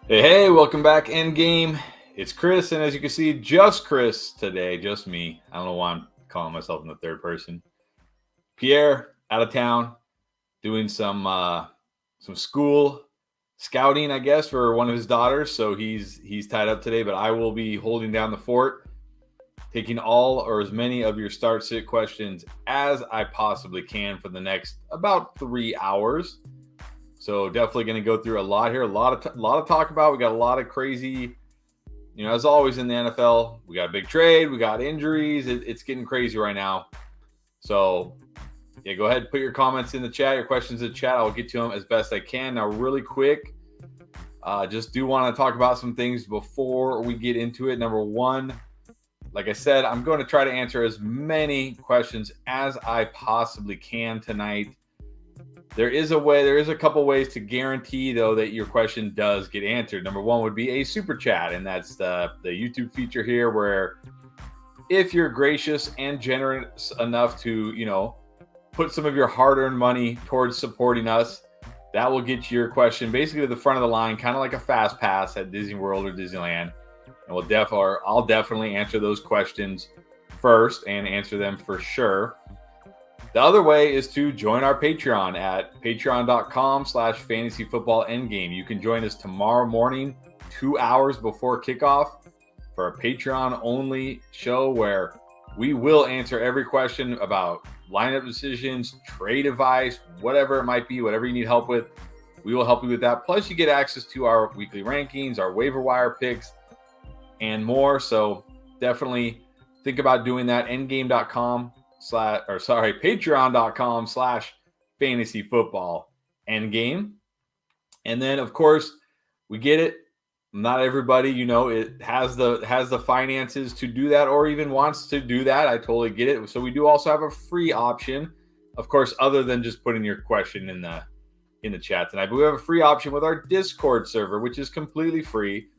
Hey, welcome back, Endgame. It's Chris, and as you can see, just Chris today, just me. I don't know why I'm calling myself in the third person. Pierre out of town, doing some school scouting, I guess, for one of his daughters. So he's tied up today, but I will be holding down the fort, taking all or as many of your start sit questions as I possibly can for the next about 3 hours. So definitely going to go through a lot here, a lot of talk about. We got a lot of crazy, as always in the NFL. We got a big trade, we got injuries. It's getting crazy right now. So yeah, go ahead and put your comments in the chat, your questions in the chat. I'll get to them as best I can. Now, really quick, just do want to talk about some things before we get into it. Number one, like I said, I'm going to try to answer as many questions as I possibly can tonight. There is a couple ways to guarantee, though, that your question does get answered. Number one would be a super chat, and that's the YouTube feature here, where if you're gracious and generous enough to, put some of your hard-earned money towards supporting us, that will get your question basically to the front of the line, kind of like a fast pass at Disney World or Disneyland. And I'll definitely answer those questions first and answer them for sure. The other way is to join our Patreon at patreon.com/fantasyfootballendgame. You can join us tomorrow morning, 2 hours before kickoff, for a Patreon-only show where we will answer every question about lineup decisions, trade advice, whatever it might be, whatever you need help with. We will help you with that. Plus, you get access to our weekly rankings, our waiver wire picks, and more. Definitely think about doing that. Patreon.com/fantasyfootballendgame. And then, of course, we get it. Not everybody, it has the finances to do that or even wants to do that. I totally get it. So we do also have a free option, of course, other than just putting your question in the chat tonight. But we have a free option with our Discord server, which is completely free.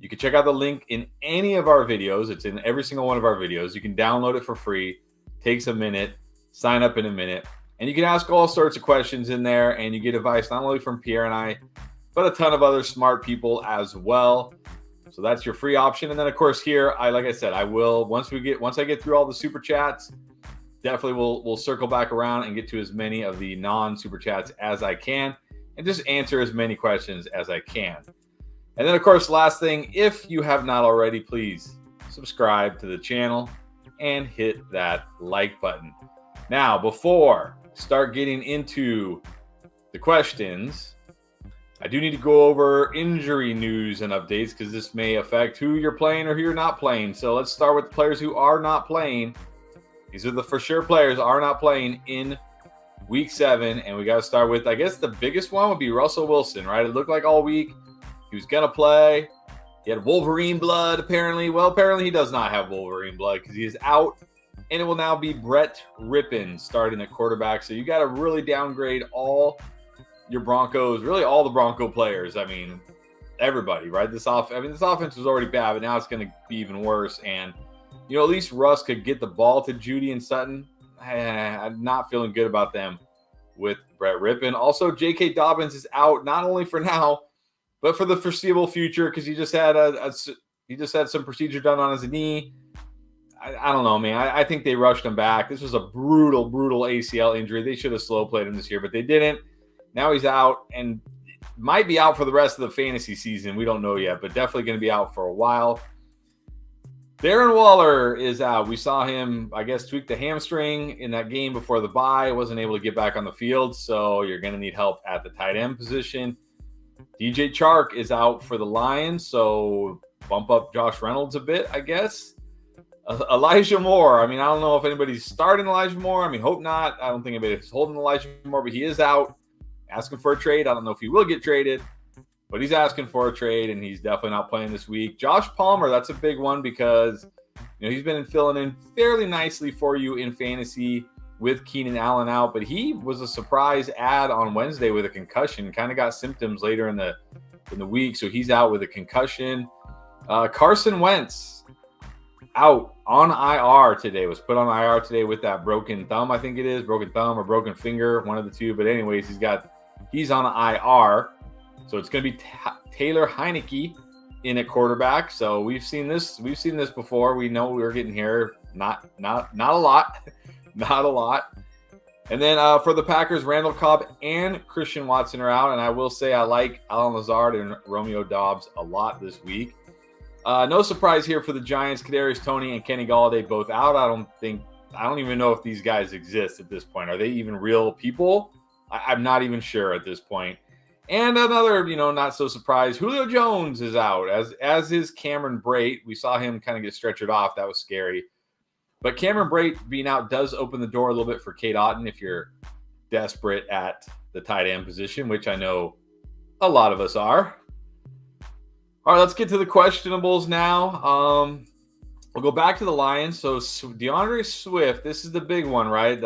You can check out the link in any of our videos. It's in every single one of our videos. You can download it for free. Takes a minute. Sign up in a minute. And you can ask all sorts of questions in there, and you get advice not only from Pierre and I, but a ton of other smart people as well. So that's your free option. And then, of course, here, like I said, I will, once I get through all the super chats, definitely we'll circle back around and get to as many of the non-super chats as I can and just answer as many questions as I can. And then, of course, last thing, if you have not already, please subscribe to the channel and hit that like button. Now, before I start getting into the questions, I do need to go over injury news and updates because this may affect who you're playing or who you're not playing. So let's start with the players who are not playing. These are the for sure players are not playing in Week 7. And we got to start with, I guess the biggest one would be Russell Wilson, right? It looked like all week he was going to play. He had Wolverine blood, apparently. Well, apparently he does not have Wolverine blood because he is out. And it will now be Brett Rypien starting at quarterback. So you got to really downgrade all your Broncos, really all the Bronco players. I mean, everybody, right? This offense was already bad, but now it's going to be even worse. And, at least Russ could get the ball to Judy and Sutton. I'm not feeling good about them with Brett Rypien. Also, J.K. Dobbins is out, not only for now, but for the foreseeable future, because he just had some procedure done on his knee. I don't know, man. I think they rushed him back. This was a brutal ACL injury. They should have slow played him this year, but they didn't. Now he's out and might be out for the rest of the fantasy season. We don't know yet, but definitely going to be out for a while. Darren Waller is out. We saw him, I guess, tweak the hamstring in that game before the bye. Wasn't able to get back on the field, so you're going to need help at the tight end position. DJ Chark is out for the Lions, so bump up Josh Reynolds a bit, I guess. Elijah Moore. I mean, I don't know if anybody's starting Elijah Moore. I mean, hope not. I don't think anybody's holding Elijah Moore, but he is out. Asking for a trade. I don't know if he will get traded, but he's asking for a trade, and he's definitely not playing this week. Josh Palmer, that's a big one because he's been filling in fairly nicely for you in fantasy with Keenan Allen out, but he was a surprise add on Wednesday with a concussion. Kind of got symptoms later in the week, so he's out with a concussion. Carson Wentz out on IR today. Was put on IR today with that broken thumb. I think it is broken thumb or broken finger, one of the two. But anyways, he's on IR. So it's going to be Taylor Heinicke in at quarterback. So we've seen this before. We know we're getting here. Not a lot. Not a lot. And then for the Packers, Randall Cobb and Christian Watson are out. And I will say I like Alan Lazard and Romeo Doubs a lot this week. No surprise here for the Giants. Kadarius Toney and Kenny Golladay both out. I don't even know if these guys exist at this point. Are they even real people? I'm not even sure at this point. And another, not so surprised, Julio Jones is out, as is Cameron Brate. We saw him kind of get stretchered off. That was scary. But Cameron Brate being out does open the door a little bit for Cade Otton if you're desperate at the tight end position, which I know a lot of us are. All right, let's get to the questionables now. We'll go back to the Lions. So DeAndre Swift, this is the big one, right?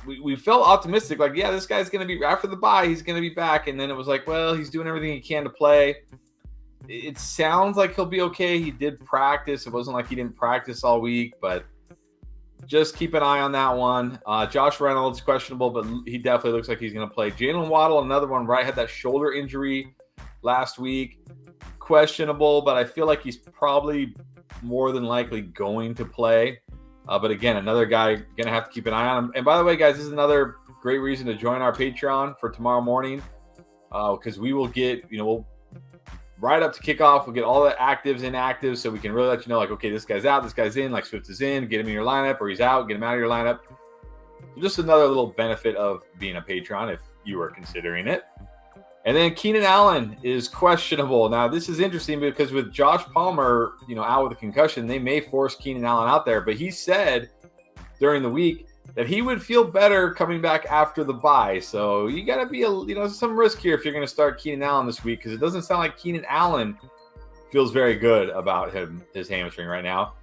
We felt optimistic, like, yeah, this guy's going to be, after the bye, he's going to be back. And then it was like, well, he's doing everything he can to play. It sounds like he'll be okay. He did practice. It wasn't like he didn't practice all week, but just keep an eye on that one. Josh Reynolds, questionable, but he definitely looks like he's going to play. Jalen Waddle, another one, right? Had that shoulder injury last week. Questionable, but I feel like he's probably more than likely going to play. But again, another guy going to have to keep an eye on him. And by the way, guys, this is another great reason to join our Patreon for tomorrow morning, because we will get, we'll right up to kickoff, we'll get all the actives, inactives, so we can really let you know, like, okay, this guy's out, this guy's in, like Swift is in, get him in your lineup, or he's out, get him out of your lineup. Just another little benefit of being a Patreon if you are considering it. And then Keenan Allen is questionable. Now, this is interesting because with Josh Palmer, out with a concussion, they may force Keenan Allen out there. But he said during the week that he would feel better coming back after the bye. So you got to be, some risk here if you're going to start Keenan Allen this week, because it doesn't sound like Keenan Allen feels very good about his hamstring right now.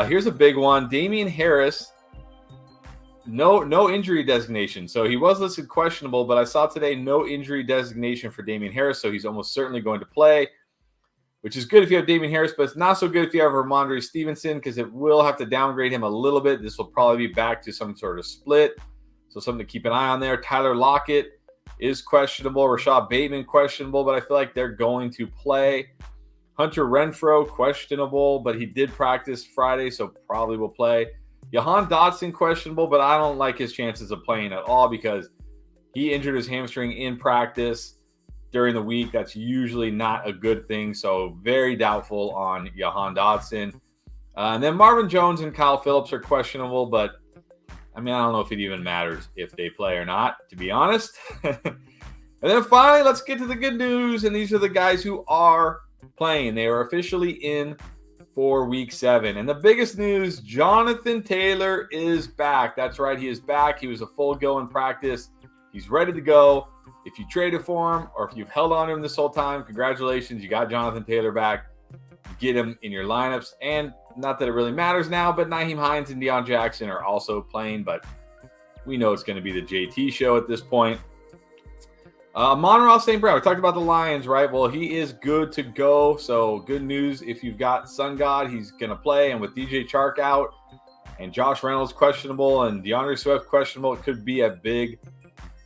Here's a big one. Damian Harris. No injury designation. So he was listed questionable, but I saw today no injury designation for Damian Harris, so he's almost certainly going to play, which is good if you have Damian Harris, but it's not so good if you have Ramondre Stevenson, because it will have to downgrade him a little bit. This will probably be back to some sort of split, so something to keep an eye on there. Tyler Lockett is questionable. Rashad Bateman questionable, but I feel like they're going to play. Hunter Renfrow questionable, but he did practice Friday, so probably will play. Jahan Dotson questionable, but I don't like his chances of playing at all because he injured his hamstring in practice during the week. That's usually not a good thing, so very doubtful on Jahan Dotson. And then Marvin Jones and Kyle Phillips are questionable, but I don't know if it even matters if they play or not, to be honest. And then finally, let's get to the good news, and these are the guys who are playing. They are officially in for week 7. And the biggest news, Jonathan Taylor is back. That's right, he is back. He was a full go in practice. He's ready to go. If you traded for him or if you've held on to him this whole time, congratulations, you got Jonathan Taylor back. Get him in your lineups. And not that it really matters now, but Nyheim Hines and Deion Jackson are also playing, but we know it's going to be the JT show at this point. Amon-Ra St. Brown, we talked about the Lions, right? Well, he is good to go. So good news if you've got Sun God, he's going to play. And with DJ Chark out and Josh Reynolds questionable and DeAndre Swift questionable, it could be a big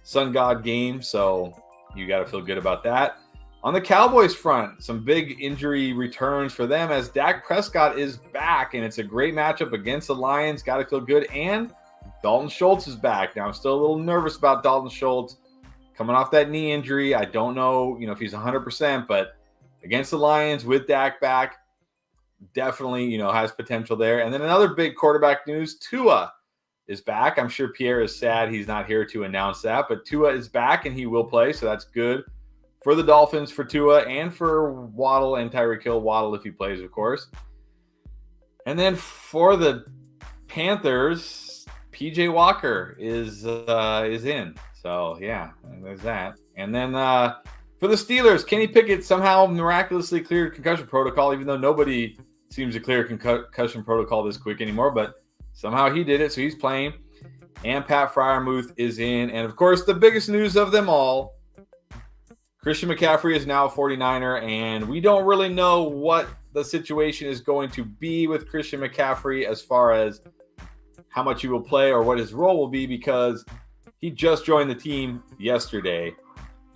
Sun God game. So you got to feel good about that. On the Cowboys front, some big injury returns for them as Dak Prescott is back. And it's a great matchup against the Lions. Got to feel good. And Dalton Schultz is back. Now, I'm still a little nervous about Dalton Schultz. Coming off that knee injury, I don't know, if he's 100%, but against the Lions with Dak back, definitely, has potential there. And then another big quarterback news, Tua is back. I'm sure Pierre is sad he's not here to announce that, but Tua is back and he will play, so that's good for the Dolphins, for Tua, and for Waddle and Tyreek Hill. Waddle if he plays, of course. And then for the Panthers, PJ Walker is in. So, yeah, there's that. And then for the Steelers, Kenny Pickett somehow miraculously cleared concussion protocol, even though nobody seems to clear concussion protocol this quick anymore. But somehow he did it, so he's playing. And Pat Freiermuth is in. And, of course, the biggest news of them all, Christian McCaffrey is now a 49er. And we don't really know what the situation is going to be with Christian McCaffrey as far as how much he will play or what his role will be, because he just joined the team yesterday.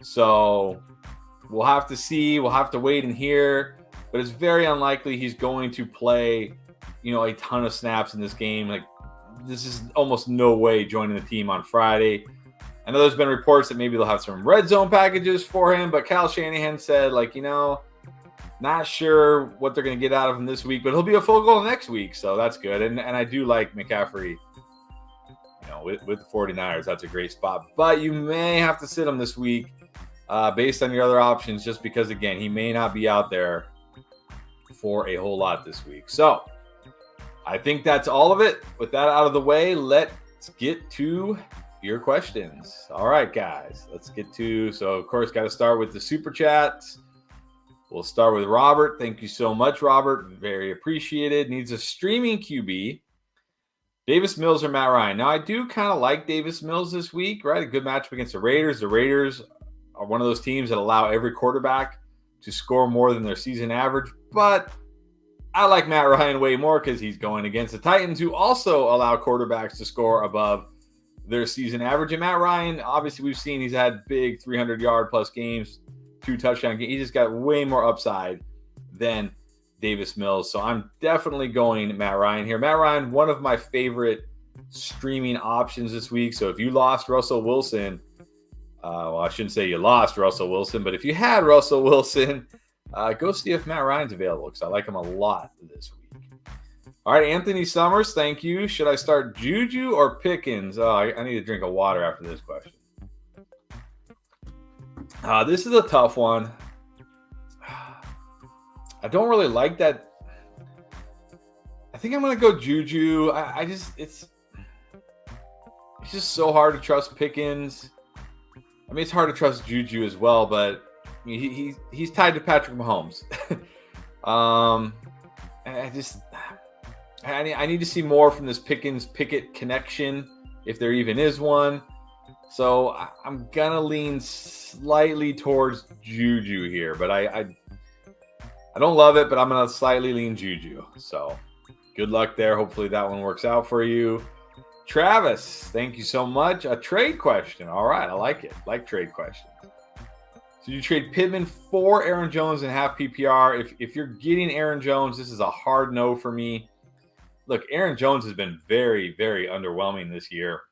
So we'll have to see. We'll have to wait and hear. But it's very unlikely he's going to play, a ton of snaps in this game. Like, this is almost no way joining the team on Friday. I know there's been reports that maybe they'll have some red zone packages for him, but Kyle Shanahan said, not sure what they're going to get out of him this week, but he'll be a full goal next week, so that's good. And I do like McCaffrey, with the 49ers. That's a great spot. But you may have to sit him this week based on your other options, just because, again, he may not be out there for a whole lot this week. So I think that's all of it. With that out of the way, let's get to your questions. All right, guys, let's get to, so of course, got to start with the super chats. We'll start with Robert. Thank you so much, Robert. Very appreciated. Needs a streaming QB. Davis Mills or Matt Ryan. Now, I do kind of like Davis Mills this week, right? A good matchup against the Raiders. The Raiders are one of those teams that allow every quarterback to score more than their season average, but I like Matt Ryan way more because he's going against the Titans, who also allow quarterbacks to score above their season average. And Matt Ryan, obviously, we've seen he's had big 300-yard plus games, 2 touchdown games. He just got way more upside than Davis Mills. So I'm definitely going Matt Ryan here. Matt Ryan, one of my favorite streaming options this week. So if you lost Russell Wilson, well, I shouldn't say you lost Russell Wilson, but if you had Russell Wilson, go see if Matt Ryan's available because I like him a lot this week. All right, Anthony Summers, thank you. Should I start Juju or Pickens? Oh, I need a drink of water after this question. This is a tough one. I don't really like that. I think I'm going to go Juju. It's just so hard to trust Pickens. I mean, it's hard to trust Juju as well, but he's tied to Patrick Mahomes. I need to see more from this Pickett connection, if there even is one. So I'm gonna lean slightly towards Juju here, but I don't love it, but I'm gonna slightly lean Juju. So good luck there. Hopefully that one works out for you. Travis, thank you so much. A trade question. All right, I like it. Like trade questions. So you trade Pittman for Aaron Jones in half PPR. If you're getting Aaron Jones, this is a hard no for me. Look, Aaron Jones has been very, very underwhelming this year.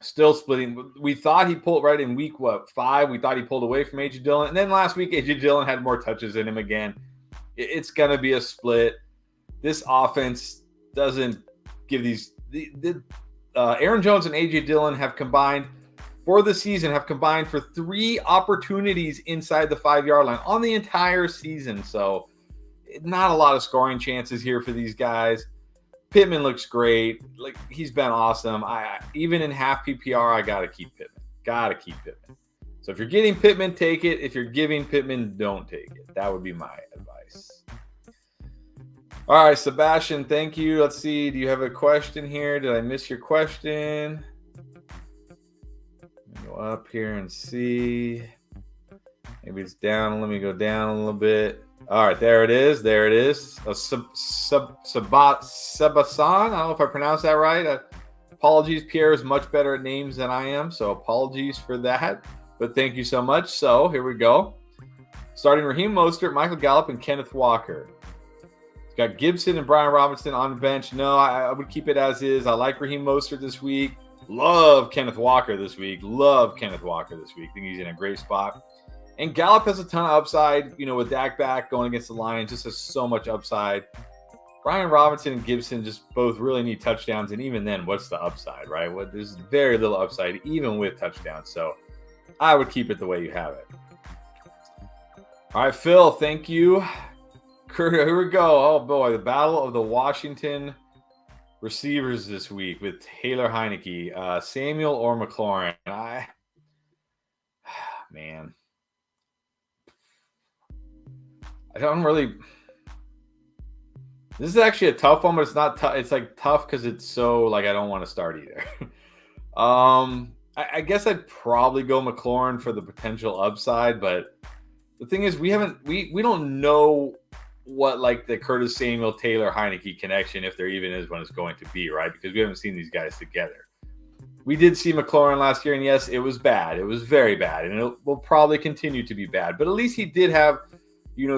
Still splitting. We thought he pulled right in week 5. We thought he pulled away from A.J. Dillon. And then last week, A.J. Dillon had more touches in him again. It's going to be a split. This offense doesn't give these Aaron Jones and A.J. Dillon have combined for 3 opportunities inside the 5-yard line on the entire season. So not a lot of scoring chances here for these guys. Pittman looks great. Like, he's been awesome. Even in half PPR, I got to keep Pittman. So if you're getting Pittman, take it. If you're giving Pittman, don't take it. That would be my advice. All right, Sebastian, thank you. Let's see. Do you have a question here? Did I miss your question? Let me go up here and see. Maybe it's down. Let me go down a little bit. All right, there it is. Sebasan. I don't know if I pronounced that right. Apologies. Pierre is much better at names than I am, so apologies for that. But thank you so much. So here we go. Starting Raheem Mostert, Michael Gallup, and Kenneth Walker. It's got Gibson and Brian Robinson on the bench. No, I would keep it as is. I like Raheem Mostert this week. Love Kenneth Walker this week. Think he's in a great spot. And Gallup has a ton of upside, with Dak back going against the Lions, just has so much upside. Brian Robinson and Gibson just both really need touchdowns, and even then, what's the upside, right? There's very little upside, even with touchdowns. So I would keep it the way you have it. All right, Phil, thank you. Here we go. Oh, boy, the battle of the Washington receivers this week with Taylor Heineke, Samuel or McLaurin. Man. I don't really. This is actually a tough one, but it's not tough. It's like tough because it's so I don't want to start either. I guess I'd probably go McLaurin for the potential upside, but the thing is, we don't know what the Curtis Samuel Taylor Heineke connection, if there even is one, is going to be, right? Because we haven't seen these guys together. we did see McLaurin last year, and yes, it was bad. It was very bad, and it will probably continue to be bad. But at least he did have,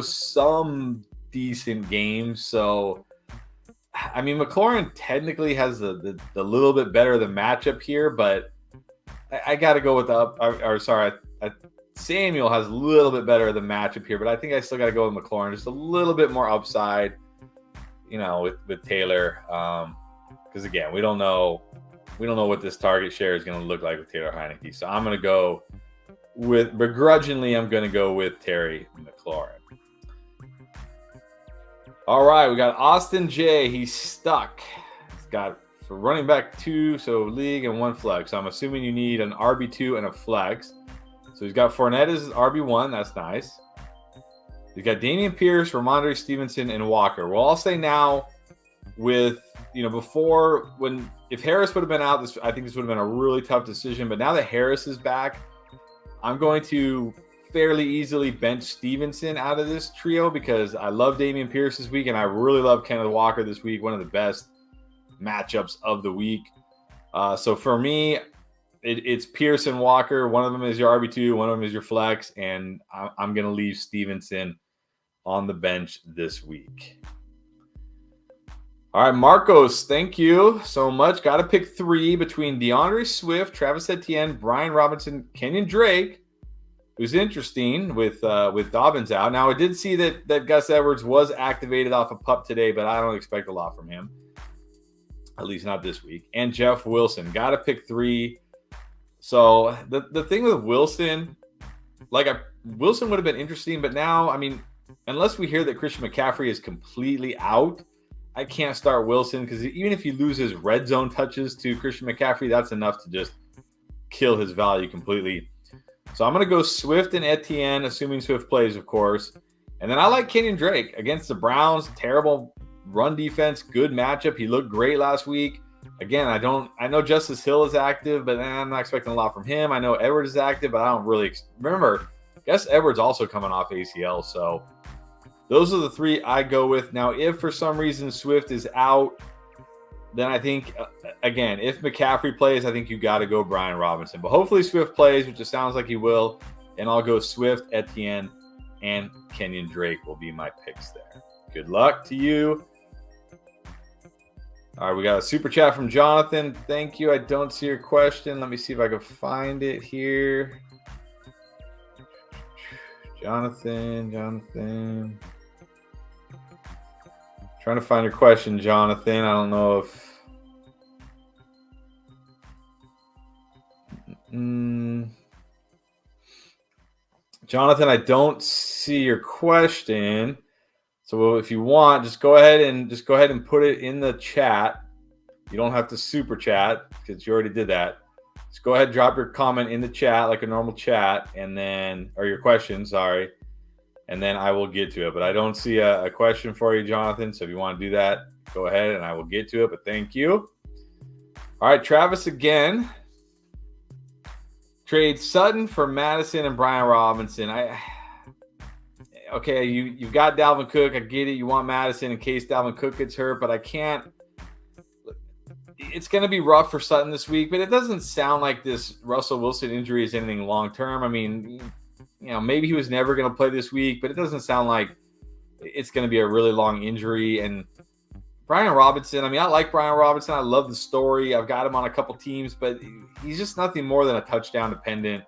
some decent games. So, I mean, McLaurin technically has the little bit better of the matchup here, but I got to go with Samuel has a little bit better of the matchup here, but I think I still got to go with McLaurin. Just a little bit more upside, with Taylor. Because again, we don't know what this target share is going to look like with Taylor Heinicke. So I'm going to go begrudgingly, I'm going to go with Terry McLaurin. All right, we got Austin J. He's stuck. He's got for running back 2, so league and 1 flex. So I'm assuming you need an RB2 and a flex. So he's got Fournette as RB1. That's nice. He's got Dameon Pierce, Ramondre Stevenson, and Walker. Well, I'll say now with, before if Harris would have been out, I think this would have been a really tough decision. But now that Harris is back, I'm going to fairly easily bench Stevenson out of this trio because I love Dameon Pierce this week, and I really love Kenneth Walker this week. One of the best matchups of the week. So for me, it's Pierce and Walker. One of them is your RB2, one of them is your flex, and I'm going to leave Stevenson on the bench this week. All right, Marcos, thank you so much. Got to pick 3 between DeAndre Swift, Travis Etienne, Brian Robinson, Kenyon Drake, who's interesting with Dobbins out. Now, I did see that Gus Edwards was activated off a pup today, but I don't expect a lot from him, at least not this week. And Jeff Wilson. Got to pick 3. So the thing with Wilson, Wilson would have been interesting, but now, I mean, unless we hear that Christian McCaffrey is completely out, I can't start Wilson because even if he loses red zone touches to Christian McCaffrey, that's enough to just kill his value completely. So I'm going to go Swift and Etienne, assuming Swift plays, of course. And then I like Kenyon Drake against the Browns. Terrible run defense, good matchup. He looked great last week. Again, I know Justice Hill is active, but I'm not expecting a lot from him. I know Edwards is active, but I don't really remember. I guess Edwards also coming off ACL. So those are the 3 I go with. Now, if for some reason Swift is out, then I think, again, if McCaffrey plays, I think you got to go Brian Robinson. But hopefully Swift plays, which it sounds like he will. And I'll go Swift, Etienne, and Kenyon Drake will be my picks there. Good luck to you. All right, we got a super chat from Jonathan. Thank you. I don't see your question. Let me see if I can find it here. Jonathan. Trying to find your question, Jonathan. I don't know if... Jonathan, I don't see your question. So if you want, just go ahead and put it in the chat. You don't have to super chat because you already did that. Just go ahead and drop your comment in the chat like a normal chat, and then, or your question, sorry, and then I will get to it. But I don't see a question for you, Jonathan. So if you want to do that, go ahead and I will get to it. But thank you. All right, Travis again. Trade Sutton for Madison and Brian Robinson. Okay, you've got Dalvin Cook. I get it. You want Madison in case Dalvin Cook gets hurt, but I can't. It's going to be rough for Sutton this week, but it doesn't sound like this Russell Wilson injury is anything long-term. I mean, maybe he was never going to play this week, but it doesn't sound like it's going to be a really long injury. And Brian Robinson, I mean, I like Brian Robinson. I love the story. I've got him on a couple teams, but he's just nothing more than a touchdown-dependent,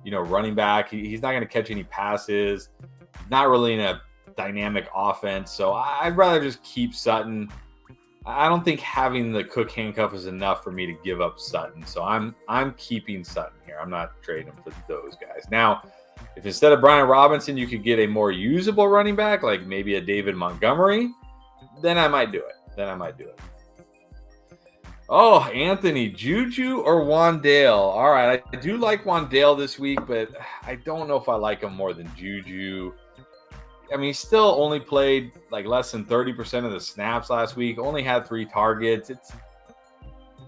running back. He's not going to catch any passes. Not really in a dynamic offense. So I'd rather just keep Sutton. I don't think having the Cook handcuff is enough for me to give up Sutton. So I'm keeping Sutton here. I'm not trading him for those guys. Now, if instead of Brian Robinson, you could get a more usable running back, like maybe a David Montgomery, then I might do it. Oh, Anthony, Juju or Wan'Dale? All right, I do like Wan'Dale this week, but I don't know if I like him more than Juju. I mean, he still only played like less than 30% of the snaps last week. Only had 3 targets.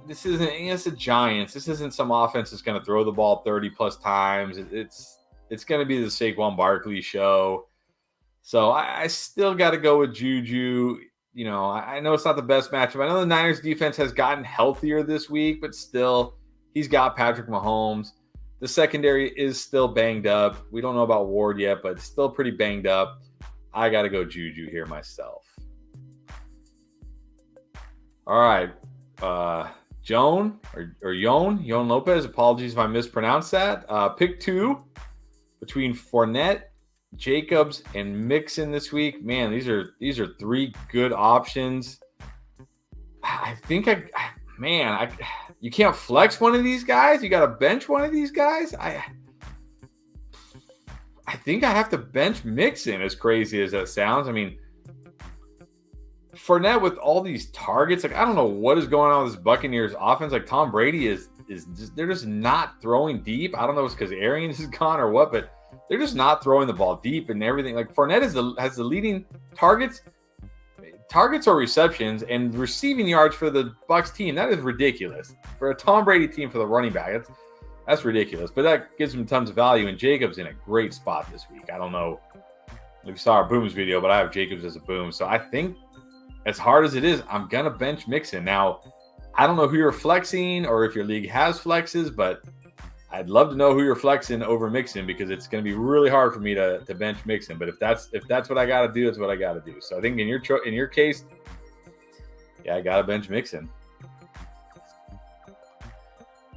It's the Giants. This isn't some offense that's going to throw the ball 30 plus times. It's going to be the Saquon Barkley show. So I still got to go with Juju. I know it's not the best matchup. I know the Niners defense has gotten healthier this week, but still, He's got Patrick Mahomes. The secondary is still banged up. We don't know about Ward yet, but still pretty banged up. I got to go Juju here myself. All right. Joan Lopez. Apologies if I mispronounced that. Pick 2 between Fournette, Jacobs, and Mixon this week. Man, these are 3 good options. I think you can't flex one of these guys. You got to bench one of these guys. I think I have to bench Mixon, as crazy as that sounds. I mean, Fournette with all these targets, like I don't know what is going on with this Buccaneers offense. Like Tom Brady is just, they're just not throwing deep. I don't know if it's because Arians is gone or what, but they're just not throwing the ball deep and everything. Like Fournette has the leading targets or receptions and receiving yards for the Bucs team. That is ridiculous for a Tom Brady team for the running back. That's ridiculous, but that gives him tons of value. And Jacobs in a great spot this week. I don't know if you saw our Booms video, but I have Jacobs as a boom. So I think, as hard as it is, I'm going to bench Mixon. Now, I don't know who you're flexing or if your league has flexes, but I'd love to know who you're flexing over Mixon because it's going to be really hard for me to bench Mixon. But if that's what I got to do, that's what I got to do. So I think in your case, yeah, I got to bench Mixon.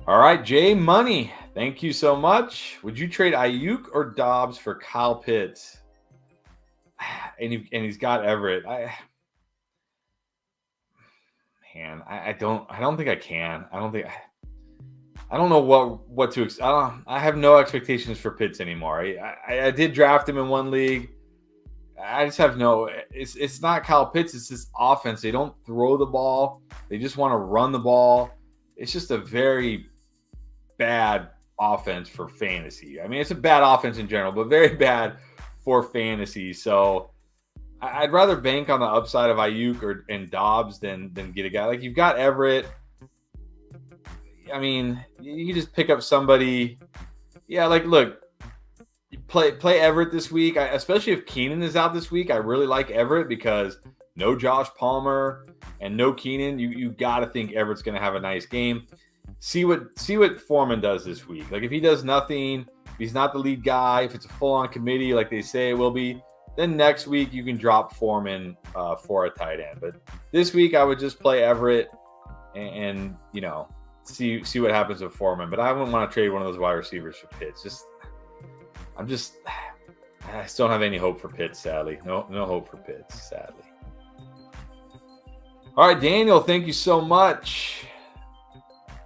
All right, Jay Money, thank you so much. Would you trade Ayuk or Dobbs for Kyle Pitts? And he's got Everett. I don't think I can. I don't know what to. I have no expectations for Pitts anymore. I did draft him in one league. I just have no. It's not Kyle Pitts. It's this offense. They don't throw the ball. They just want to run the ball. It's just a very bad offense for fantasy. I mean, it's a bad offense in general, but very bad for fantasy. So I'd rather bank on the upside of Ayuk and Dobbs than get a guy. Like, you've got Everett. I mean, you just pick up somebody. Yeah, like, look, play Everett this week, especially if Keenan is out this week. I really like Everett because no Josh Palmer and no Keenan. You got to think Everett's going to have a nice game. See what Foreman does this week. Like, if he does nothing, if he's not the lead guy, if it's a full-on committee like they say it will be, then next week you can drop Foreman for a tight end. But this week I would just play Everett and see what happens with Foreman. But I wouldn't want to trade one of those wide receivers for Pitts. I still don't have any hope for Pitts, sadly. No hope for Pitts, sadly. All right, Daniel, thank you so much.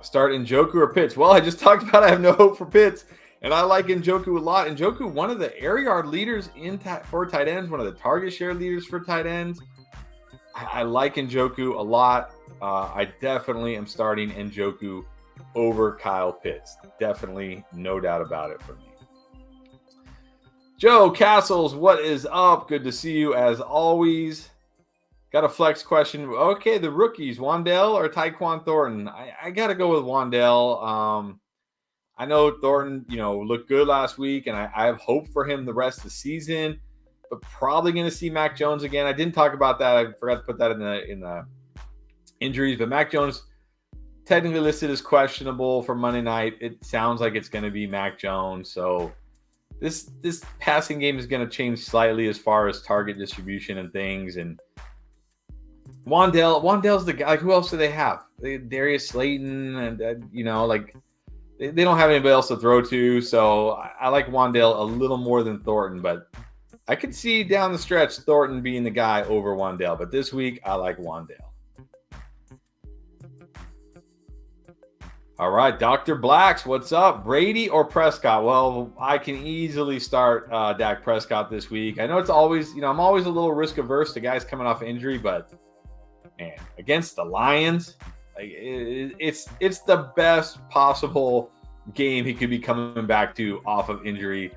Start Njoku or Pitts? Well, I just talked about I have no hope for Pitts. And I like Njoku a lot. Njoku, one of the air yard leaders for tight ends, one of the target share leaders for tight ends. I like Njoku a lot. I definitely am starting Njoku over Kyle Pitts. Definitely, no doubt about it for me. Joe Castles, what is up? Good to see you as always. Got a flex question. Okay, the rookies, Wan'Dale or Tyquan Thornton? I got to go with Wan'Dale. I know Thornton, looked good last week, and I have hope for him the rest of the season, but probably going to see Mac Jones again. I didn't talk about that. I forgot to put that in the injuries, but Mac Jones technically listed as questionable for Monday night. It sounds like it's going to be Mac Jones. So this passing game is going to change slightly as far as target distribution and things. And Wan'Dale's the guy. Like, who else do they have? Darius Slayton, and they don't have anybody else to throw to. So I like Wan'Dale a little more than Thornton, but I could see down the stretch Thornton being the guy over Wan'Dale. But this week, I like Wan'Dale. All right, Dr. Blacks, what's up? Brady or Prescott? Well, I can easily start Dak Prescott this week. I know it's always, I'm always a little risk averse to guys coming off injury, but man, against the Lions, it's the best possible game he could be coming back to off of injury.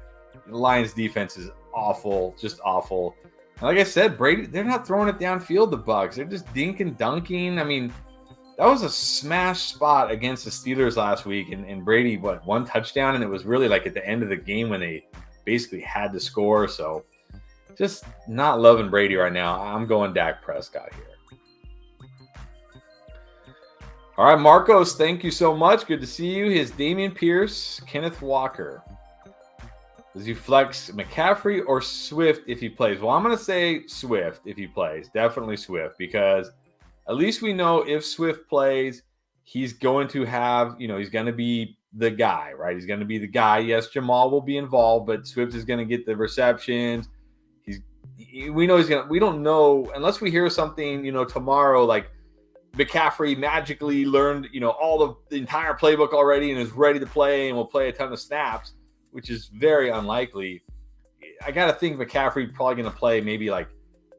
The Lions defense is awful, just awful. And like I said, Brady, they're not throwing it downfield, the Bucs. They're just dinking, dunking. I mean, that was a smash spot against the Steelers last week. And Brady, one touchdown? And it was really like at the end of the game when they basically had to score. So just not loving Brady right now. I'm going Dak Prescott here. All right, Marcos, thank you so much. Good to see you. Here's Dameon Pierce, Kenneth Walker. Does he flex McCaffrey or Swift if he plays? Well, I'm going to say Swift if he plays. Definitely Swift, because at least we know if Swift plays, he's going to have, he's going to be the guy, right? He's going to be the guy. Yes, Jamal will be involved, but Swift is going to get the receptions. We know he's going to, we don't know, unless we hear something, tomorrow, like McCaffrey magically learned, all the entire playbook already and is ready to play and will play a ton of snaps, which is very unlikely. I got to think McCaffrey probably going to play maybe like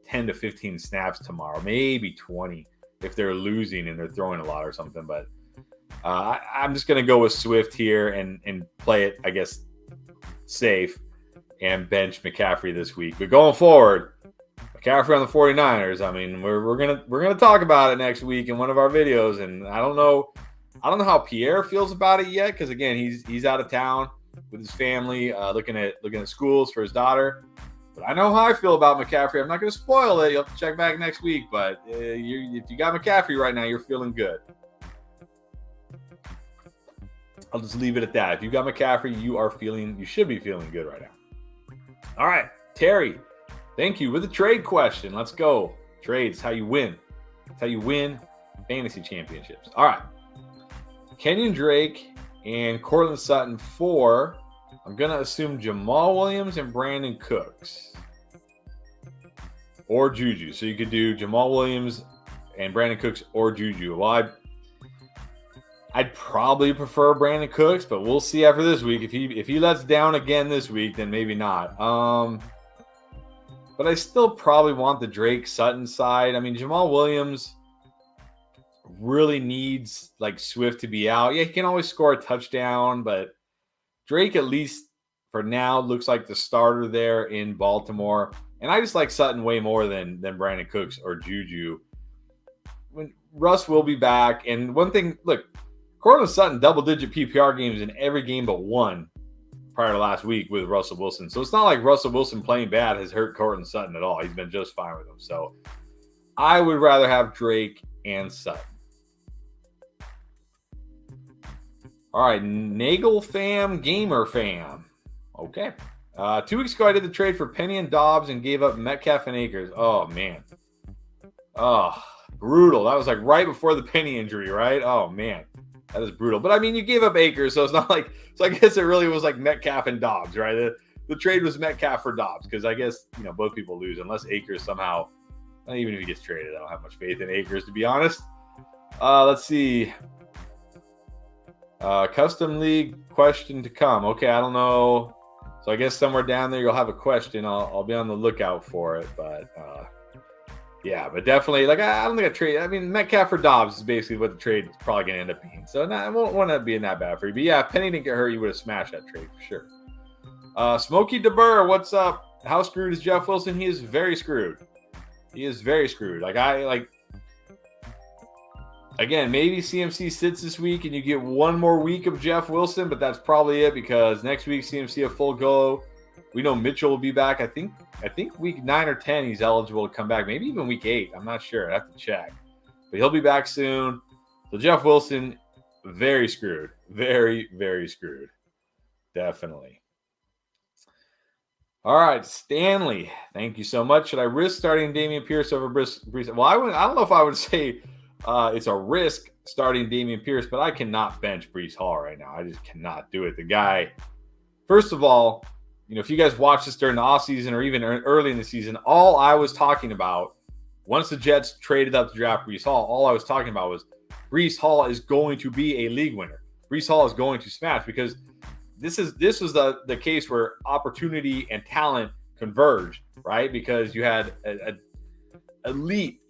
10 to 15 snaps tomorrow, maybe 20 if they're losing and they're throwing a lot or something. But I'm just going to go with Swift here and play it, I guess, safe and bench McCaffrey this week. But going forward, McCaffrey on the 49ers. I mean, we're gonna talk about it next week in one of our videos, and I don't know how Pierre feels about it yet, because again, he's out of town with his family, looking at schools for his daughter. But I know how I feel about McCaffrey. I'm not going to spoil it. You'll have to check back next week. But if you got McCaffrey right now, you're feeling good. I'll just leave it at that. If you got McCaffrey, you should be feeling good right now. All right, Terry. Thank you. With a trade question. Let's go. Trades, how you win. It's how you win fantasy championships. All right. Kenyon Drake and Courtland Sutton for, I'm going to assume, Jamal Williams and Brandon Cooks. Or Juju. So you could do Jamal Williams and Brandon Cooks or Juju. Well, I'd probably prefer Brandon Cooks, but we'll see after this week. If he lets down again this week, then maybe not. But I still probably want the Drake Sutton side. I mean, Jamal Williams really needs like Swift to be out. Yeah, he can always score a touchdown, but Drake, at least for now, looks like the starter there in Baltimore. And I just like Sutton way more than Brandon Cooks or Juju. When Russ will be back. And one thing, look, Courtland Sutton, double-digit PPR games in every game but one prior to last week with Russell Wilson. So it's not like Russell Wilson playing bad has hurt Courtland Sutton at all. He's been just fine with him. So I would rather have Drake and Sutton. All right, Nagel fam, Gamer fam. Okay. 2 weeks ago, I did the trade for Penny and Dobbs and gave up Metcalf and Akers. Oh, man. Oh, brutal. That was like right before the Penny injury, right? Oh, man. That is brutal. But, I mean, you gave up Akers, so it's not like – so I guess it really was like Metcalf and Dobbs, right? The trade was Metcalf for Dobbs because I guess, both people lose unless Akers somehow – even if he gets traded, I don't have much faith in Akers, to be honest. Let's see. Custom League question to come. Okay, I don't know. So I guess somewhere down there you'll have a question. I'll be on the lookout for it. But yeah, but definitely, like I don't think a trade. I mean, Metcalf for Dobbs is basically what the trade is probably going to end up being. So it won't end up being that bad for you. But yeah, if Penny didn't get hurt, you would have smashed that trade for sure. Smokey DeBurr, what's up? How screwed is Jeff Wilson? He is very screwed. He is very screwed. Again, maybe CMC sits this week and you get one more week of Jeff Wilson, but that's probably it because next week CMC a full go. We know Mitchell will be back. I think week 9 or 10 he's eligible to come back. Maybe even week 8. I'm not sure. I have to check. But he'll be back soon. So Jeff Wilson, very screwed. Very, very screwed. Definitely. All right, Stanley. Thank you so much. Should I risk starting Dameon Pierce over Breece? Well, I don't know if I would say it's a risk starting Dameon Pierce, but I cannot bench Breece Hall right now. I just cannot do it. The guy, first of all, if you guys watched this during the offseason or even early in the season, all I was talking about, once the Jets traded up to draft Breece Hall, all I was talking about was Breece Hall is going to be a league winner. Breece Hall is going to smash because this was the case where opportunity and talent converged, right? Because you had a elite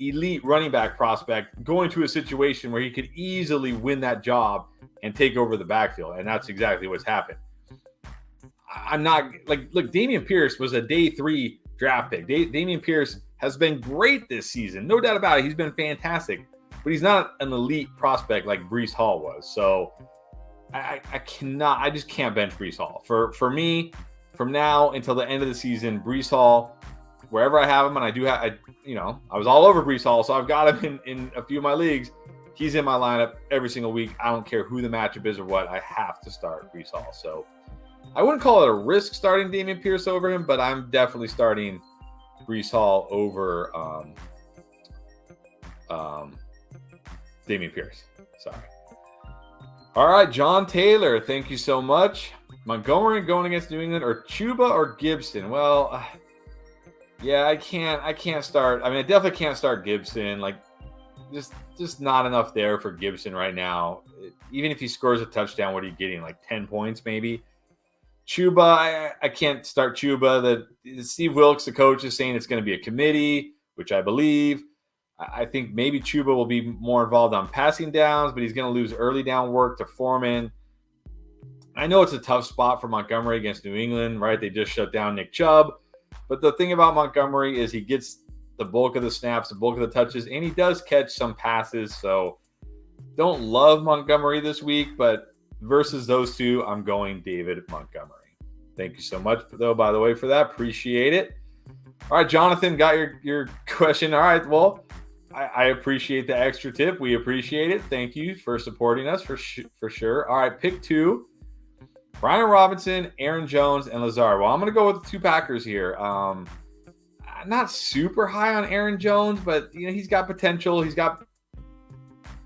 running back prospect going to a situation where he could easily win that job and take over the backfield. And that's exactly what's happened. I'm not look, Dameon Pierce was a day 3 draft pick. Dameon Pierce has been great this season. No doubt about it. He's been fantastic, but he's not an elite prospect like Breece Hall was. So I just can't bench Breece Hall. For me, from now until the end of the season, Breece Hall, wherever I have him, and I was all over Breece Hall, so I've got him in a few of my leagues. He's in my lineup every single week. I don't care who the matchup is or what. I have to start Breece Hall. So I wouldn't call it a risk starting Dameon Pierce over him, but I'm definitely starting Breece Hall over Dameon Pierce. Sorry. All right, John Taylor, thank you so much. Montgomery going against New England, or Chuba or Gibson? Well, yeah, I can't start. I mean, I definitely can't start Gibson. Like, just not enough there for Gibson right now. Even if he scores a touchdown, what are you getting? Like 10 points maybe? Chuba, I can't start Chuba. The Steve Wilks, the coach, is saying it's going to be a committee, which I believe. I think maybe Chuba will be more involved on passing downs, but he's going to lose early down work to Foreman. I know it's a tough spot for Montgomery against New England, right? They just shut down Nick Chubb. But the thing about Montgomery is he gets the bulk of the snaps, the bulk of the touches, and he does catch some passes. So don't love Montgomery this week, but versus those two, I'm going David Montgomery. Thank you so much, though, by the way, for that. Appreciate it. All right, Jonathan, got your question. All right, well, I appreciate the extra tip. We appreciate it. Thank you for supporting us for sure. All right, pick two. Brian Robinson, Aaron Jones, and Lazard. Well, I'm going to go with the two Packers here. Not super high on Aaron Jones, but he's got potential. He's got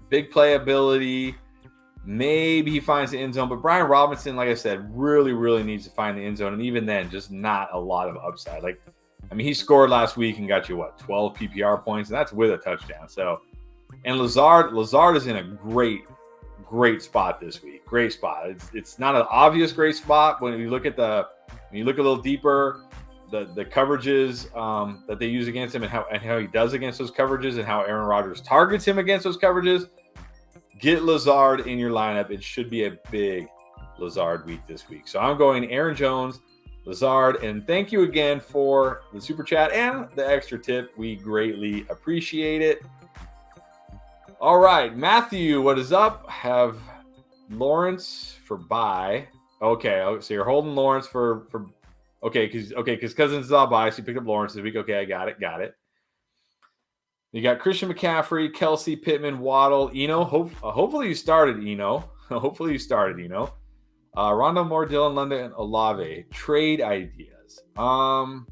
big playability. Maybe he finds the end zone. But Brian Robinson, like I said, really, really needs to find the end zone. And even then, just not a lot of upside. He scored last week and got you, 12 PPR points, and that's with a touchdown. So, and Lazard is in a great spot this week. Great spot. It's not an obvious great spot when you look a little deeper, the coverages that they use against him and how he does against those coverages and how Aaron Rodgers targets him against those coverages. Get Lazard in your lineup. It should be a big Lazard week this week. So I'm going Aaron Jones, Lazard, and thank you again for the super chat and the extra tip. We greatly appreciate it. All right, Matthew, what is up? Have Lawrence for bye. Okay, so you're holding Lawrence for because Cousins is on bye, so you picked up Lawrence this week. Okay, I got it. You got Christian McCaffrey, Kelsey, Pittman, Waddle, Eno. Hopefully you started Eno. Rondo Moore, Dylan London, and Olave. Trade ideas. So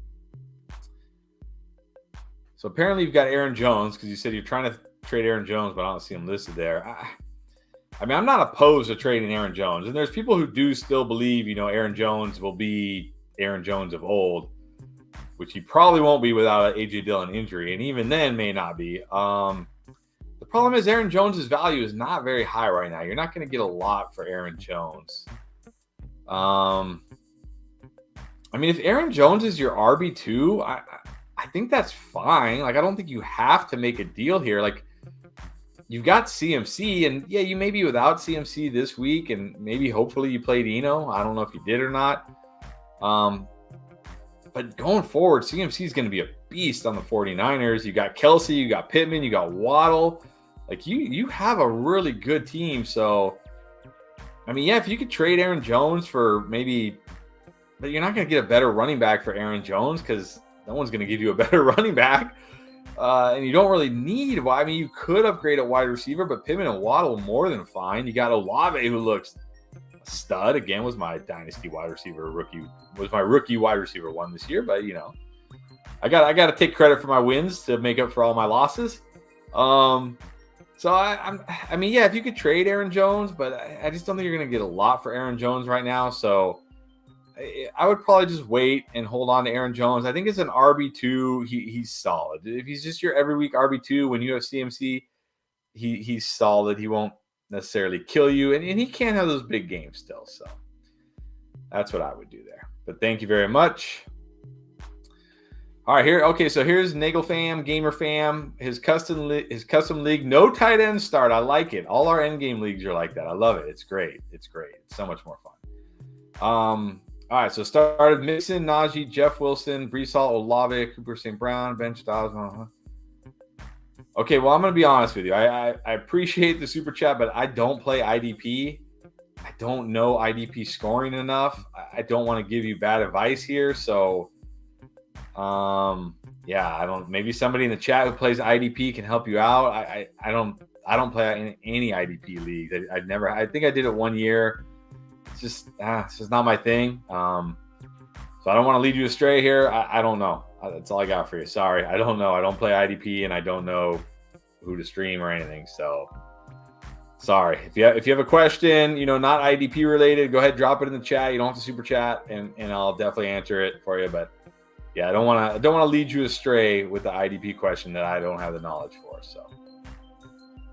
apparently you've got Aaron Jones because you said you're trying to trade Aaron Jones, but I don't see him listed there. I'm not opposed to trading Aaron Jones. And there's people who do still believe, Aaron Jones will be Aaron Jones of old, which he probably won't be without an A.J. Dillon injury. And even then may not be. The problem is Aaron Jones' value is not very high right now. You're not going to get a lot for Aaron Jones. If Aaron Jones is your RB2, I think that's fine. I don't think you have to make a deal here. You've got CMC, and yeah, you may be without CMC this week, and maybe hopefully you played Eno. I don't know if you did or not. But going forward, CMC is going to be a beast on the 49ers. You got Kelsey, you got Pittman, you got Waddle. You have a really good team. So, if you could trade Aaron Jones for maybe, but you're not going to get a better running back for Aaron Jones because no one's going to give you a better running back. And you don't really need. You could upgrade at wide receiver, but Pittman and Waddle more than fine. You got Olave, who looks a stud. Again, was my dynasty wide receiver rookie. Was my rookie wide receiver one this year, but I got to take credit for my wins to make up for all my losses. So if you could trade Aaron Jones, but I just don't think you're going to get a lot for Aaron Jones right now. So I would probably just wait and hold on to Aaron Jones. I think as an RB2, he's solid. If he's just your every week RB2 when you have CMC, he's solid. He won't necessarily kill you, and he can't have those big games still. So that's what I would do there. But thank you very much. All right, here. Okay, so here's Nagel Fam, Gamer Fam, his custom league. No tight end start. I like it. All our end game leagues are like that. I love it. It's great. It's so much more fun. All right, so started Mixon, Najee, Jeff Wilson, Breece Hall, Olave, Cooper St. Brown, Ben Styles. Okay, well, I'm going to be honest with you. I appreciate the super chat, but I don't play IDP. I don't know IDP scoring enough. I don't want to give you bad advice here. So, I don't. Maybe somebody in the chat who plays IDP can help you out. I don't play in any IDP leagues. I think I did it 1 year. It's just not my thing. So I don't want to lead you astray here. I don't know. That's all I got for you. Sorry. I don't know. I don't play IDP and I don't know who to stream or anything. So sorry. If you have a question, not IDP related, go ahead, drop it in the chat. You don't have to super chat and I'll definitely answer it for you. But yeah, I don't want to lead you astray with the IDP question that I don't have the knowledge for. So,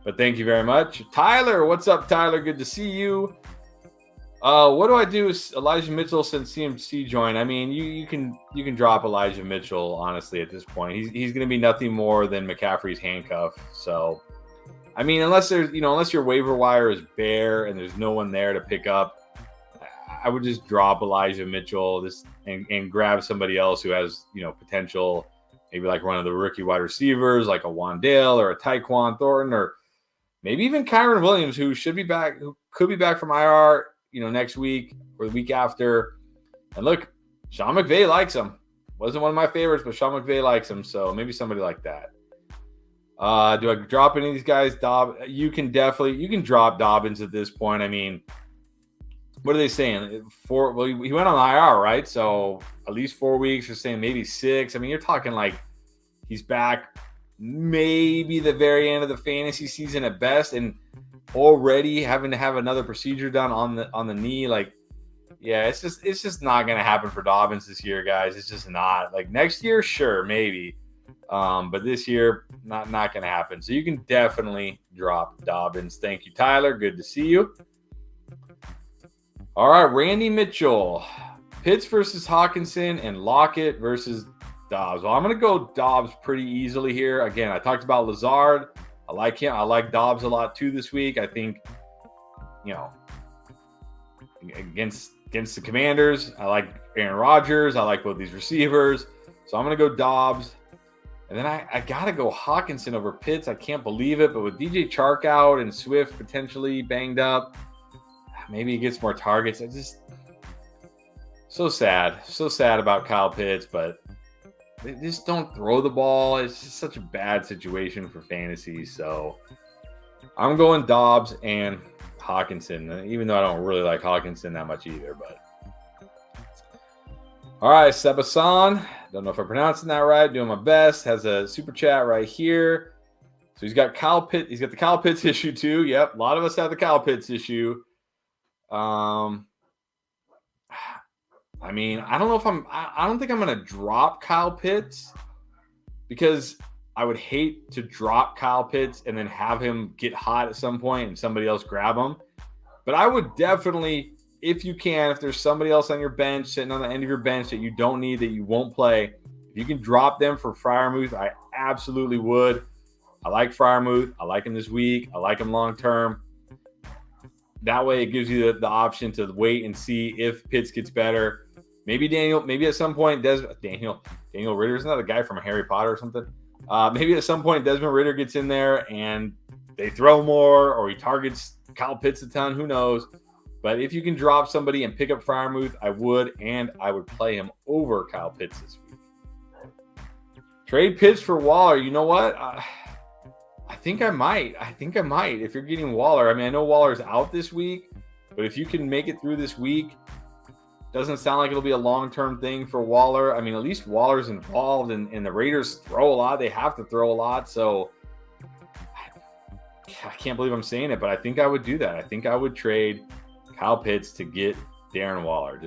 but thank you very much. Tyler, what's up, Tyler? Good to see you. What do I do with Elijah Mitchell since CMC joined? I mean, you can drop Elijah Mitchell, honestly, at this point. He's going to be nothing more than McCaffrey's handcuff. So, I mean, unless your waiver wire is bare and there's no one there to pick up, I would just drop Elijah Mitchell and grab somebody else who has, potential, maybe like one of the rookie wide receivers, like a Wandale or a Tyquan Thornton, or maybe even Kyron Williams, who could be back from IR, next week or the week after. And look, Sean McVay likes him. Wasn't one of my favorites, but Sean McVay likes him. So maybe somebody like that. Do I drop any of these guys? You can drop Dobbins at this point. I mean, what are they saying? He went on IR, right? So at least 4 weeks, or saying maybe 6. I mean, you're talking like he's back maybe the very end of the fantasy season at best, and already having to have another procedure done on the knee. Like, yeah, it's just not going to happen for Dobbins this year, guys. It's just not. Like next year, sure, maybe. But this year, not going to happen. So you can definitely drop Dobbins. Thank you, Tyler. Good to see you. All right, Randy Mitchell. Pitts versus Hawkinson and Lockett versus Dobbs. Well, I'm going to go Dobbs pretty easily here. Again, I talked about Lazard. I like him. I like Dobbs a lot too this week. I think, against the Commanders, I like Aaron Rodgers. I like both these receivers. So I'm going to go Dobbs. And then I got to go Hawkinson over Pitts. I can't believe it. But with DJ Chark out and Swift potentially banged up, maybe he gets more targets. So sad about Kyle Pitts, but they just don't throw the ball. It's just such a bad situation for fantasy. So I'm going Dobbs and Hawkinson, even though I don't really like Hawkinson that much either. But all right, Sebasan. Don't know if I'm pronouncing that right. Doing my best. Has a super chat right here. So he's got Kyle Pitts. He's got the Kyle Pitts issue too. Yep, a lot of us have the Kyle Pitts issue. I mean, I don't think I'm going to drop Kyle Pitts, because I would hate to drop Kyle Pitts and then have him get hot at some point and somebody else grab him. But I would definitely, if there's somebody else on your bench, sitting on the end of your bench that you don't need, that you won't play, if you can drop them for Freiermuth, I absolutely would. I like Freiermuth. I like him this week. I like him long term. That way it gives you the option to wait and see if Pitts gets better. Maybe at some point Daniel Ritter, isn't that a guy from Harry Potter or something? Maybe at some point Desmond Ritter gets in there and they throw more, or he targets Kyle Pitts a ton. Who knows? But if you can drop somebody and pick up Freiermuth, I would, and I would play him over Kyle Pitts this week. Trade Pitts for Waller. You know what? I think I might. If you're getting Waller. I mean, I know Waller's out this week, but if you can make it through this week, doesn't sound like it'll be a long-term thing for Waller. I mean, at least Waller's involved, and the Raiders throw a lot. They have to throw a lot. So I can't believe I'm saying it, but I think I would do that. I think I would trade Kyle Pitts to get Darren Waller.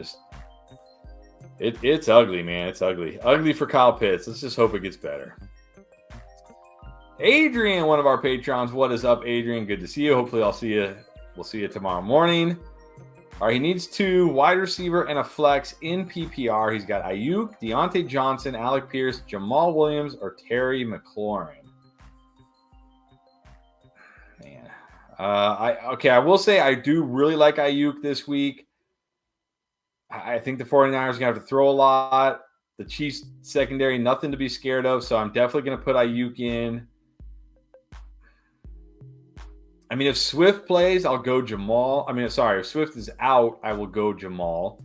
It's ugly, man. It's ugly. Ugly for Kyle Pitts. Let's just hope it gets better. Adrian, one of our patrons. What is up, Adrian? Good to see you. Hopefully we'll see you tomorrow morning. All right, he needs 2 wide receiver and a flex in PPR. He's got Ayuk, Deontay Johnson, Alec Pierce, Jamal Williams, or Terry McLaurin. Man. I will say I do really like Ayuk this week. I think the 49ers are going to have to throw a lot. The Chiefs secondary, nothing to be scared of, so I'm definitely going to put Ayuk in. I mean, if Swift plays, I'll go Jamal. If Swift is out, I will go Jamal.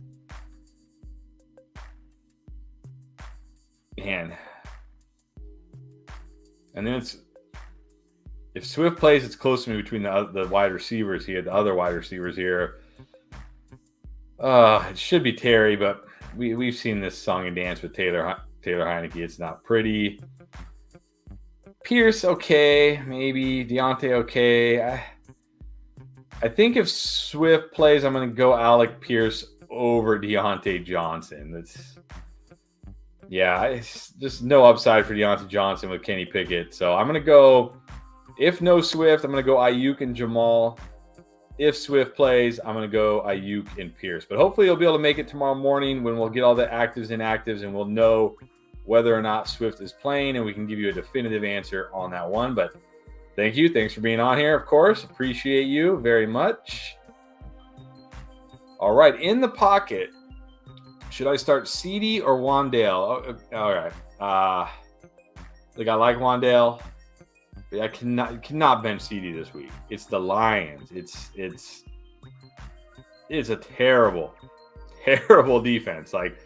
Man. And then If Swift plays, it's close to me between the wide receivers here, the other wide receivers here. It should be Terry, but we've seen this song and dance with Taylor Heinicke. It's not pretty. Pierce, okay. Maybe. Deontay, okay. I think if Swift plays, I'm going to go Alec Pierce over Deontay Johnson. It's just no upside for Deontay Johnson with Kenny Pickett. So I'm going to go, if no Swift, I'm going to go Ayuk and Jamal. If Swift plays, I'm going to go Ayuk and Pierce. But hopefully you'll be able to make it tomorrow morning when we'll get all the actives and inactives, and we'll know whether or not Swift is playing, and we can give you a definitive answer on that one. But thank you. Thanks for being on here, of course. Appreciate you very much. All right, in the pocket, should I start CD or Wan'Dale? Oh, all right. Look, I like Wan'Dale. I cannot bench CD this week. It's the Lions. It's a terrible, terrible defense. Like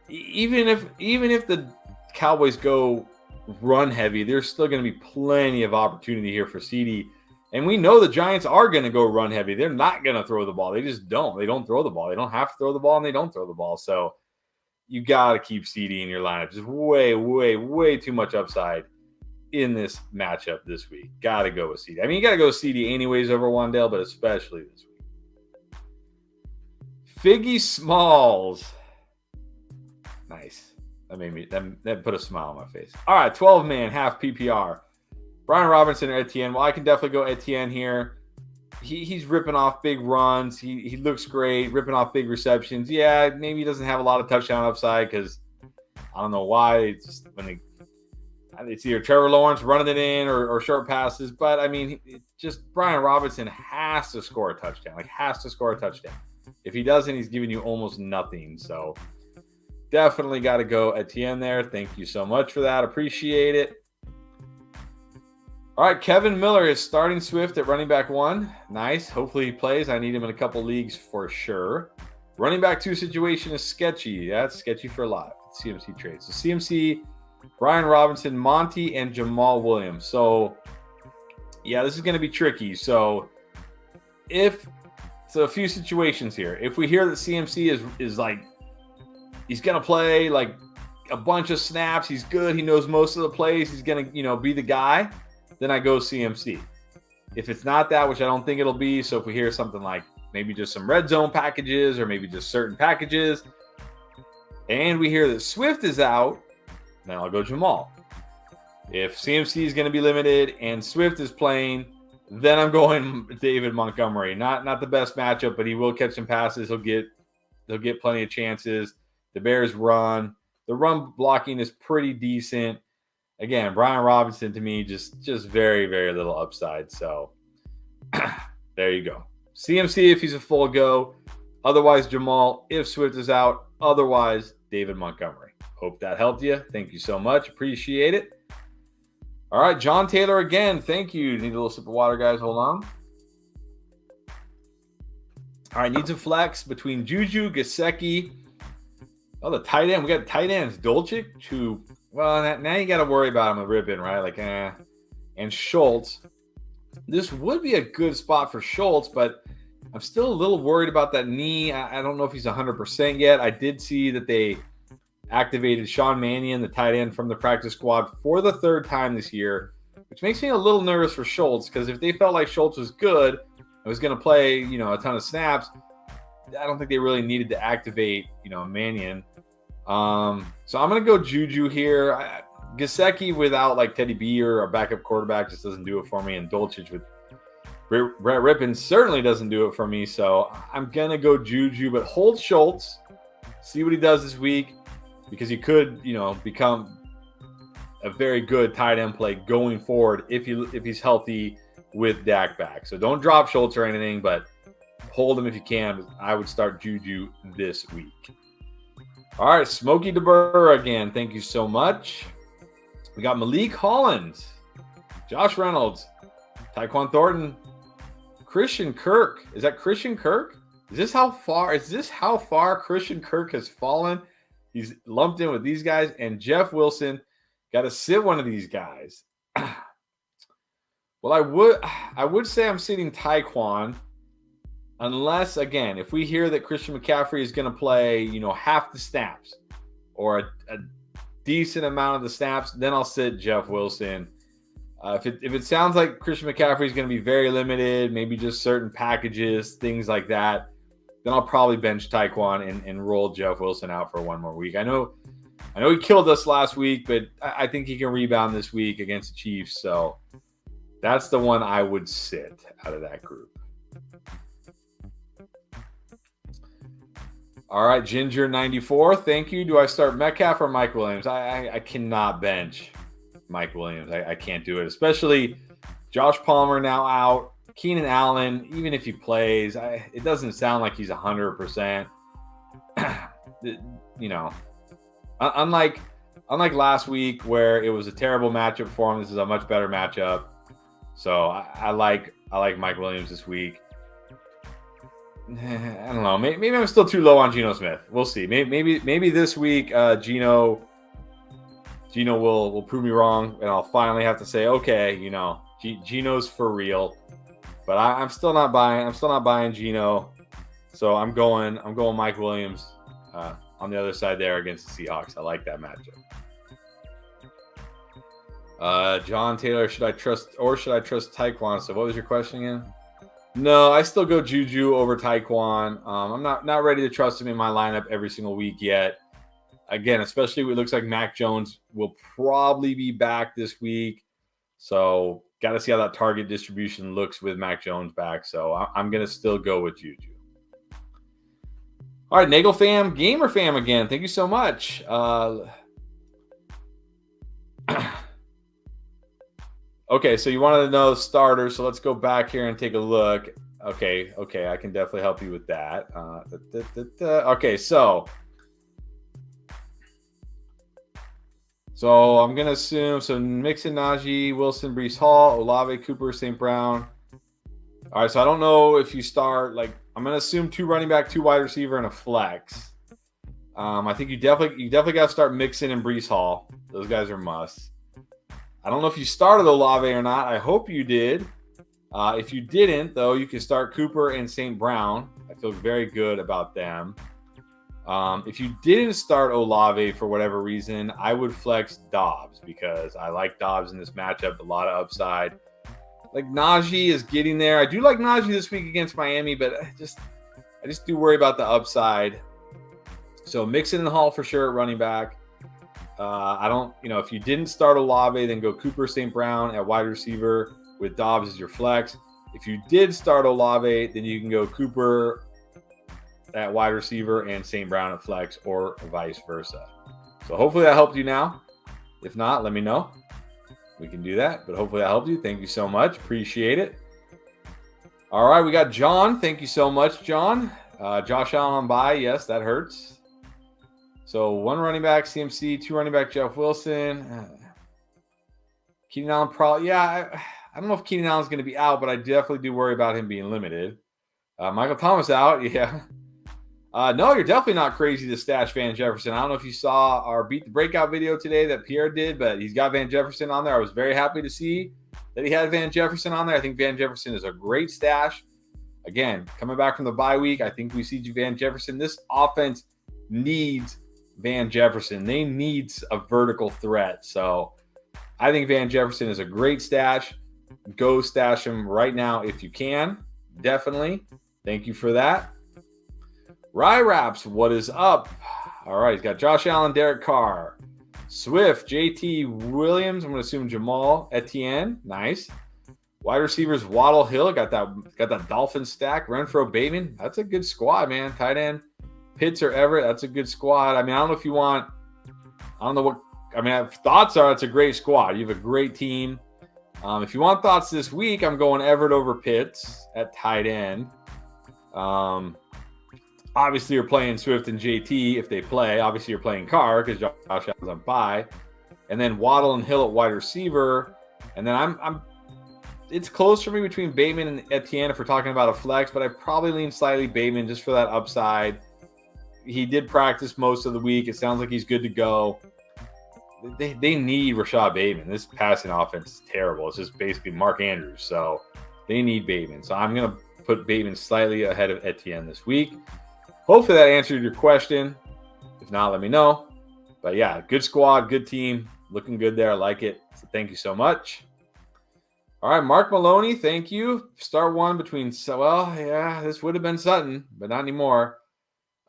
even if the Cowboys go run heavy, there's still going to be plenty of opportunity here for CD. And we know the Giants are going to go run heavy. They're not going to throw the ball. They just don't. They don't throw the ball. They don't have to throw the ball, and they don't throw the ball. So you got to keep CD in your lineup. Just way, way, way too much upside in this matchup this week. Got to go with CD. I mean, you got to go with CD anyways over Wan'Dale, but especially this week. Figgy Smalls. Nice. That put a smile on my face. All right, 12-man, half PPR. Brian Robinson or Etienne. Well, I can definitely go Etienne here. He's ripping off big runs. He looks great, ripping off big receptions. Yeah, maybe he doesn't have a lot of touchdown upside because I don't know why. It's just it's either Trevor Lawrence running it in or short passes. But, I mean, just Brian Robinson has to score a touchdown. Has to score a touchdown. If he doesn't, he's giving you almost nothing. So, definitely got to go Etienne there. Thank you so much for that. Appreciate it. All right, Kevin Miller is starting Swift at running back 1. Nice. Hopefully he plays. I need him in a couple leagues for sure. Running back 2 situation is sketchy. That's sketchy for a lot. CMC trades. So CMC, Brian Robinson, Monty, and Jamal Williams. So, yeah, this is going to be tricky. So, a few situations here. If we hear that CMC is like, he's going to play like a bunch of snaps, he's good, he knows most of the plays, he's going to, be the guy, then I go CMC. If it's not that, which I don't think it'll be, so if we hear something like maybe just some red zone packages or maybe just certain packages, and we hear that Swift is out, then I'll go Jamal. If CMC is going to be limited and Swift is playing, then I'm going David Montgomery. Not the best matchup, but he will catch some passes. He'll get plenty of chances. The Bears run. The run blocking is pretty decent. Again, Brian Robinson to me just very, very little upside. So there you go. CMC if he's a full go. Otherwise, Jamal if Swift is out. Otherwise, David Montgomery. Hope that helped you. Thank you so much. Appreciate it. All right, John Taylor again. Thank you. Need a little sip of water, guys. Hold on. All right, needs a flex between Juju, Gesicki. Oh, the tight end. We got tight ends. Dolchik, who, well, now you got to worry about him a ribbon, right? And Schultz. This would be a good spot for Schultz, but I'm still a little worried about that knee. I don't know if he's 100% yet. I did see that they activated Sean Mannion, the tight end from the practice squad, for the 3rd time this year, which makes me a little nervous for Schultz because if they felt like Schultz was good and was going to play, a ton of snaps, I don't think they really needed to activate, Mannion. So I'm going to go Juju here. Gesicki without like Teddy B or a backup quarterback just doesn't do it for me, and Dolchich with Brett Rippon certainly doesn't do it for me. So I'm going to go Juju, but hold Schultz, see what he does this week, because he could, become a very good tight end play going forward if he's healthy with Dak back. So don't drop Schultz or anything, but hold him if you can. I would start Juju this week. All right, Smokey DeBurr again. Thank you so much. We got Malik Hollins, Josh Reynolds, Tyquan Thornton, Christian Kirk. Is that Christian Kirk? Is this how far Christian Kirk has fallen? He's lumped in with these guys, and Jeff Wilson. Got to sit one of these guys. Well, I would say I'm sitting Tyquan, unless again, if we hear that Christian McCaffrey is going to play, half the snaps or a decent amount of the snaps, then I'll sit Jeff Wilson. If it sounds like Christian McCaffrey is going to be very limited, maybe just certain packages, things like that, then I'll probably bench Tyquan and roll Jeff Wilson out for one more week. I know he killed us last week, but I think he can rebound this week against the Chiefs. So that's the one I would sit out of that group. All right, Ginger94, thank you. Do I start Metcalf or Mike Williams? I cannot bench Mike Williams. I can't do it, especially Josh Palmer now out. Keenan Allen, even if he plays, it doesn't sound like he's 100%. Unlike last week where it was a terrible matchup for him, this is a much better matchup. So I like Mike Williams this week. I don't know. Maybe I'm still too low on Geno Smith. We'll see. Maybe this week Geno will prove me wrong, and I'll finally have to say, okay, Geno's for real. But I'm still not buying Geno. So I'm going Mike Williams on the other side there against the Seahawks. I like that matchup. John Taylor, should I trust Tyquan? So what was your question again? No, I still go Juju over Tyquan. I'm not ready to trust him in my lineup every single week yet. Again, especially when it looks like Mac Jones will probably be back this week. So got to see how that target distribution looks with Mac Jones back. So I'm going to still go with Juju. All right, Nagel fam, Gamer fam again. Thank you so much. Okay, so you wanted to know starters, so let's go back here and take a look. Okay, I can definitely help you with that. Okay, so I'm going to assume, Mixon, Najee, Wilson, Breece Hall, Olave, Cooper, St. Brown. All right, so I don't know if you start, I'm going to assume 2 running back, 2 wide receiver, and a flex. I think you definitely got to start Mixon and Breece Hall. Those guys are musts. I don't know if you started Olave or not. I hope you did. If you didn't, though, you can start Cooper and St. Brown. I feel very good about them. If you didn't start Olave for whatever reason, I would flex Dobbs because I like Dobbs in this matchup. A lot of upside. Najee is getting there. I do like Najee this week against Miami, but I just do worry about the upside. So Mixon and Hall for sure at running back. If you didn't start Olave, then go Cooper, St. Brown at wide receiver with Dobbs as your flex. If you did start Olave, then you can go Cooper at wide receiver and St. Brown at flex or vice versa. So hopefully that helped you now. If not, let me know. We can do that, but hopefully that helped you. Thank you so much. Appreciate it. All right, we got John. Thank you so much, John. Josh Allen on bye. Yes, that hurts. So 1 running back, CMC, 2 running back, Jeff Wilson. Keenan Allen probably, I don't know if Keenan Allen's going to be out, but I definitely do worry about him being limited. Michael Thomas out, yeah. No, you're definitely not crazy to stash Van Jefferson. I don't know if you saw our Beat the Breakout video today that Pierre did, but he's got Van Jefferson on there. I was very happy to see that he had Van Jefferson on there. I think Van Jefferson is a great stash. Again, coming back from the bye week, I think we see Van Jefferson. This offense needs Van Jefferson. They need a vertical threat. So I think Van Jefferson is a great stash. Go stash him right now if you can. Definitely. Thank you for that. Rye Raps, what is up? All right, he's got Josh Allen, Derek Carr, Swift, JT Williams. I'm going to assume Jamal Etienne. Nice. Wide receivers, Waddle, Hill. Got that Dolphins stack. Renfro, Bateman. That's a good squad, man. Tight end, Pitts or Everett. That's a good squad. I mean, I don't know if you want. I don't know what. I mean, thoughts are it's a great squad. You have a great team. If you want thoughts this week, I'm going Everett over Pitts at tight end. Obviously, you're playing Swift and JT if they play. Obviously, you're playing Carr because Josh Allen's on bye. And then Waddle and Hill at wide receiver. And then it's close for me between Bateman and Etienne if we're talking about a flex, but I probably lean slightly Bateman just for that upside. He did practice most of the week. It sounds like he's good to go. they need Rashad Bateman. This passing offense is terrible. It's just basically Mark Andrews. So they need Bateman. So I'm going to put Bateman slightly ahead of Etienne this week. Hopefully that answered your question. If not, let me know. But yeah, good squad, good team. Looking good there. I like it. So thank you so much. All right, Mark Maloney, thank you. Start one between, this would have been Sutton, but not anymore.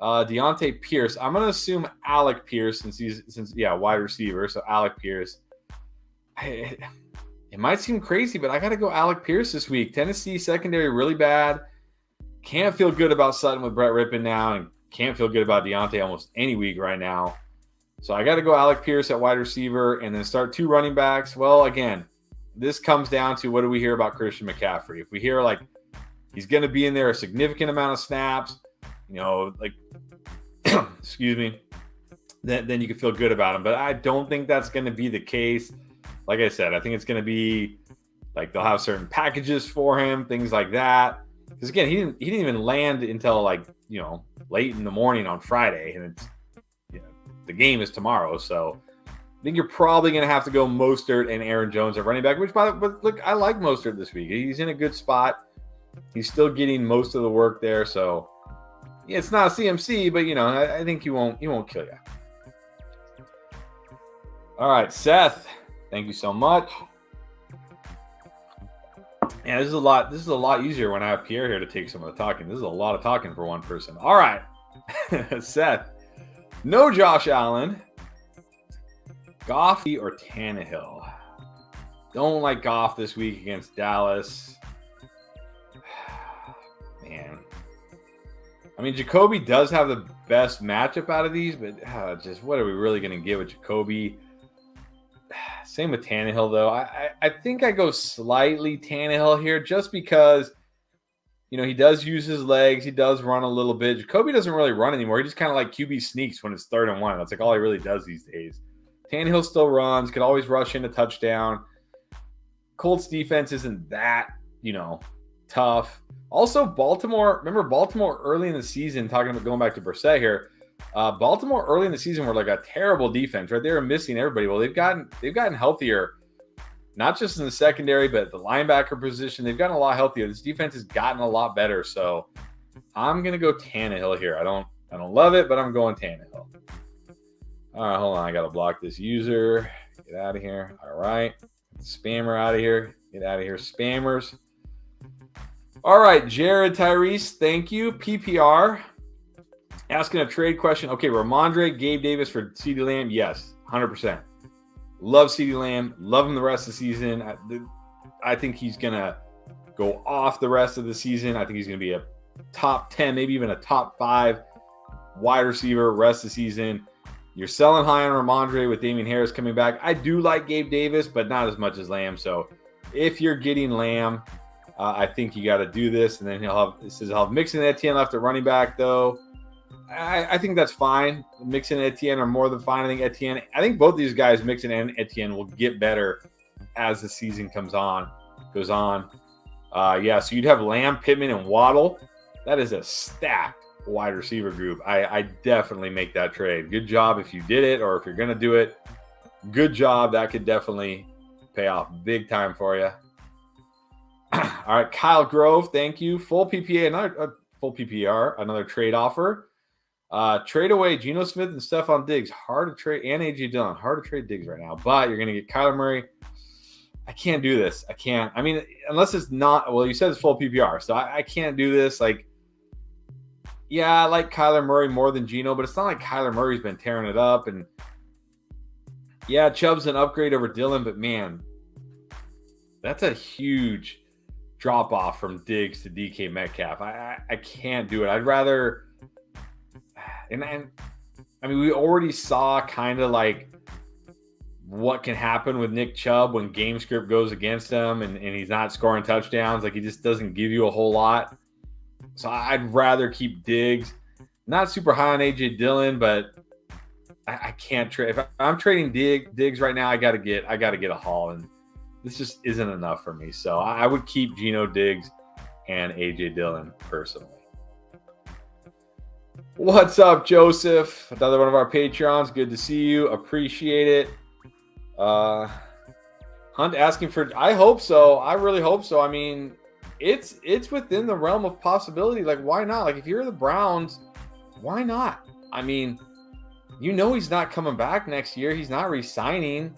Deontay Pierce. I'm going to assume Alec Pierce since wide receiver. So Alec Pierce. It might seem crazy, but I got to go Alec Pierce this week. Tennessee secondary really bad. Can't feel good about Sutton with Brett Rippon now, and can't feel good about Deontay almost any week right now. So I got to go Alec Pierce at wide receiver and then start 2 running backs. Well, again, this comes down to what do we hear about Christian McCaffrey? If we hear like he's going to be in there a significant amount of snaps, excuse me, then you can feel good about him. But I don't think that's going to be the case. Like I said, I think it's going to be like they'll have certain packages for him, things like that. Because again, he didn't even land until late in the morning on Friday, and it's the game is tomorrow. So I think you're probably going to have to go Mostert and Aaron Jones at running back. But look, I like Mostert this week. He's in a good spot. He's still getting most of the work there. So yeah, it's not a CMC, but I think he won't kill you. All right, Seth, thank you so much. Yeah, this is a lot easier when I have Pierre here to take some of the talking. This is a lot of talking for one person. All right, Seth, no Josh Allen, Goff or Tannehill. Don't like Goff this week against Dallas. Man. I mean, Jacoby does have the best matchup out of these, but just what are we really going to give with Jacoby? Same with Tannehill, though. I think I go slightly Tannehill here just because, he does use his legs. He does run a little bit. Jacoby doesn't really run anymore. He just kind of like QB sneaks when it's 3rd and 1. That's like all he really does these days. Tannehill still runs, could always rush in a touchdown. Colts defense isn't that, tough. Also, Baltimore, remember Baltimore early in the season, talking about going back to Brissett here, Baltimore early in the season were like a terrible defense, right? They were missing everybody. Well, they've gotten healthier, not just in the secondary, but the linebacker position. They've gotten a lot healthier. This defense has gotten a lot better. So I'm gonna go Tannehill here. I don't love it, but I'm going Tannehill. All right, hold on. I gotta block this user. Get out of here. All right, spammer out of here. Get out of here, spammers. All right, Jared Tyrese, thank you. PPR. Asking a trade question. Okay, Ramondre, Gabe Davis for CeeDee Lamb. Yes, 100%. Love CeeDee Lamb. Love him the rest of the season. I think he's going to go off the rest of the season. I think he's going to be a top 10, maybe even a top 5 wide receiver rest of the season. You're selling high on Ramondre with Damian Harris coming back. I do like Gabe Davis, but not as much as Lamb. So if you're getting Lamb, I think you got to do this. And then he'll have Mixon and Etienne left at running back, though. I think that's fine. Mixon and Etienne are more than fine. I think both these guys, Mixon and Etienne, will get better as the season goes on. So you'd have Lamb, Pittman, and Waddle. That is a stacked wide receiver group. I definitely make that trade. Good job if you did it, or if you're going to do it. Good job. That could definitely pay off big time for you. All right, Kyle Grove, thank you. Full PPA, full PPR, another trade offer. Trade away Geno Smith and Stephon Diggs. Hard to trade, and AJ Dillon. Hard to trade Diggs right now, but you're going to get Kyler Murray. I can't do this. I can't. I mean, unless it's not. Well, you said it's full PPR, so I can't do this. I like Kyler Murray more than Geno, but it's not like Kyler Murray's been tearing it up. And yeah, Chubb's an upgrade over Dillon, but man, that's a huge drop off from Diggs to DK Metcalf. I can't do it. I'd rather. And I mean, we already saw kind of like what can happen with Nick Chubb when game script goes against him and he's not scoring touchdowns. Like, he just doesn't give you a whole lot. So I'd rather keep Diggs. Not super high on AJ Dillon, but I can't trade. If I'm trading Diggs right now, I gotta get a haul, and this just isn't enough for me. So I would keep Geno, Diggs, and AJ Dillon personally. What's up, Joseph? Another one of our Patreons. Good to see you. Appreciate it. Hunt asking for. I hope so. I really hope so. I mean, it's within the realm of possibility. Like, why not? Like, if you're the Browns, why not? I mean, he's not coming back next year. He's not re-signing.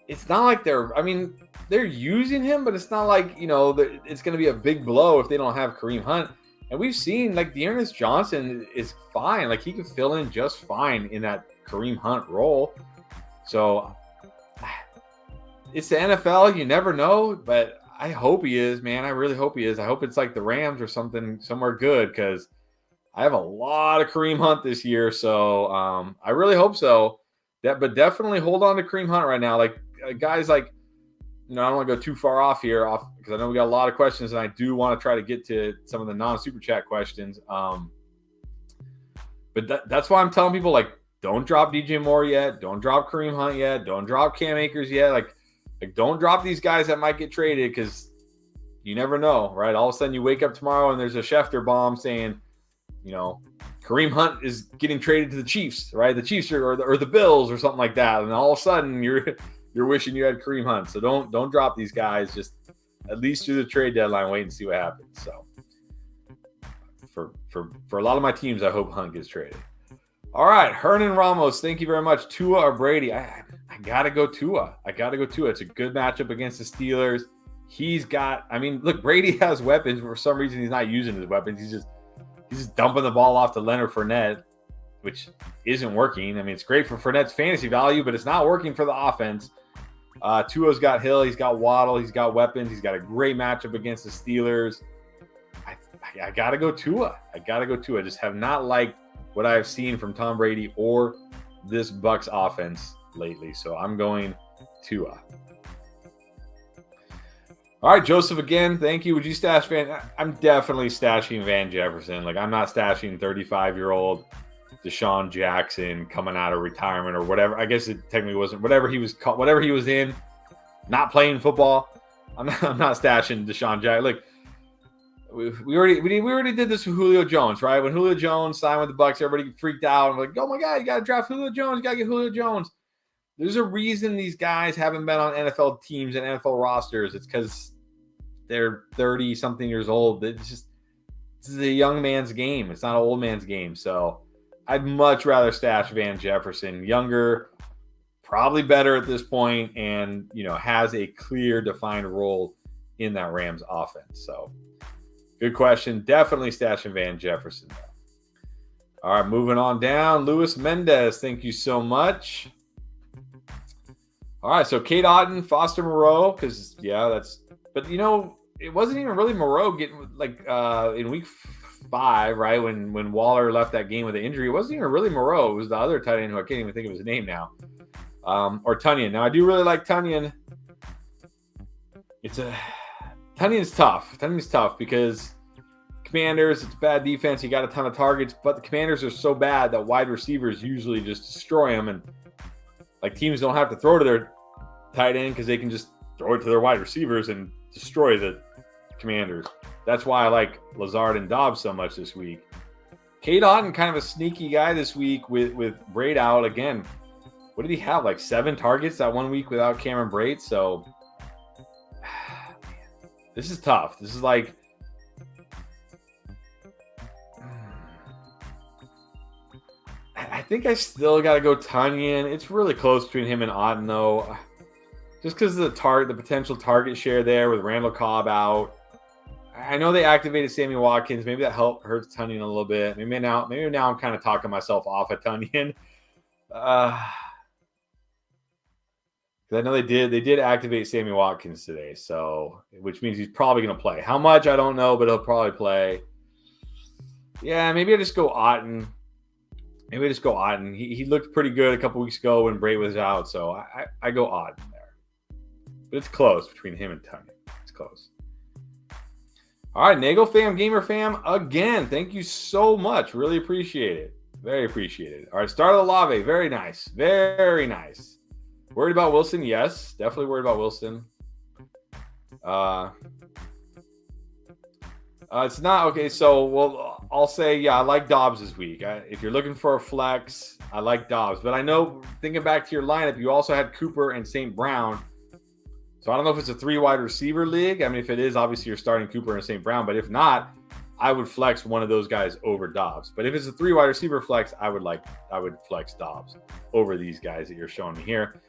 It's not like they're using him, but it's not like, it's going to be a big blow if they don't have Kareem Hunt. And we've seen, like, Dearness Johnson is fine. Like, he can fill in just fine in that Kareem Hunt role. So it's the NFL. You never know, but I hope he is, man. I really hope he is. I hope it's like the Rams or something, somewhere good, because I have a lot of Kareem Hunt this year. So I really hope so. But definitely hold on to Kareem Hunt right now. Like, guys like, I don't want to go too far off because I know we got a lot of questions, and I do want to try to get to some of the non-super chat questions. But that's why I'm telling people, like, don't drop DJ Moore yet. Don't drop Kareem Hunt yet. Don't drop Cam Akers yet. Like don't drop these guys that might get traded, because you never know, right? All of a sudden you wake up tomorrow and there's a Schefter bomb saying, Kareem Hunt is getting traded to the Chiefs, right? The Chiefs or the Bills or something like that, and all of a sudden you're wishing you had Kareem Hunt. So don't drop these guys. Just at least through the trade deadline, wait and see what happens. So for a lot of my teams, I hope Hunt gets traded. All right, Hernan Ramos, thank you very much. Tua or Brady? I gotta go Tua. It's a good matchup against the Steelers. Look, Brady has weapons. For some reason, he's not using his weapons. He's just dumping the ball off to Leonard Fournette, which isn't working. I mean, it's great for Fournette's fantasy value, but it's not working for the offense. Tua's got Hill. He's got Waddle. He's got weapons. He's got a great matchup against the Steelers. I got to go Tua. I just have not liked what I've seen from Tom Brady or this Bucs offense lately. So I'm going Tua. All right, Joseph, again, thank you. Would you stash I'm definitely stashing Van Jefferson. Like, I'm not stashing 35-year-old Deshaun Jackson coming out of retirement or whatever. I guess it technically wasn't whatever he was in, not playing football. I'm not stashing Deshaun Jackson. Look, we already did this with Julio Jones, right? When Julio Jones signed with the Bucs, everybody freaked out and like, oh my God, you got to draft Julio Jones. You got to get Julio Jones. There's a reason these guys haven't been on NFL teams and NFL rosters. It's because they're 30-something years old. This is a young man's game. It's not an old man's game. So I'd much rather stash Van Jefferson. Younger, probably better at this point, and has a clear, defined role in that Rams offense. So good question. Definitely stashing Van Jefferson. All right, moving on down. Luis Mendez, thank you so much. All right, so Kate Otten, Foster Moreau, because but it wasn't even really Moreau getting in week 5, right? When Waller left that game with an injury, it wasn't even really Moreau. It was the other tight end who I can't even think of his name now, or Tunyon. Now I do really like Tunyon. Tunyon's tough because Commanders, it's bad defense. You got a ton of targets, but the Commanders are so bad that wide receivers usually just destroy them, and like teams don't have to throw to their tight end because they can just throw it to their wide receivers and destroy the Commanders. That's why I like Lazard and Dobbs so much this week. Cade Otton, kind of a sneaky guy this week with Braid out again. What did he have? Like 7 targets that 1 week without Cameron Brate. So this is tough. This is like I think I still got to go Tunyon. It's really close between him and Otton, though. Just because of the potential target share there with Randall Cobb out. I know they activated Sammy Watkins. Maybe that hurts Tunyon a little bit. Maybe now I'm kind of talking myself off of Tunyon. I know they did activate Sammy Watkins today, so which means he's probably going to play. How much, I don't know, but he'll probably play. Yeah, maybe I just go Otton. He looked pretty good a couple weeks ago when Brate was out, so I go Otton there. But it's close between him and Tunyon. It's close. All right, Nagel fam, Gamer fam, again, thank you so much. Really appreciate it. Very appreciated. All right, Star of the Lave. Very nice. Very nice. Worried about Wilson? Yes, definitely worried about Wilson. It's not okay. So, well, I'll say, yeah, I like Dobbs this week. If you're looking for a flex, I like Dobbs. But I know, thinking back to your lineup, you also had Cooper and St. Brown. So I don't know if it's a 3 wide receiver league. I mean, if it is, obviously you're starting Cooper and St. Brown. But if not, I would flex one of those guys over Dobbs. But if it's a 3 wide receiver flex, I would flex Dobbs over these guys that you're showing me here.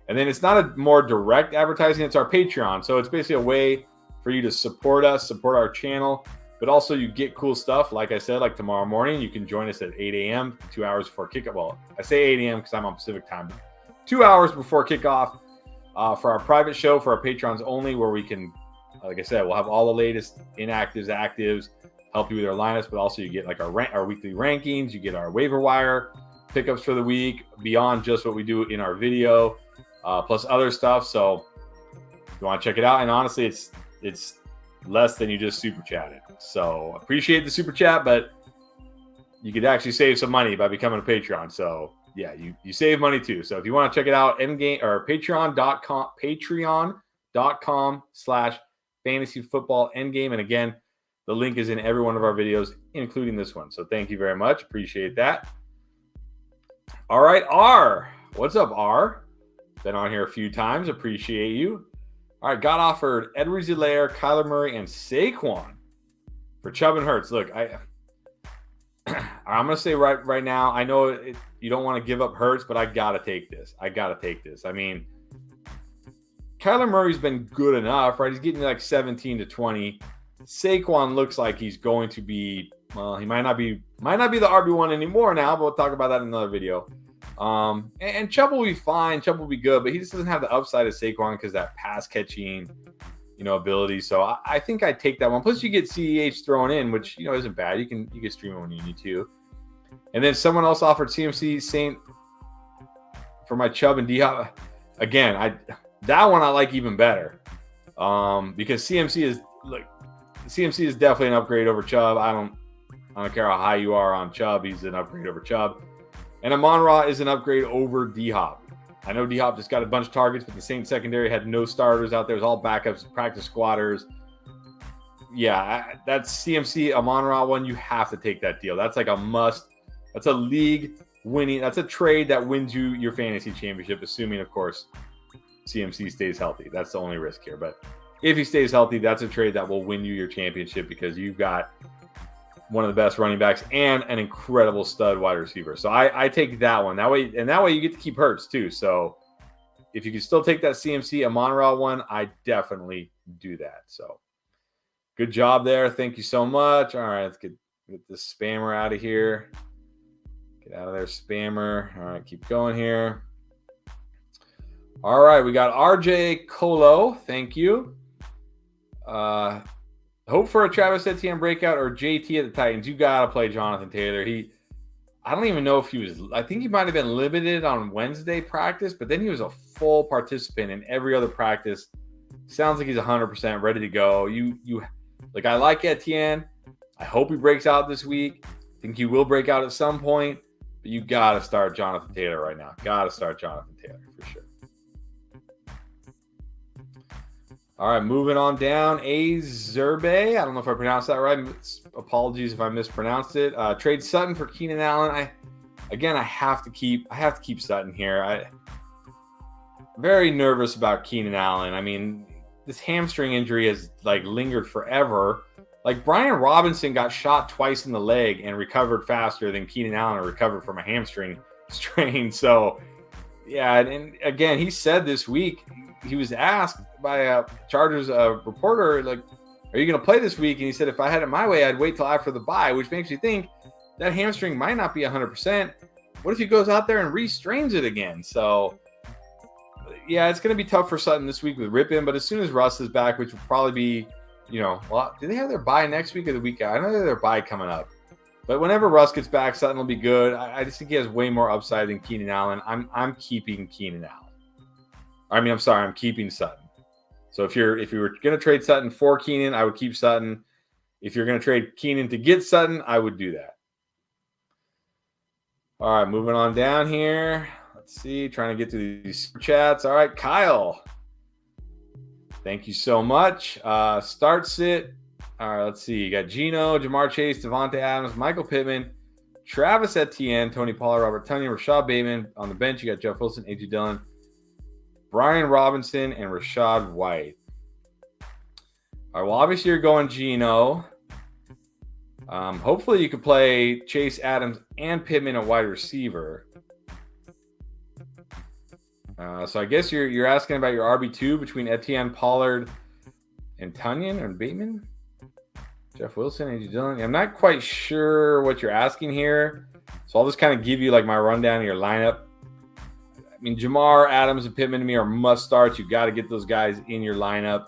And then it's not a more direct advertising. It's our Patreon. So it's basically a way for you to support us, support our channel, but also you get cool stuff. Like I said, like tomorrow morning, you can join us at 8 a.m., 2 hours before kickoff. Well, I say 8 a.m. because I'm on Pacific time. 2 hours before kickoff for our private show, for our patrons only, where we can, like I said, we'll have all the latest inactives, actives, help you with our lineups, but also you get like our weekly rankings, you get our waiver wire pickups for the week, beyond just what we do in our video, plus other stuff. So if you want to check it out, and honestly, it's less than you just super chatted. So appreciate the super chat, but you could actually save some money by becoming a Patreon. So yeah, you save money too. So if you want to check it out, Endgame or patreon.com/fantasyfootball-endgame. And again, the link is in every one of our videos, including this one. So thank you very much. Appreciate that. All right, R. What's up, R? Been on here a few times. Appreciate you. All right, got offered Edwards-Helaire, Kyler Murray, and Saquon for Chubb and Hurts. Look, I'm going to say right now, I know you don't want to give up Hurts, but I got to take this. I mean, Kyler Murray's been good enough, right? He's getting like 17 to 20. Saquon looks like he's going to be, well, he might not be the RB1 anymore now, but we'll talk about that in another video. And Chubb will be fine. Chubb will be good, but he just doesn't have the upside of Saquon because that pass catching, ability. So I think I'd take that one. Plus you get CEH thrown in, which, isn't bad. You can stream it when you need to. And then someone else offered CMC Saint for my Chubb and D-Hop. Again, that one I like even better. Because CMC is definitely an upgrade over Chubb. I don't care how high you are on Chubb. He's an upgrade over Chubb. And Amon-Ra is an upgrade over D-Hop. I know D-Hop just got a bunch of targets, but the Saints secondary had no starters out there. It was all backups, practice squatters. Yeah, that's CMC Amon-Ra one. You have to take that deal. That's like a must. That's a league winning. That's a trade that wins you your fantasy championship, assuming, of course, CMC stays healthy. That's the only risk here. But if he stays healthy, that's a trade that will win you your championship because you've got one of the best running backs and an incredible stud wide receiver. So I take that one. That way you get to keep Hurts too. So if you can still take that CMC Amon-Ra one, I definitely do that. So good job there. Thank you so much. All right, let's get this spammer out of here. Get out of there, spammer. All right, keep going here. All right, we got RJ Colo. Thank you. Hope for a Travis Etienne breakout or JT at the Titans. You got to play Jonathan Taylor. I don't even know if he was, I think he might have been limited on Wednesday practice, but then he was a full participant in every other practice. Sounds like he's 100% ready to go. I like Etienne. I hope he breaks out this week. I think he will break out at some point, but you got to start Jonathan Taylor right now. Got to start Jonathan Taylor for sure. All right, moving on down. Azerbe. I don't know if I pronounced that right. Apologies if I mispronounced it. Trade Sutton for Keenan Allen. I have to keep Sutton here. I'm very nervous about Keenan Allen. I mean, this hamstring injury has lingered forever. Brian Robinson got shot twice in the leg and recovered faster than Keenan Allen recovered from a hamstring strain. So, yeah, and again, he said this week, he was asked by a Chargers reporter, are you going to play this week? And he said, if I had it my way, I'd wait till after the bye, which makes you think that hamstring might not be 100%. What if he goes out there and re-strains it again? So, yeah, it's going to be tough for Sutton this week with Ripon, but as soon as Russ is back, which will probably be, do they have their bye next week or the week? I know they have their bye coming up. But whenever Russ gets back, Sutton will be good. I just think he has way more upside than Keenan Allen. I'm keeping Keenan Allen. I'm keeping Sutton. So if you were going to trade Sutton for Keenan, I would keep Sutton. If you're going to trade Keenan to get Sutton, I would do that. All right, moving on down here. Let's see, trying to get to these super chats. All right, Kyle. Thank you so much. Start sit. All right, let's see. You got Geno, Jamar Chase, Devontae Adams, Michael Pittman, Travis Etienne, Tony Pollard, Robert Tonyan, Rashad Bateman. On the bench, you got Jeff Wilson, A.J. Dillon, Brian Robinson, and Rachaad White. All right, well, obviously you're going Geno. Hopefully you could play Chase, Adams, and Pittman at wide receiver. So I guess you're asking about your RB2 between Etienne, Pollard, and Tonyan and Bateman? Jeff Wilson, A.J. Dillon. I'm not quite sure what you're asking here. So I'll just kind of give you like my rundown of your lineup. I mean, Jamar, Adams, and Pittman to me are must starts. You got to get those guys in your lineup.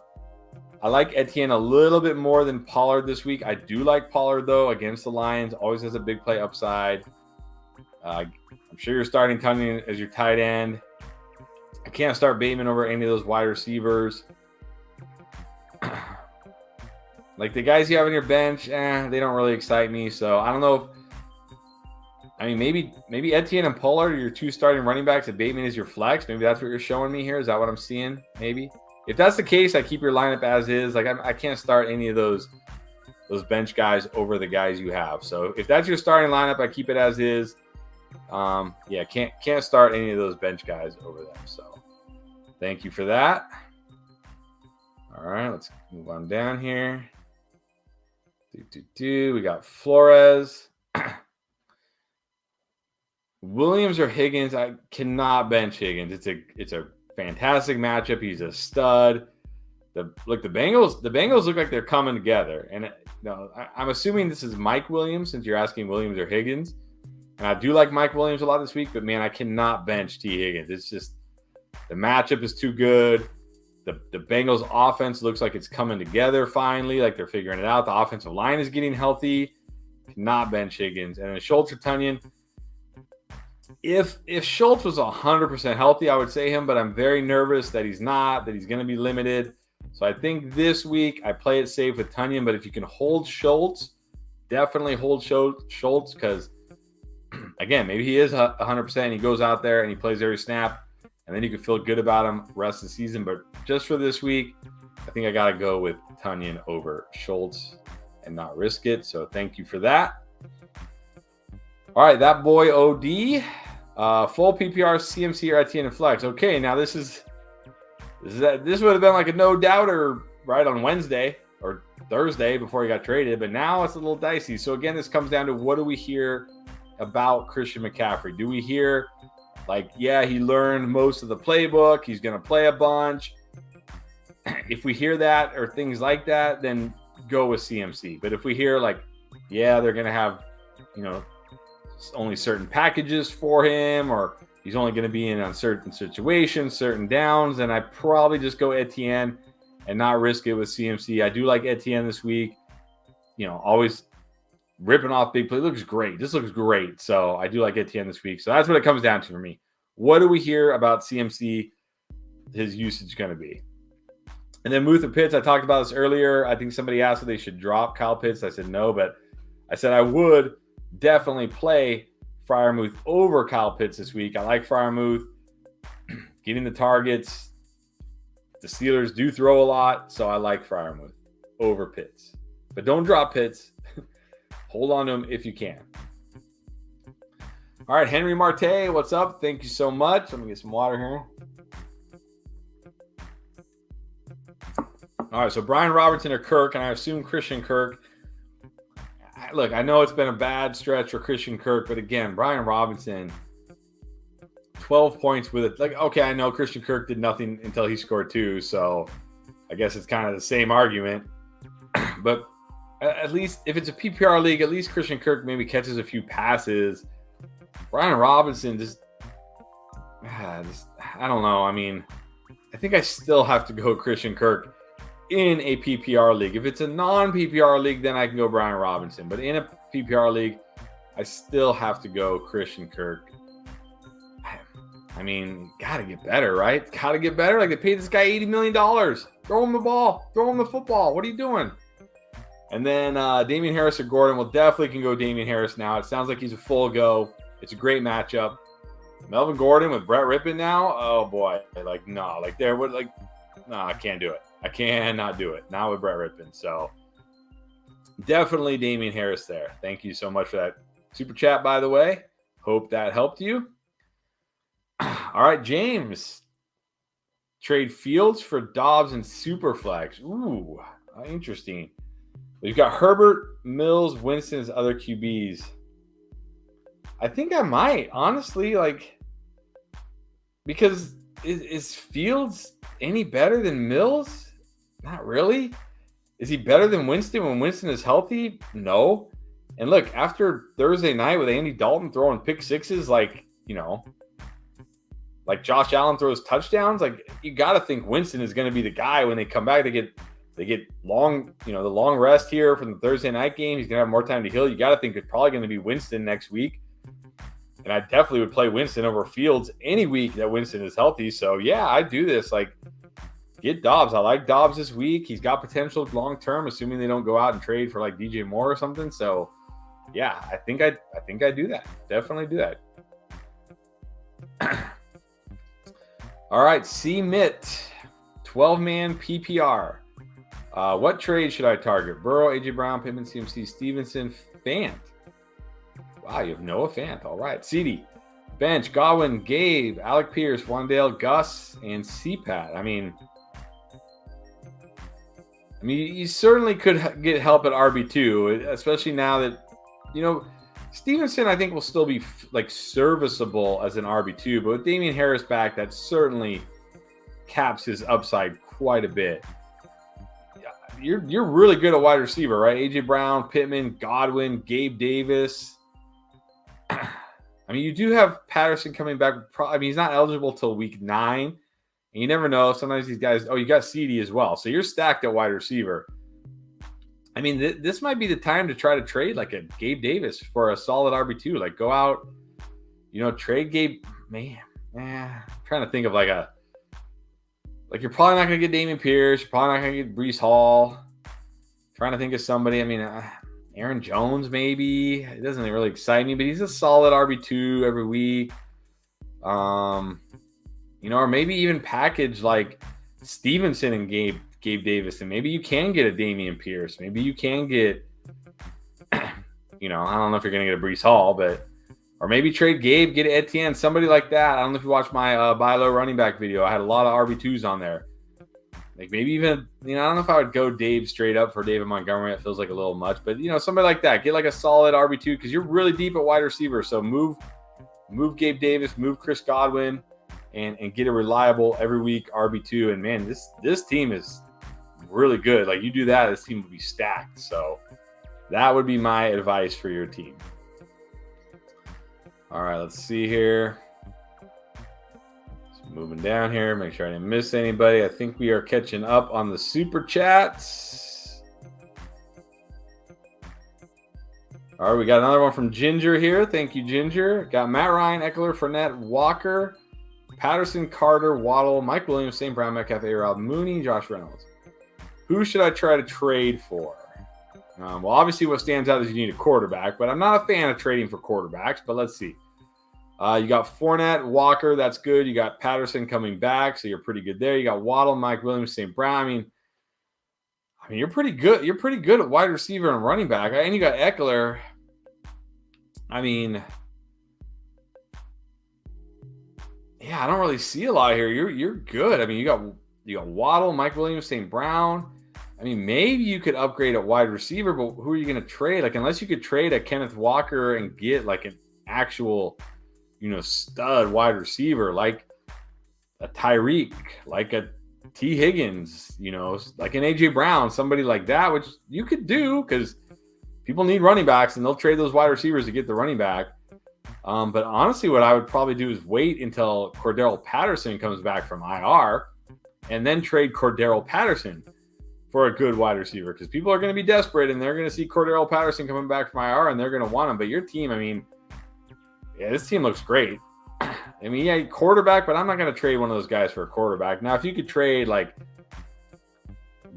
I like Etienne a little bit more than Pollard this week. I do like Pollard, though, against the Lions. Always has a big play upside. I'm sure you're starting Tonyan as your tight end. I can't start Bateman over any of those wide receivers. Like the guys you have on your bench, they don't really excite me. So I don't know. Maybe Etienne and Pollard are your two starting running backs and Bateman is your flex. Maybe that's what you're showing me here. Is that what I'm seeing? Maybe. If that's the case, I keep your lineup as is. Like I can't start any of those bench guys over the guys you have. So if that's your starting lineup, I keep it as is. Can't start any of those bench guys over them. So thank you for that. All right, let's move on down here. We got Flores. Williams or Higgins? I cannot bench Higgins. It's a fantastic matchup. He's a stud. The Bengals look like they're coming together. And I'm assuming this is Mike Williams since you're asking Williams or Higgins. And I do like Mike Williams a lot this week, but man, I cannot bench T. Higgins. It's just the matchup is too good. The Bengals offense looks like it's coming together finally, like they're figuring it out. The offensive line is getting healthy. Cannot bench Higgins. And then Schultz or Tonyan. If Schultz was 100% healthy, I would say him, but I'm very nervous that he's not, that he's going to be limited. So I think this week I play it safe with Tonyan, but if you can hold Schultz, definitely hold Schultz because, again, maybe he is 100% and he goes out there and he plays every snap. And then you can feel good about him rest of the season. But just for this week, I think I got to go with Tonyan over Schultz and not risk it. So thank you for that. All right, that boy OD. Full PPR, CMC, or Etienne and Flex. Okay, now this would have been like a no doubter right on Wednesday or Thursday before he got traded. But now it's a little dicey. So again, this comes down to what do we hear about Christian McCaffrey? Do we hear he learned most of the playbook. He's going to play a bunch. If we hear that or things like that, then go with CMC. But if we hear they're going to have, only certain packages for him or he's only going to be in on certain situations, certain downs, then I probably just go Etienne and not risk it with CMC. I do like Etienne this week. Always ripping off big play. Looks great. This looks great. So I do like Etienne this week. So that's what it comes down to for me. What do we hear about CMC, his usage going to be? And then Muth and Pitts, I talked about this earlier. I think somebody asked if they should drop Kyle Pitts. I said no, but I said I would definitely play Freiermuth over Kyle Pitts this week. I like Freiermuth getting the targets. The Steelers do throw a lot, so I like Freiermuth over Pitts. But don't drop Pitts. Hold on to him if you can. All right, Henry Marte, what's up? Thank you so much. Let me get some water here. All right, so Brian Robinson or Kirk, and I assume Christian Kirk. Look, I know it's been a bad stretch for Christian Kirk, but again, Brian Robinson, 12 points with it. Okay, I know Christian Kirk did nothing until he scored 2, so I guess it's kind of the same argument. But at least if it's a PPR league, at least Christian Kirk maybe catches a few passes. Brian Robinson I don't know. I mean, I think I still have to go Christian Kirk in a PPR league. If it's a non-PPR league, then I can go Brian Robinson. But in a PPR league, I still have to go Christian Kirk. I mean, got to get better, right? Got to get better. They paid this guy $80 million. Throw him the ball. Throw him the football. What are you doing? And then Damian Harris or Gordon. Well, definitely can go Damian Harris now. It sounds like he's a full go. It's a great matchup. Melvin Gordon with Brett Rippon now. Oh boy, no, I can't do it. I cannot do it. Not with Brett Rippon. So Definitely Damian Harris there. Thank you so much for that super chat, by the way. Hope that helped you. All right, James. Trade Fields for Dobbs and Superflex. Ooh, interesting. We've got Herbert, Mills, Winston's other QBs. I think I might, honestly, because is Fields any better than Mills? Not really. Is he better than Winston when Winston is healthy? No. And look, after Thursday night with Andy Dalton throwing pick sixes, like Josh Allen throws touchdowns, you got to think Winston is going to be the guy when they come back. They get long, the long rest here from the Thursday night game. He's going to have more time to heal. You got to think it's probably going to be Winston next week. And I definitely would play Winston over Fields any week that Winston is healthy. So, yeah, I do this. Get Dobbs. I like Dobbs this week. He's got potential long-term, assuming they don't go out and trade for DJ Moore or something. So, yeah, I think I do that. Definitely do that. All right, C-Mitt, 12-man PPR. What trade should I target? Burrow, A.J. Brown, Pittman, CMC, Stevenson, Fant. Wow, you have Noah Fant. All right. CD, bench, Godwin, Gabe, Alec Pierce, Wandale, Gus, and CPAT. I mean, you certainly could get help at RB2, especially now that, Stevenson, I think, will still be serviceable as an RB2, but with Damian Harris back, that certainly caps his upside quite a bit. You're really good at wide receiver, right? A.J. Brown, Pittman, Godwin, Gabe Davis. You do have Patterson coming back. He's not eligible till week 9. And you never know. Sometimes these guys, you got CD as well. So you're stacked at wide receiver. This might be the time to try to trade a Gabe Davis for a solid RB2. Go out, trade Gabe. Man, I'm trying to think of you're probably not going to get Dameon Pierce. You're probably not going to get Breece Hall. Trying to think of somebody. Aaron Jones, maybe. It doesn't really excite me, but he's a solid RB2 every week. Or maybe even package Stevenson and Gabe Davis, and maybe you can get a Dameon Pierce. Maybe you can get, I don't know if you're going to get a Breece Hall, or maybe trade Gabe, get Etienne, somebody like that. I don't know if you watched my buy low running back video. I had a lot of RB2s on there. Maybe even, I don't know if I would go Dave straight up for David Montgomery. It feels like a little much, but somebody like that. Get a solid RB2 because you're really deep at wide receiver. So move Gabe Davis, move Chris Godwin, and get a reliable every week RB2. And man, this team is really good. You do that, this team will be stacked. So that would be my advice for your team. All right, let's see here. Moving down here, make sure I didn't miss anybody. I think we are catching up on the super chats. All right, we got another one from Ginger here. Thank you, Ginger. Got Matt Ryan, Eckler, Fournette, Walker, Patterson, Carter, Waddle, Mike Williams, St. Brown, Metcalf, A-Rob, Mooney, Josh Reynolds. Who should I try to trade for? Well, obviously what stands out is you need a quarterback, but I'm not a fan of trading for quarterbacks, but let's see. You got Fournette, Walker, that's good. You got Patterson coming back, so you're pretty good there. You got Waddle, Mike Williams, St. Brown. You're pretty good. You're pretty good at wide receiver and running back. And you got Eckler. I don't really see a lot here. You're good. You got Waddle, Mike Williams, St. Brown. Maybe you could upgrade at wide receiver, but who are you going to trade? Unless you could trade a Kenneth Walker and get an actual stud wide receiver like a Tyreek, like a T. Higgins, like an A.J. Brown, somebody like that, which you could do because people need running backs and they'll trade those wide receivers to get the running back. But honestly, what I would probably do is wait until Cordarrelle Patterson comes back from IR and then trade Cordarrelle Patterson for a good wide receiver because people are going to be desperate and they're going to see Cordarrelle Patterson coming back from IR and they're going to want him. But your team, this team looks great. Quarterback, but I'm not going to trade one of those guys for a quarterback. Now, if you could trade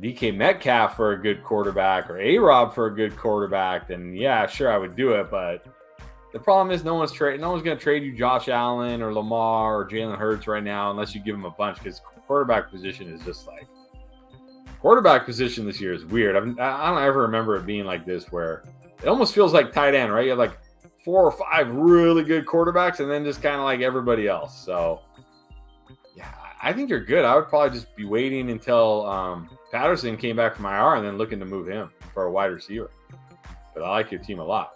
DK Metcalf for a good quarterback or A-Rob for a good quarterback, then yeah, sure, I would do it. But the problem is no one's going to trade you Josh Allen or Lamar or Jalen Hurts right now unless you give them a bunch because quarterback position is just Quarterback position this year is weird. I don't ever remember it being like this, where it almost feels like tight end, right? You have like 4 or 5 really good quarterbacks, and then just kind of like everybody else. So, yeah, I think you're good. I would probably just be waiting until Patterson came back from IR and then looking to move him for a wide receiver. But I like your team a lot.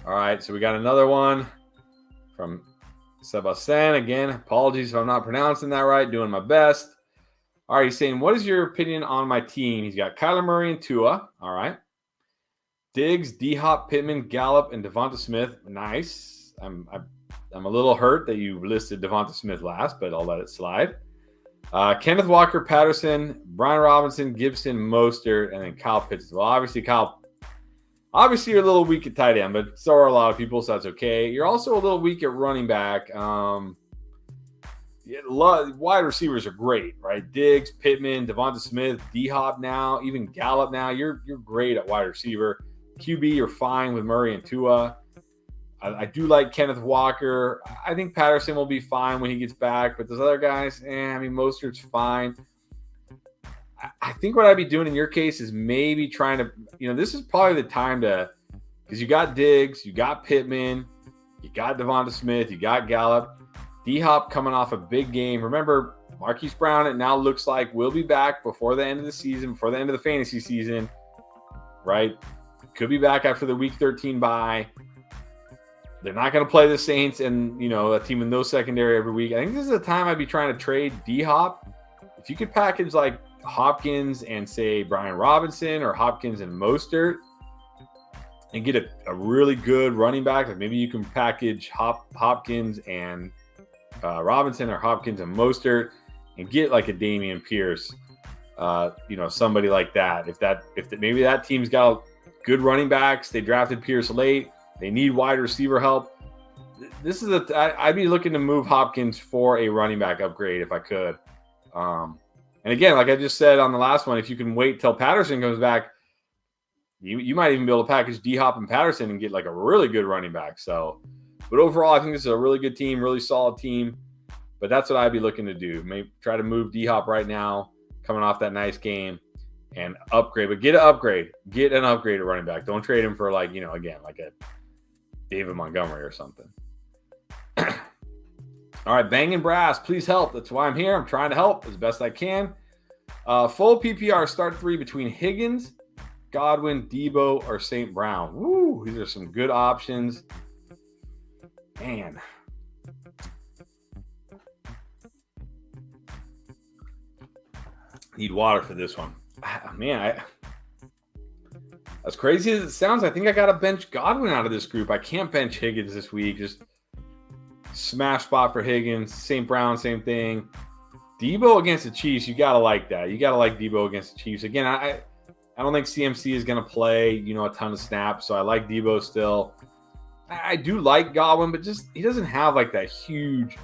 All right, so we got another one from Sebastian. Again, apologies if I'm not pronouncing that right. Doing my best. All right, he's saying, what is your opinion on my team? He's got Kyler Murray and Tua. All right. Diggs, D-Hop, Pittman, Gallup, and Devonta Smith. Nice. I'm a little hurt that you listed Devonta Smith last, but I'll let it slide. Kenneth Walker, Patterson, Brian Robinson, Gibson, Mostert, and then Kyle Pitts. Well, obviously you're a little weak at tight end, but so are a lot of people, so that's okay. You're also a little weak at running back. Wide receivers are great, right? Diggs, Pittman, Devonta Smith, D-Hop now, even Gallup now. You're great at wide receiver. QB, you're fine with Murray and Tua. I do like Kenneth Walker. I think Patterson will be fine when he gets back, but those other guys, Mostert's fine. I think what I'd be doing in your case is maybe trying to, this is probably the time to, because you got Diggs, you got Pittman, you got Devonta Smith, you got Gallup. D-Hop coming off a big game. Remember, Marquise Brown, it now looks like, will be back before the end of the season, before the end of the fantasy season, right? Could be back after the Week 13 bye. They're not going to play the Saints and, a team in those secondary every week. I think this is the time I'd be trying to trade D-Hop. If you could package like Hopkins and say Brian Robinson or Hopkins and Mostert and get a really good running back, like maybe you can package Hopkins and Robinson or Hopkins and Mostert and get like a Dameon Pierce, somebody like that. If maybe that team's got good running backs, they drafted Pierce late, they need wide receiver help. This is I'd be looking to move Hopkins for a running back upgrade if I could. And again, like I just said on the last one, if you can wait till Patterson comes back, you might even be able to package D-Hop and Patterson and get like a really good running back. So, but overall, I think this is a really good team, really solid team. But that's what I'd be looking to do. Maybe try to move D-Hop right now, coming off that nice game, and upgrade. But get an upgrade. Get an upgraded running back. Don't trade him for like a David Montgomery or something. All right, Bangin' Brass, please help. That's why I'm here. I'm trying to help as best I can. Full PPR start 3 between Higgins, Godwin, Debo, or St. Brown. Woo, these are some good options. Man. Need water for this one. Man, as crazy as it sounds, I think I got to bench Godwin out of this group. I can't bench Higgins this week. Just smash spot for Higgins. St. Brown, same thing. Debo against the Chiefs, you got to like that. You got to like Debo against the Chiefs. Again, I don't think CMC is going to play, a ton of snaps, so I like Debo still. I do like Godwin, but just he doesn't have like that huge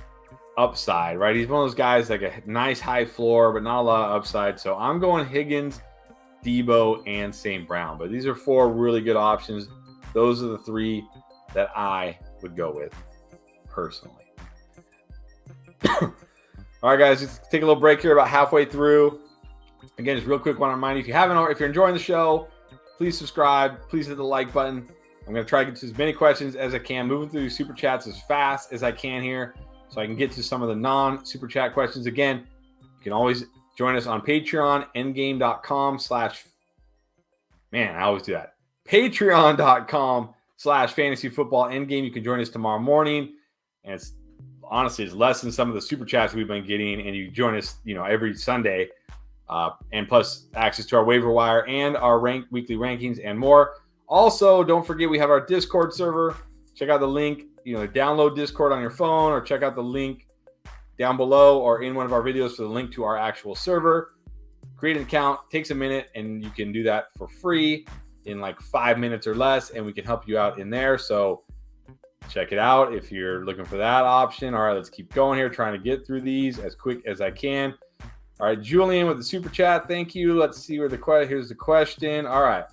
upside, right? He's one of those guys like a nice high floor, but not a lot of upside. So I'm going Higgins, Debo, and St. Brown. But these are 4 really good options. Those are the 3 that I would go with personally. All right, guys, let's take a little break here about halfway through. Again, just real quick, want to remind you, if you're enjoying the show, please subscribe. Please hit the like button. I'm going to try to get to as many questions as I can, moving through super chats as fast as I can here so I can get to some of the non-super chat questions. Again, you can always join us on Patreon, endgame.com/ man, I always do that. Patreon.com/fantasyfootballendgame. You can join us tomorrow morning. And it's less than some of the super chats we've been getting. And you join us, every Sunday. And plus access to our waiver wire and our weekly rankings and more. Also, don't forget we have our Discord server. Check out the link, download Discord on your phone or check out the link down below or in one of our videos for the link to our actual server. Create an account, takes a minute, and you can do that for free in like 5 minutes or less, and we can help you out in there. So check it out if you're looking for that option. All right, let's keep going here, trying to get through these as quick as I can. All right, Julian with the super chat. Thank you. Let's see where here's the question. All right.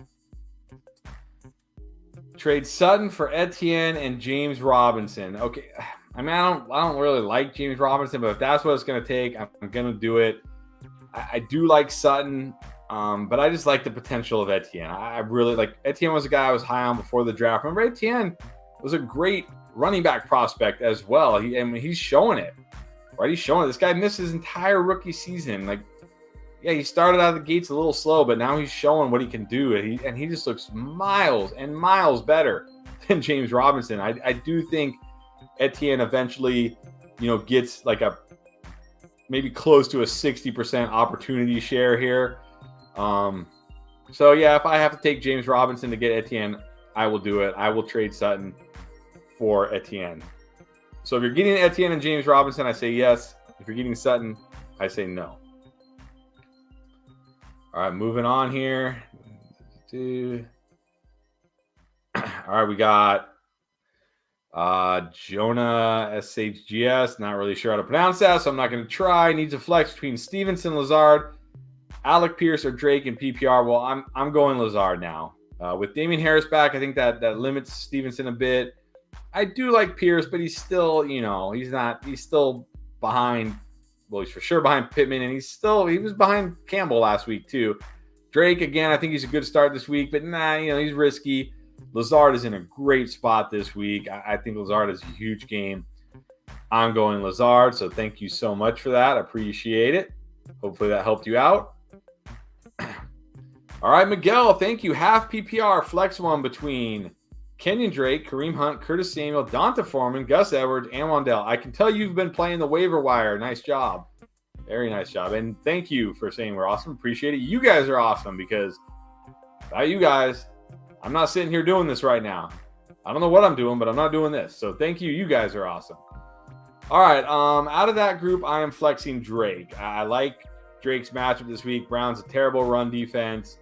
Trade Sutton for Etienne and James Robinson. Okay. I don't really like James Robinson, but if that's what it's going to take, I'm going to do it. I do like Sutton, but I just like the potential of Etienne. I really like Etienne was a guy I was high on before the draft. Remember, Etienne was a great running back prospect as well. He's showing it, right? He's showing it. This guy missed his entire rookie season. Like, yeah, he started out of the gates a little slow, but now he's showing what he can do. And he just looks miles and miles better than James Robinson. I do think Etienne eventually, gets like maybe close to a 60% opportunity share here. So yeah, if I have to take James Robinson to get Etienne, I will do it. I will trade Sutton for Etienne. So if you're getting Etienne and James Robinson, I say yes. If you're getting Sutton, I say no. All right, moving on here. All right, we got Jonah SHGS. Not really sure how to pronounce that, so I'm not going to try. Needs a flex between Stevenson, Lazard, Alec Pierce, or Drake in PPR. Well, I'm going Lazard now. With Damian Harris back, I think that limits Stevenson a bit. I do like Pierce, but he's still, he's still behind. Well, he's for sure behind Pittman, and he was behind Campbell last week too. Drake, again, I think he's a good start this week, but he's risky. Lazard is in a great spot this week. I think Lazard is a huge game. I'm going Lazard, so thank you so much for that. I appreciate it. Hopefully that helped you out. All right, Miguel, thank you. Half PPR, flex one between Kenyon Drake, Kareem Hunt, Curtis Samuel, Donta Foreman, Gus Edwards, and Wandell. I can tell you've been playing the waiver wire. Nice job. Very nice job. And thank you for saying we're awesome. Appreciate it. You guys are awesome because without you guys, I'm not sitting here doing this right now. I don't know what I'm doing, but I'm not doing this. So thank you. You guys are awesome. All right. Out of that group, I am flexing Drake. I like Drake's matchup this week. Brown's a terrible run defense.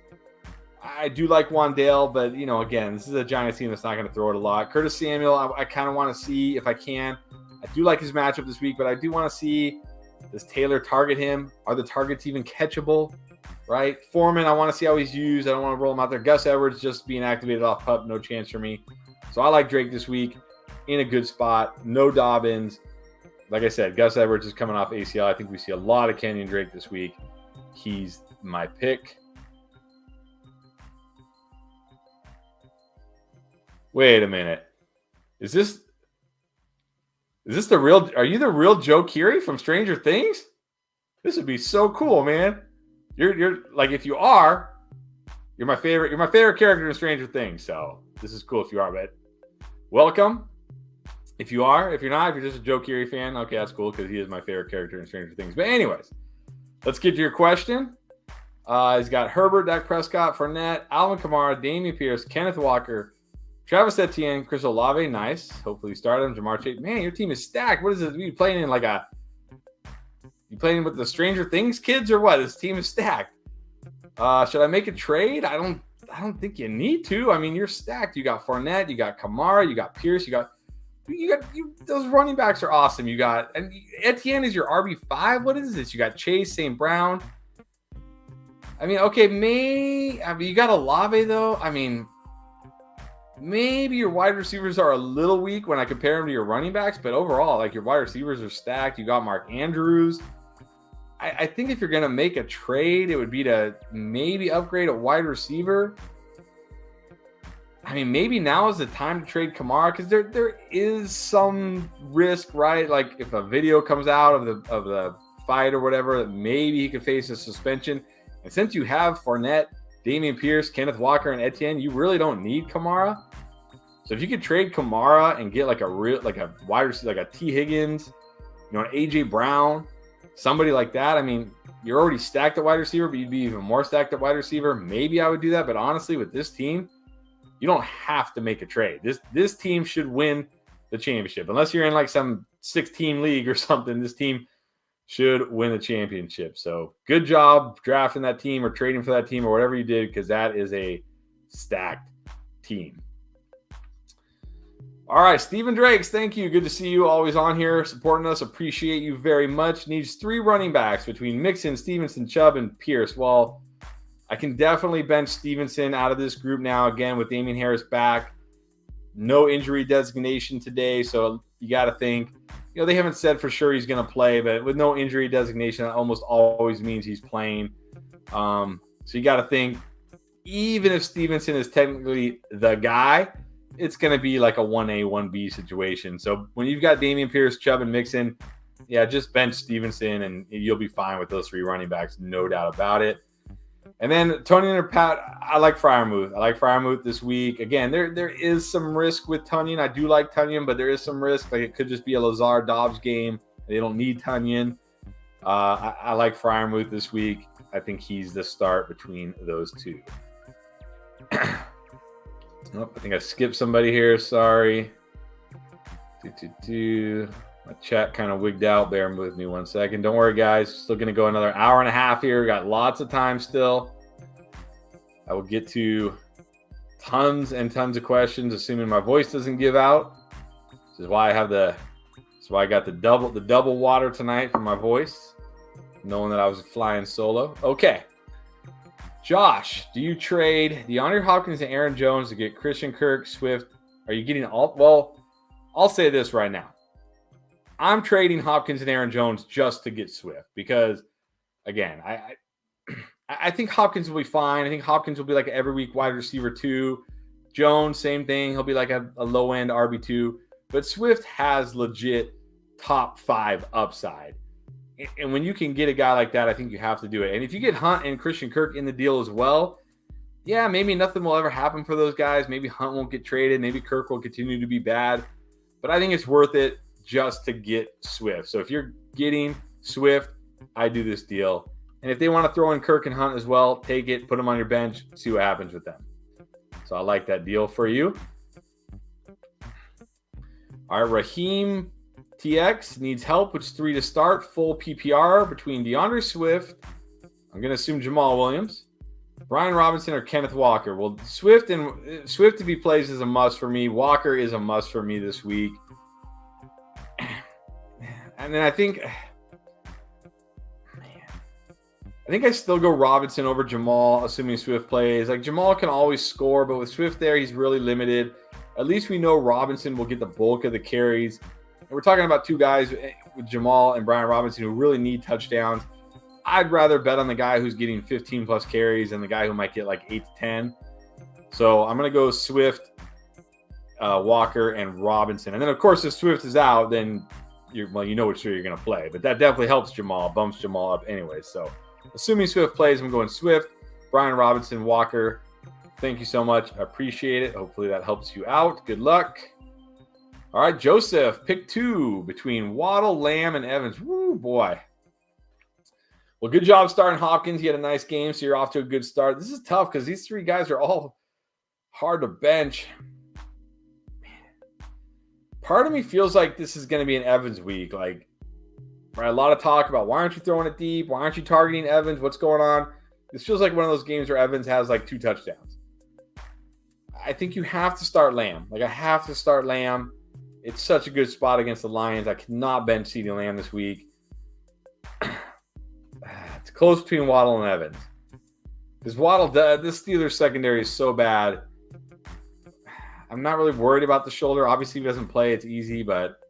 I do like Wandale, but, again, this is a Giants team that's not going to throw it a lot. Curtis Samuel, I kind of want to see if I can. I do like his matchup this week, but I do want to see, does Taylor target him? Are the targets even catchable? Right? Foreman, I want to see how he's used. I don't want to roll him out there. Gus Edwards just being activated off PUP, no chance for me. So I like Drake this week in a good spot. No Dobbins. Like I said, Gus Edwards is coming off ACL. I think we see a lot of Kenyon Drake this week. He's my pick. Wait a minute. Is this the real? Are you the real Joe Keery from Stranger Things? This would be so cool, man. You're like, if you are, you're my favorite character in Stranger Things. So this is cool if you are, but welcome. If you are, if you're not, if you're just a Joe Keery fan, okay, that's cool because he is my favorite character in Stranger Things. But anyways, let's get to your question. He's got Herbert, Dak Prescott, Fournette, Alvin Kamara, Dameon Pierce, Kenneth Walker, Travis Etienne, Chris Olave, nice. Hopefully you start him. Jamar Chase. Man, your team is stacked. What is it? Are you playing in you playing with the Stranger Things kids or what? This team is stacked. Should I make a trade? I don't think you need to. I mean, you're stacked. You got Fournette, you got Kamara, you got Pierce, those running backs are awesome. And Etienne is your RB5. What is this? You got Chase, St. Brown. I mean, okay, you got Olave though. I mean, maybe your wide receivers are a little weak when I compare them to your running backs, but overall, like, your wide receivers are stacked. You got Mark Andrews. I think if you're going to make a trade, it would be to maybe upgrade a wide receiver. I mean, maybe now is the time to trade Kamara because there is some risk, right? Like, if a video comes out of the fight or whatever, maybe he could face a suspension. And since you have Fournette, Dameon Pierce, Kenneth Walker, and Etienne, you really don't need Kamara. So if you could trade Kamara and get a wide receiver, like a T. Higgins, an AJ Brown, somebody like that. I mean, you're already stacked at wide receiver, but you'd be even more stacked at wide receiver. Maybe I would do that, but honestly, with this team, you don't have to make a trade. This team should win the championship. Unless you're in like some 6-team league or something, this team should win the championship. So good job drafting that team or trading for that team or whatever you did, because that is a stacked team. All right, Stephen Drakes, thank you. Good to see you always on here supporting us. Appreciate you very much. Needs 3 running backs between Mixon, Stevenson, Chubb, and Pierce. Well, I can definitely bench Stevenson out of this group now, again, with Damian Harris back. No injury designation today, so you got to think they haven't said for sure he's going to play, but with no injury designation, that almost always means he's playing. So you got to think, even if Stevenson is technically the guy, it's going to be like a 1A, 1B situation. So when you've got Dameon Pierce, Chubb, and Mixon, just bench Stevenson and you'll be fine with those 3 running backs, no doubt about it. And then Tonyan or Pat, I like Freiermuth. I like Freiermuth this week. Again, there is some risk with Tonyan. I do like Tonyan, but there is some risk. Like it could just be a Lazard Dobbs game. They don't need Tonyan. I like Freiermuth this week. I think he's the start between those 2. Nope, I think I skipped somebody here. Sorry. My chat kind of wigged out. Bear with me 1 second. Don't worry, guys. Still going to go another hour and a half here. Got lots of time still. I will get to tons and tons of questions, assuming my voice doesn't give out. This is why I got the double water tonight for my voice, knowing that I was flying solo. Okay. Josh, do you trade DeAndre Hopkins and Aaron Jones to get Christian Kirk, Swift? Are you getting all? Well, I'll say this right now. I'm trading Hopkins and Aaron Jones just to get Swift because, again, I think Hopkins will be fine. I think Hopkins will be like an every week wide receiver 2. Jones, same thing. He'll be like a low-end RB2. But Swift has legit top 5 upside. And when you can get a guy like that, I think you have to do it. And if you get Hunt and Christian Kirk in the deal as well, maybe nothing will ever happen for those guys. Maybe Hunt won't get traded. Maybe Kirk will continue to be bad. But I think it's worth it just to get Swift. So if you're getting Swift, I do this deal. And if they want to throw in Kirk and Hunt as well, take it, put them on your bench, see what happens with them. So I like that deal for you. All right, Raheem TX needs help, which 3 to start, full PPR between DeAndre Swift, I'm going to assume Jamal Williams, Brian Robinson, or Kenneth Walker. Well, Swift if he plays is a must for me. Walker is a must for me this week. And then I think I still go Robinson over Jamal, assuming Swift plays. Like Jamal can always score, but with Swift there, he's really limited. At least we know Robinson will get the bulk of the carries. And we're talking about 2 guys with Jamal and Brian Robinson who really need touchdowns. I'd rather bet on the guy who's getting 15 plus carries than the guy who might get like 8 to 10. So I'm going to go Swift, Walker, and Robinson. And then, of course, if Swift is out, then you know which you're going to play. But that definitely helps Jamal, bumps Jamal up anyway. So assuming Swift plays, I'm going Swift, Brian Robinson, Walker. Thank you so much. I appreciate it. Hopefully that helps you out. Good luck. All right, Joseph, pick 2 between Waddle, Lamb, and Evans. Woo, boy. Well, good job starting Hopkins. He had a nice game, so you're off to a good start. This is tough because these 3 guys are all hard to bench. Part of me feels like this is going to be an Evans week. Like, right, a lot of talk about why aren't you throwing it deep? Why aren't you targeting Evans? What's going on? This feels like one of those games where Evans has like 2 touchdowns. I think you have to start Lamb. Like, I have to start Lamb. It's such a good spot against the Lions. I cannot bench CeeDee Lamb this week. It's close between Waddle and Evans. Because Waddle, this Steelers secondary is so bad. I'm not really worried about the shoulder. Obviously, if he doesn't play, it's easy, but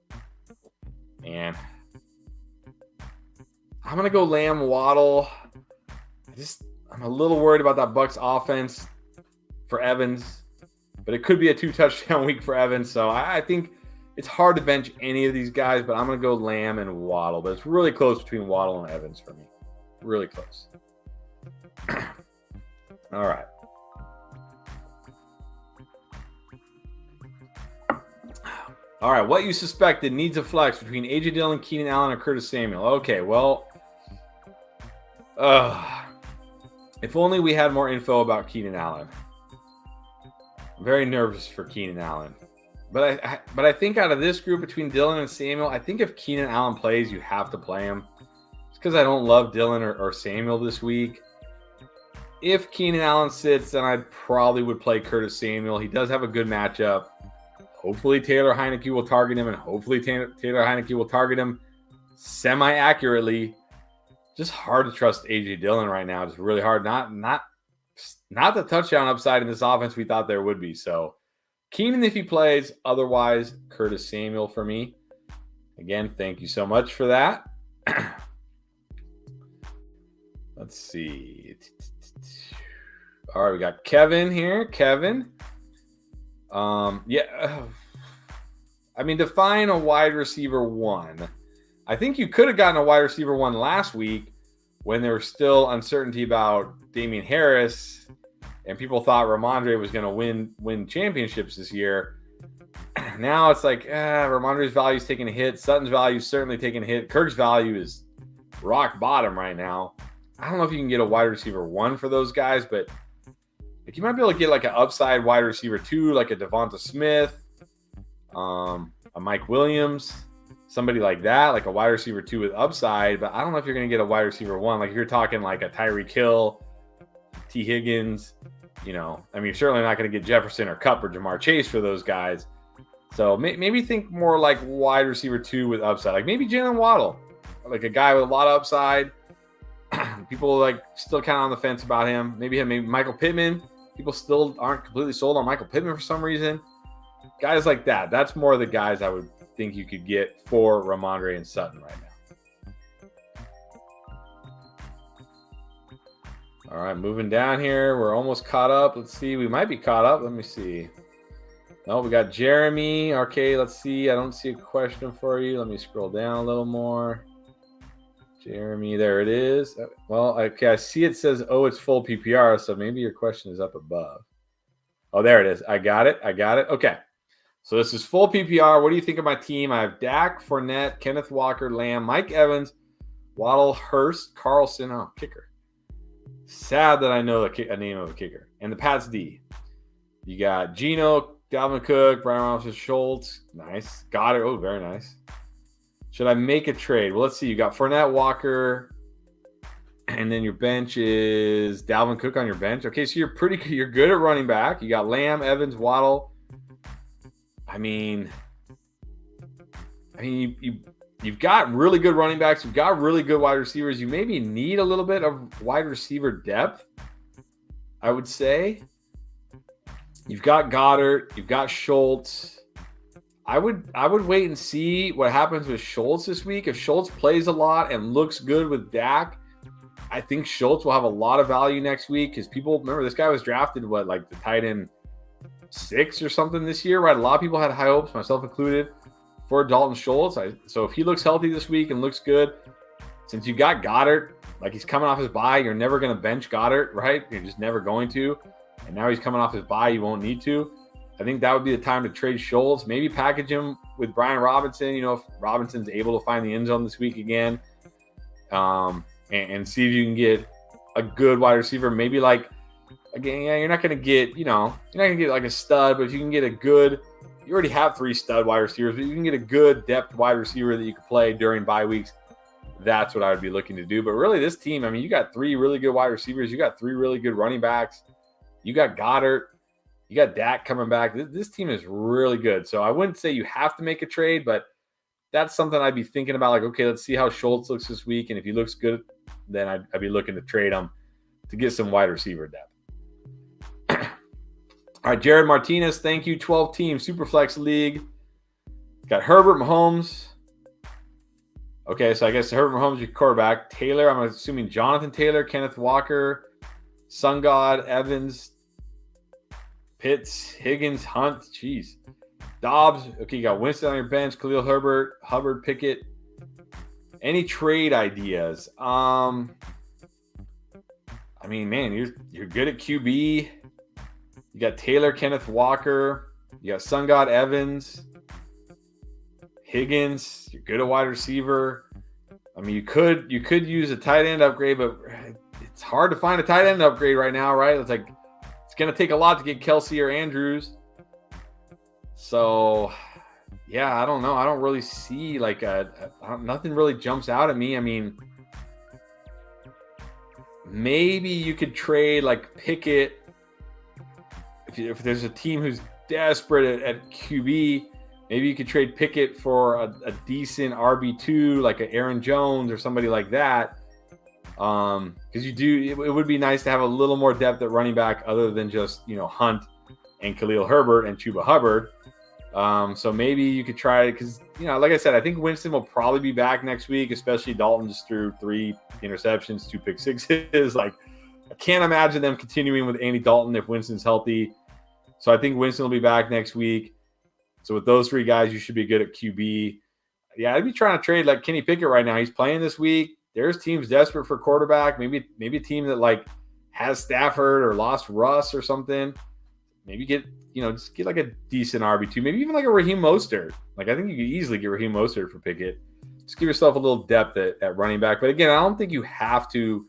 man. I'm going to go Lamb, Waddle. I'm a little worried about that Bucs offense for Evans, but it could be a 2-touchdown week for Evans. So I think it's hard to bench any of these guys, but I'm going to go Lamb and Waddle. But it's really close between Waddle and Evans for me. Really close. All right. All right, what you suspected needs a flex between A.J. Dillon, Keenan Allen, or Curtis Samuel. Okay, well, if only we had more info about Keenan Allen. I'm very nervous for Keenan Allen. But I think out of this group between Dillon and Samuel, I think if Keenan Allen plays, you have to play him. It's because I don't love Dillon or Samuel this week. If Keenan Allen sits, then I probably would play Curtis Samuel. He does have a good matchup. Hopefully Taylor Heineke will target him, and hopefully Taylor Heineke will target him semi-accurately. Just hard to trust A.J. Dillon right now. It's really hard. Not the touchdown upside in this offense we thought there would be. So Keenan if he plays. Otherwise, Curtis Samuel for me. Again, thank you so much for that. Let's see. All right, we got Kevin here. Kevin. Yeah. I mean, define a wide receiver one. I think you could have gotten a wide receiver one last week when there was still uncertainty about Damian Harris and people thought Ramondre was going to win championships this year. Now it's like, Ramondre's value is taking a hit. Sutton's value is certainly taking a hit. Kirk's value is rock bottom right now. I don't know if you can get a wide receiver one for those guys, but like you might be able to get like an upside wide receiver two, like a Devonta Smith, a Mike Williams, somebody like that, like a wide receiver two with upside. But I don't know if you're going to get a wide receiver one. Like if you're talking like a Tyreek Hill, T. Higgins, you're certainly not going to get Jefferson or Kupp or Jamar Chase for those guys. So maybe think more like wide receiver two with upside, like maybe Jalen Waddle, like a guy with a lot of upside. People like still kind of on the fence about him. Maybe Michael Pittman. People still aren't completely sold on Michael Pittman for some reason. Guys like that. That's more of the guys I would think you could get for Ramondre and Sutton right now. All right, moving down here. We're almost caught up. Let's see. We might be caught up. Let me see. No, we got Jeremy. Okay, let's see. I don't see a question for you. Let me scroll down a little more. Jeremy, there it is. Well, okay, I see it says, it's full PPR, so maybe your question is up above. Oh, there it is. I got it. Okay. So this is full PPR. What do you think of my team? I have Dak, Fournette, Kenneth Walker, Lamb, Mike Evans, Waddle, Hurst, Carlson. Oh, kicker. Sad that I know a name of a kicker. And the Pats D. You got Geno, Dalvin Cook, Brian Robinson, Schultz. Nice. Got it. Oh, very nice. Should I make a trade? Well, let's see. You got Fournette, Walker, and then your bench is Dalvin Cook on your bench. Okay, so you're good at running back. You got Lamb, Evans, Waddle. You've got really good running backs. You've got really good wide receivers. You maybe need a little bit of wide receiver depth, I would say. You've got Goddard. You've got Schultz. I would wait and see what happens with Schultz this week. If Schultz plays a lot and looks good with Dak, I think Schultz will have a lot of value next week because people remember this guy was drafted like the tight end 6 or something this year, right? A lot of people had high hopes, myself included, for Dalton Schultz. So if he looks healthy this week and looks good, since you got Goddard, like he's coming off his bye, you're never going to bench Goddard, right? You're just never going to. And now he's coming off his bye, you won't need to. I think that would be the time to trade Schultz. Maybe package him with Brian Robinson, if Robinson's able to find the end zone this week again. And see if you can get a good wide receiver. Maybe you're not going to get, you're not going to get like a stud, but if you can get you already have 3 stud wide receivers, but you can get a good depth wide receiver that you could play during bye weeks. That's what I would be looking to do. But really this team, you got 3 really good wide receivers. You got 3 really good running backs. You got Goddard. You got Dak coming back. This team is really good. So I wouldn't say you have to make a trade, but that's something I'd be thinking about. Like, okay, let's see how Schultz looks this week. And if he looks good, then I'd be looking to trade him to get some wide receiver depth. All right, Jared Martinez, thank you. 12-team Superflex League. Got Herbert, Mahomes. Okay, so I guess Herbert, Mahomes, your quarterback. Taylor, I'm assuming Jonathan Taylor, Kenneth Walker, Sun God, Evans, Pitts, Higgins, Hunt, Dobbs. Okay, you got Winston on your bench, Khalil Herbert, Hubbard, Pickett. Any trade ideas? Man, you're good at QB. You got Taylor, Kenneth Walker. You got Sun God, Evans, Higgins. You're good at wide receiver. You could use a tight end upgrade, but it's hard to find a tight end upgrade right now, right? It's like it's going to take a lot to get Kelsey or Andrews. So, yeah, I don't know. I don't really see nothing really jumps out at me. Maybe you could trade like Pickett if there's a team who's desperate at QB. Maybe you could trade Pickett for a decent RB2, like an Aaron Jones or somebody like that. Because it would be nice to have a little more depth at running back other than just, Hunt and Khalil Herbert and Chuba Hubbard. So maybe you could try it because like I said, I think Winston will probably be back next week, especially Dalton just threw 3 interceptions, 2 pick sixes. Like, I can't imagine them continuing with Andy Dalton if Winston's healthy. So I think Winston will be back next week. So with those 3 guys, you should be good at QB. Yeah, I'd be trying to trade like Kenny Pickett right now. He's playing this week. There's teams desperate for quarterback. Maybe a team that like has Stafford or lost Russ or something. Maybe just get like a decent RB2. Maybe even like a Raheem Mostert. Like, I think you could easily get Raheem Mostert for Pickett. Just give yourself a little depth at running back. But again, I don't think you have to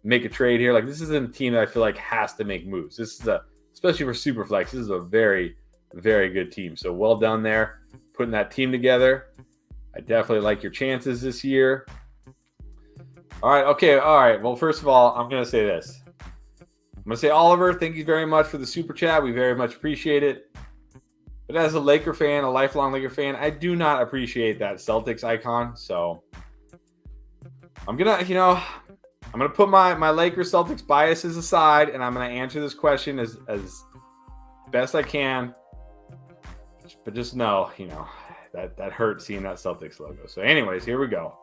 make a trade here. Like, this isn't a team that I feel like has to make moves. This is especially for Superflex, this is a very, very good team. So well done there, putting that team together. I definitely like your chances this year. All right. Well, first of all, I'm going to say this. I'm going to say, Oliver, thank you very much for the super chat. We very much appreciate it. But as a Laker fan, a lifelong Laker fan, I do not appreciate that Celtics icon. So I'm going to put my Lakers Celtics biases aside, and I'm going to answer this question as best I can. But just know, that hurts seeing that Celtics logo. So anyways, here we go.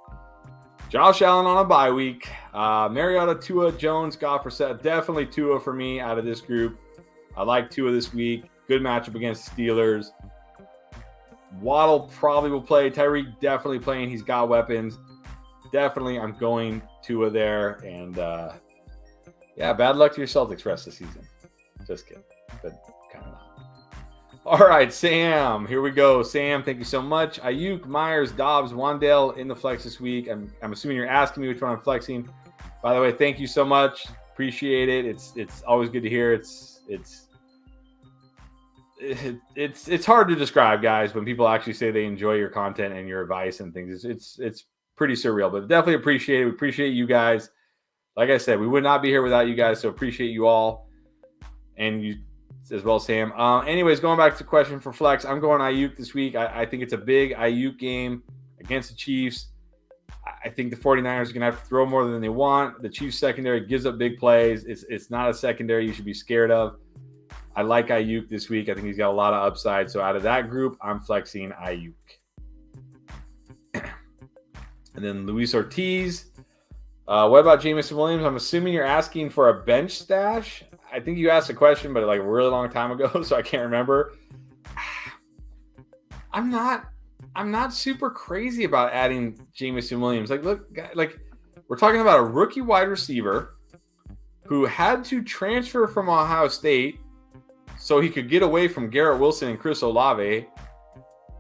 Josh Allen on a bye week. Mariota, Tua, Jones, Goff, Brissett. Definitely Tua for me out of this group. I like Tua this week. Good matchup against the Steelers. Waddle probably will play. Tyreek definitely playing. He's got weapons. Definitely I'm going Tua there. And, bad luck to your Celtics rest of the season. Just kidding. But kind of not. All right, Sam. Here we go. Sam, thank you so much. Ayuk, Myers, Dobbs, Wandale in the flex this week. I'm assuming you're asking me which one I'm flexing. By the way, thank you so much. Appreciate it. It's always good to hear. It's hard to describe, guys, when people actually say they enjoy your content and your advice and things. It's pretty surreal, but definitely appreciate it. We appreciate you guys. Like I said, we would not be here without you guys, so appreciate you all. And you as well, Sam. Anyways, going back to the question for flex, I'm going Ayuk this week. I think it's a big Ayuk game against the Chiefs. I think the 49ers are going to have to throw more than they want. The Chiefs secondary gives up big plays. It's not a secondary you should be scared of. I like Ayuk this week. I think he's got a lot of upside. So out of that group, I'm flexing Ayuk. And then Luis Ortiz. What about Jameson Williams? I'm assuming you're asking for a bench stash. I think you asked a question, but like a really long time ago, so I can't remember. I'm not super crazy about adding Jameson Williams. Like, look, like we're talking about a rookie wide receiver who had to transfer from Ohio State so he could get away from Garrett Wilson and Chris Olave,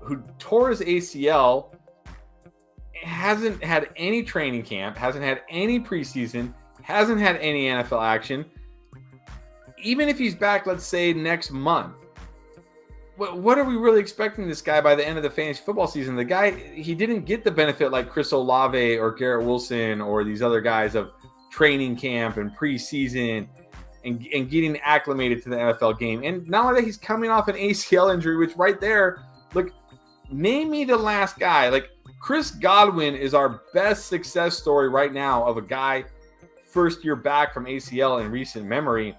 who tore his ACL, hasn't had any training camp, hasn't had any preseason, hasn't had any NFL action. Even if he's back, let's say next month, what are we really expecting this guy by the end of the fantasy football season? The guy, he didn't get the benefit like Chris Olave or Garrett Wilson or these other guys of training camp and preseason and getting acclimated to the NFL game. And not only that, he's coming off an ACL injury, which right there, look, name me the last guy. Like, Chris Godwin is our best success story right now of a guy first year back from ACL in recent memory.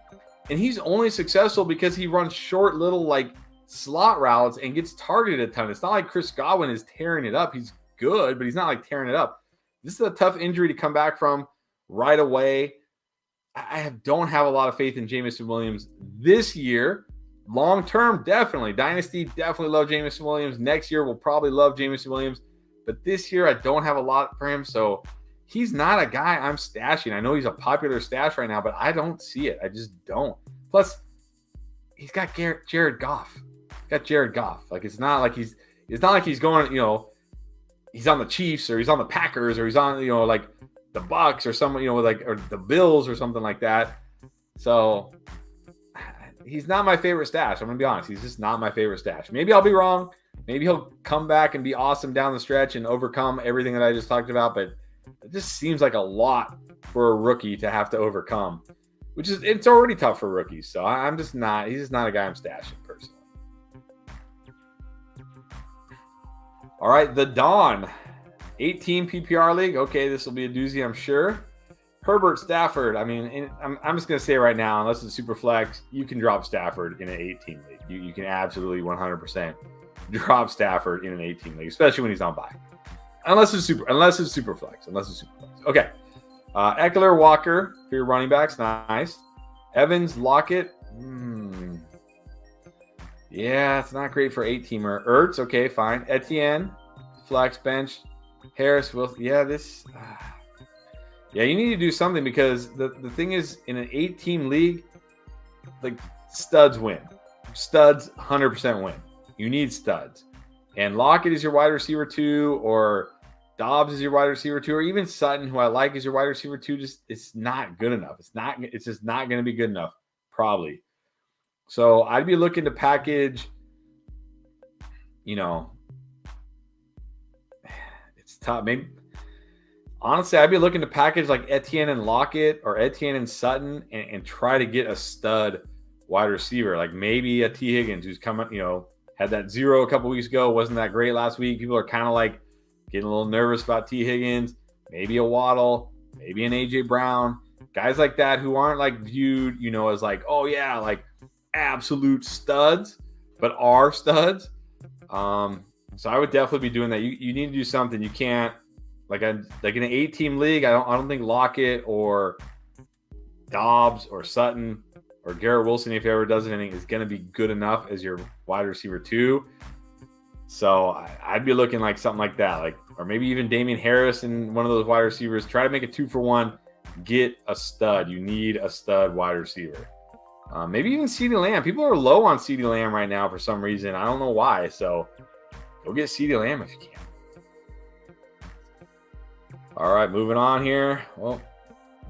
And he's only successful because he runs short little like slot routes and gets targeted a ton. It's not like Chris Godwin is tearing it up. He's good, but he's not like tearing it up. This is a tough injury to come back from right away. Don't have a lot of faith in Jameson Williams this year. Long term, definitely. Dynasty, definitely love Jameson Williams. Next year, we'll probably love Jameson Williams. But this year, I don't have a lot for him. So he's not a guy I'm stashing. I know he's a popular stash right now, but I don't see it. I just don't. Plus, he's got Jared Goff. Like, it's not like he's going, he's on the Chiefs or he's on the Packers or he's on, like the Bucks or someone, or the Bills or something like that. So he's not my favorite stash. I'm going to be honest. He's just not my favorite stash. Maybe I'll be wrong. Maybe he'll come back and be awesome down the stretch and overcome everything that I just talked about. But it just seems like a lot for a rookie to have to overcome, it's already tough for rookies. So he's just not a guy I'm stashing personally. All right, the Dawn, 18 PPR league. Okay, this will be a doozy, I'm sure. Herbert, Stafford. I mean, I'm just going to say right now, unless it's super flex, you can drop Stafford in an 18 league. You can absolutely 100% drop Stafford in an 18 league, especially when he's on bye. Unless it's super flex. Okay. Eckler, Walker for your running backs. Nice. Evans, Lockett. Yeah, it's not great for 8-teamer. Ertz, okay, fine. Etienne, flex bench. Harris, Wilson. Yeah, this. Yeah, you need to do something because the thing is, in an 8-team league, like studs win. Studs 100% win. You need studs. And Lockett is your wide receiver 2, or Dobbs is your wide receiver 2, or even Sutton, who I like, is your wide receiver 2. Just it's not good enough. It's just not going to be good enough, probably. So I'd be looking to package, it's tough. Maybe honestly, I'd be looking to package like Etienne and Lockett or Etienne and Sutton and try to get a stud wide receiver, like maybe a T. Higgins, who's coming, had that 0 a couple weeks ago, wasn't that great last week. People are kind of like getting a little nervous about T. Higgins, maybe a Waddle, maybe an AJ Brown, guys like that who aren't like viewed, as like, oh yeah, like absolute studs, but are studs. So I would definitely be doing that. You need to do something. You can't like in an 8-team league. I don't think Lockett or Dobbs or Sutton or Garrett Wilson, if he ever does anything, is going to be good enough as your wide receiver 2. So I'd be looking like something like that, or maybe even Damian Harris and one of those wide receivers. Try to make a 2-for-1. Get a stud. You need a stud wide receiver. Maybe even CeeDee Lamb. People are low on CeeDee Lamb right now for some reason. I don't know why. So go get CeeDee Lamb if you can. All right, moving on here. Well,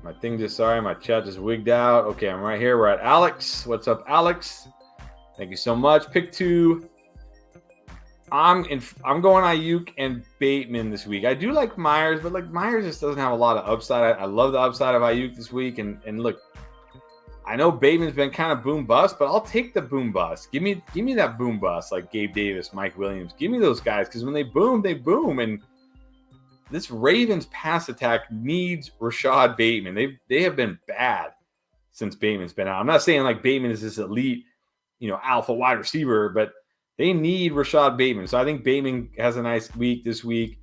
my chat just wigged out. Okay, I'm right here. We're at Alex. What's up, Alex? Thank you so much. Pick 2. I'm going Ayuk and Bateman this week. I do like Myers, but Myers just doesn't have a lot of upside. I love the upside of Ayuk this week. And look, I know Bateman's been kind of boom bust, but I'll take the boom bust. Give me that boom bust like Gabe Davis, Mike Williams. Give me those guys because when they boom, they boom. And this Ravens pass attack needs Rashad Bateman. They have been bad since Bateman's been out. I'm not saying like Bateman is this elite, alpha wide receiver, but they need Rashad Bateman. So I think Bateman has a nice week this week.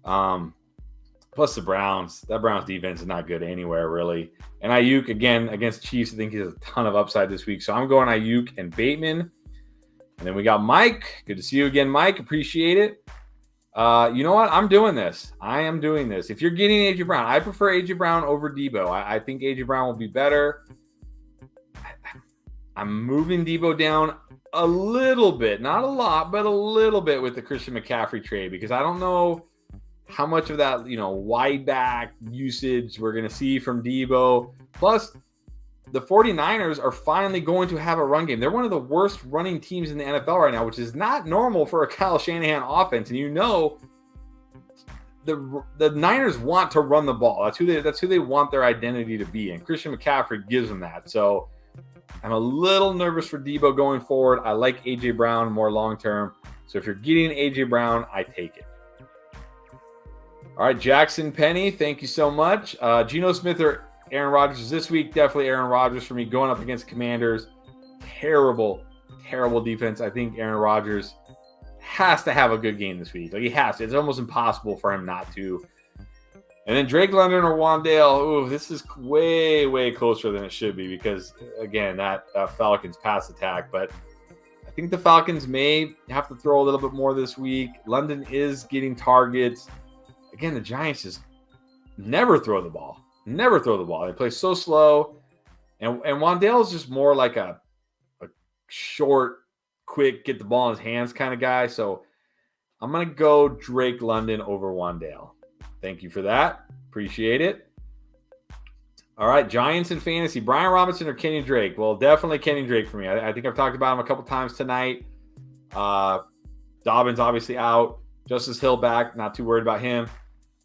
Plus the Browns. That Browns defense is not good anywhere, really. And Ayuk, again, against Chiefs, I think he has a ton of upside this week. So I'm going Ayuk and Bateman. And then we got Mike. Good to see you again, Mike. Appreciate it. You know what? I'm doing this. I am doing this. If you're getting A.J. Brown, I prefer A.J. Brown over Debo. I think A.J. Brown will be better. I'm moving Debo down a little bit. Not a lot, but a little bit with the Christian McCaffrey trade because I don't know how much of that, wide back usage we're going to see from Debo. Plus, the 49ers are finally going to have a run game. They're one of the worst running teams in the NFL right now, which is not normal for a Kyle Shanahan offense. And the Niners want to run the ball. That's who they want their identity to be. And Christian McCaffrey gives them that. So I'm a little nervous for Debo going forward. I like A.J. Brown more long-term. So if you're getting A.J. Brown, I take it. All right, Jackson Penny, thank you so much. Geno Smith or Aaron Rodgers this week? Definitely Aaron Rodgers for me going up against Commanders. Terrible defense. I think Aaron Rodgers has to have a good game this week. Like he has to. It's almost impossible for him not to. And then Drake London or Wan'Dale. Ooh, this is way, way closer than it should be because, again, that Falcons pass attack. But I think the Falcons may have to throw a little bit more this week. London is getting targets. Again, the Giants just never throw the ball. Never throw the ball. They play so slow. And Wan'Dale is just more like a short, quick, get the ball in his hands kind of guy. So I'm going to go Drake London over Wan'Dale. Thank you for that. Appreciate it. All right, Giants in fantasy. Brian Robinson or Kenny Drake? Well, definitely Kenny Drake for me. I think I've talked about him a couple times tonight. Dobbins obviously out. Justice Hill back. Not too worried about him.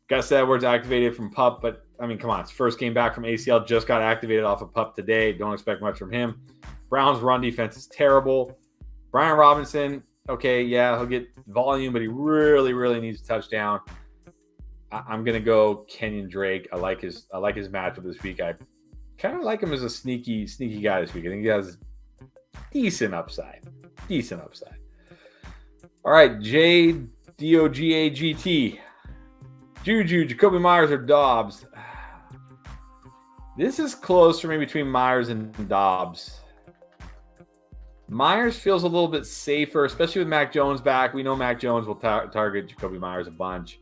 Gus Edwards activated from PUP, but I mean, come on. It's first game back from ACL. Just got activated off of PUP today. Don't expect much from him. Browns' run defense is terrible. Brian Robinson, okay, yeah, he'll get volume, but he really, really needs a touchdown. I'm gonna go Kenyon Drake. I like his matchup this week. I kind of like him as a sneaky guy this week. I think he has decent upside. All right, JDOGAGT. Juju, Jacoby Myers, or Dobbs? This is close for me between Myers and Dobbs. Myers feels a little bit safer, especially with Mac Jones back. We know Mac Jones will target Jacoby Myers a bunch.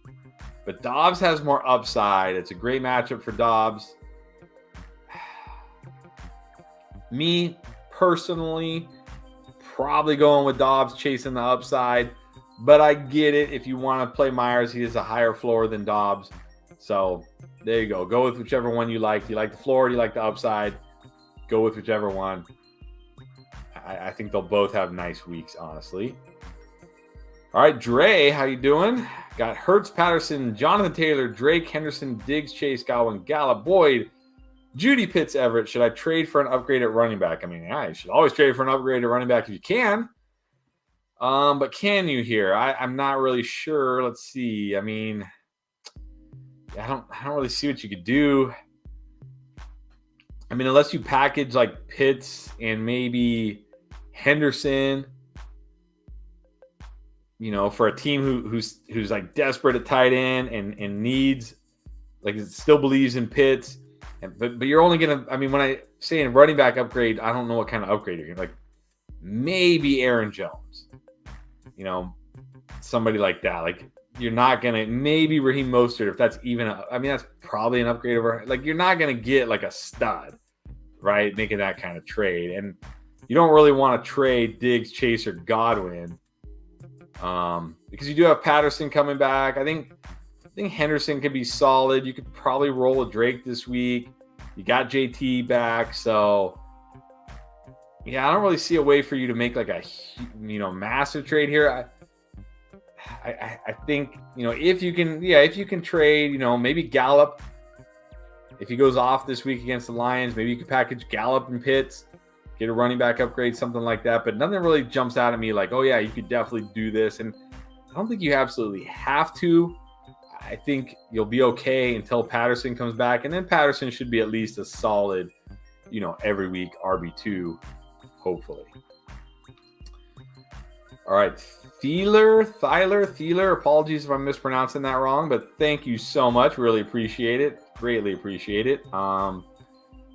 But Dobbs has more upside. It's a great matchup for Dobbs. Me, personally, probably going with Dobbs, chasing the upside. But I get it. If you want to play Myers, he has a higher floor than Dobbs. So there you go. Go with whichever one you like. Do you like the floor? Do you like the upside? Go with whichever one. I think they'll both have nice weeks, honestly. All right, Dre, how you doing? Got Hurts, Patterson, Jonathan Taylor, Drake, Henderson, Diggs, Chase, Godwin, Gallup, Boyd, Judy, Pitts, Everett. Should I trade for an upgrade at running back? I mean, yeah, you should always trade for an upgrade at running back if you can. But can you here? I'm not really sure. Let's see. I mean, I don't really see what you could do. I mean, unless you package like Pitts and maybe Henderson, you know, for a team who's like desperate at tight end and needs, like, it still believes in Pitts, but you're only gonna. I mean, when I say a running back upgrade, I don't know what kind of upgrade you're gonna like. Maybe Aaron Jones, you know, somebody like that. Like, you're not gonna, maybe Raheem Mostert, if that's even. I mean, that's probably an upgrade over. Like, you're not gonna get like a stud, right? Making that kind of trade, and you don't really want to trade Diggs, Chase, or Godwin. Because you do have Patterson coming back. I think Henderson could be solid. You could probably roll a Drake this week. You got JT back, so yeah, I don't really see a way for you to make like a massive trade here. I think, you know, if you can trade, you know, maybe Gallup, if he goes off this week against the Lions, maybe you could package Gallup and Pitts, get a running back upgrade, something like that. But nothing really jumps out at me like, oh yeah, you could definitely do this. And I don't think you absolutely have to. I think you'll be okay until Patterson comes back. And then Patterson should be at least a solid, you know, every week RB2, hopefully. All right. Thieler. Apologies if I'm mispronouncing that wrong, but thank you so much. Really appreciate it. Greatly appreciate it.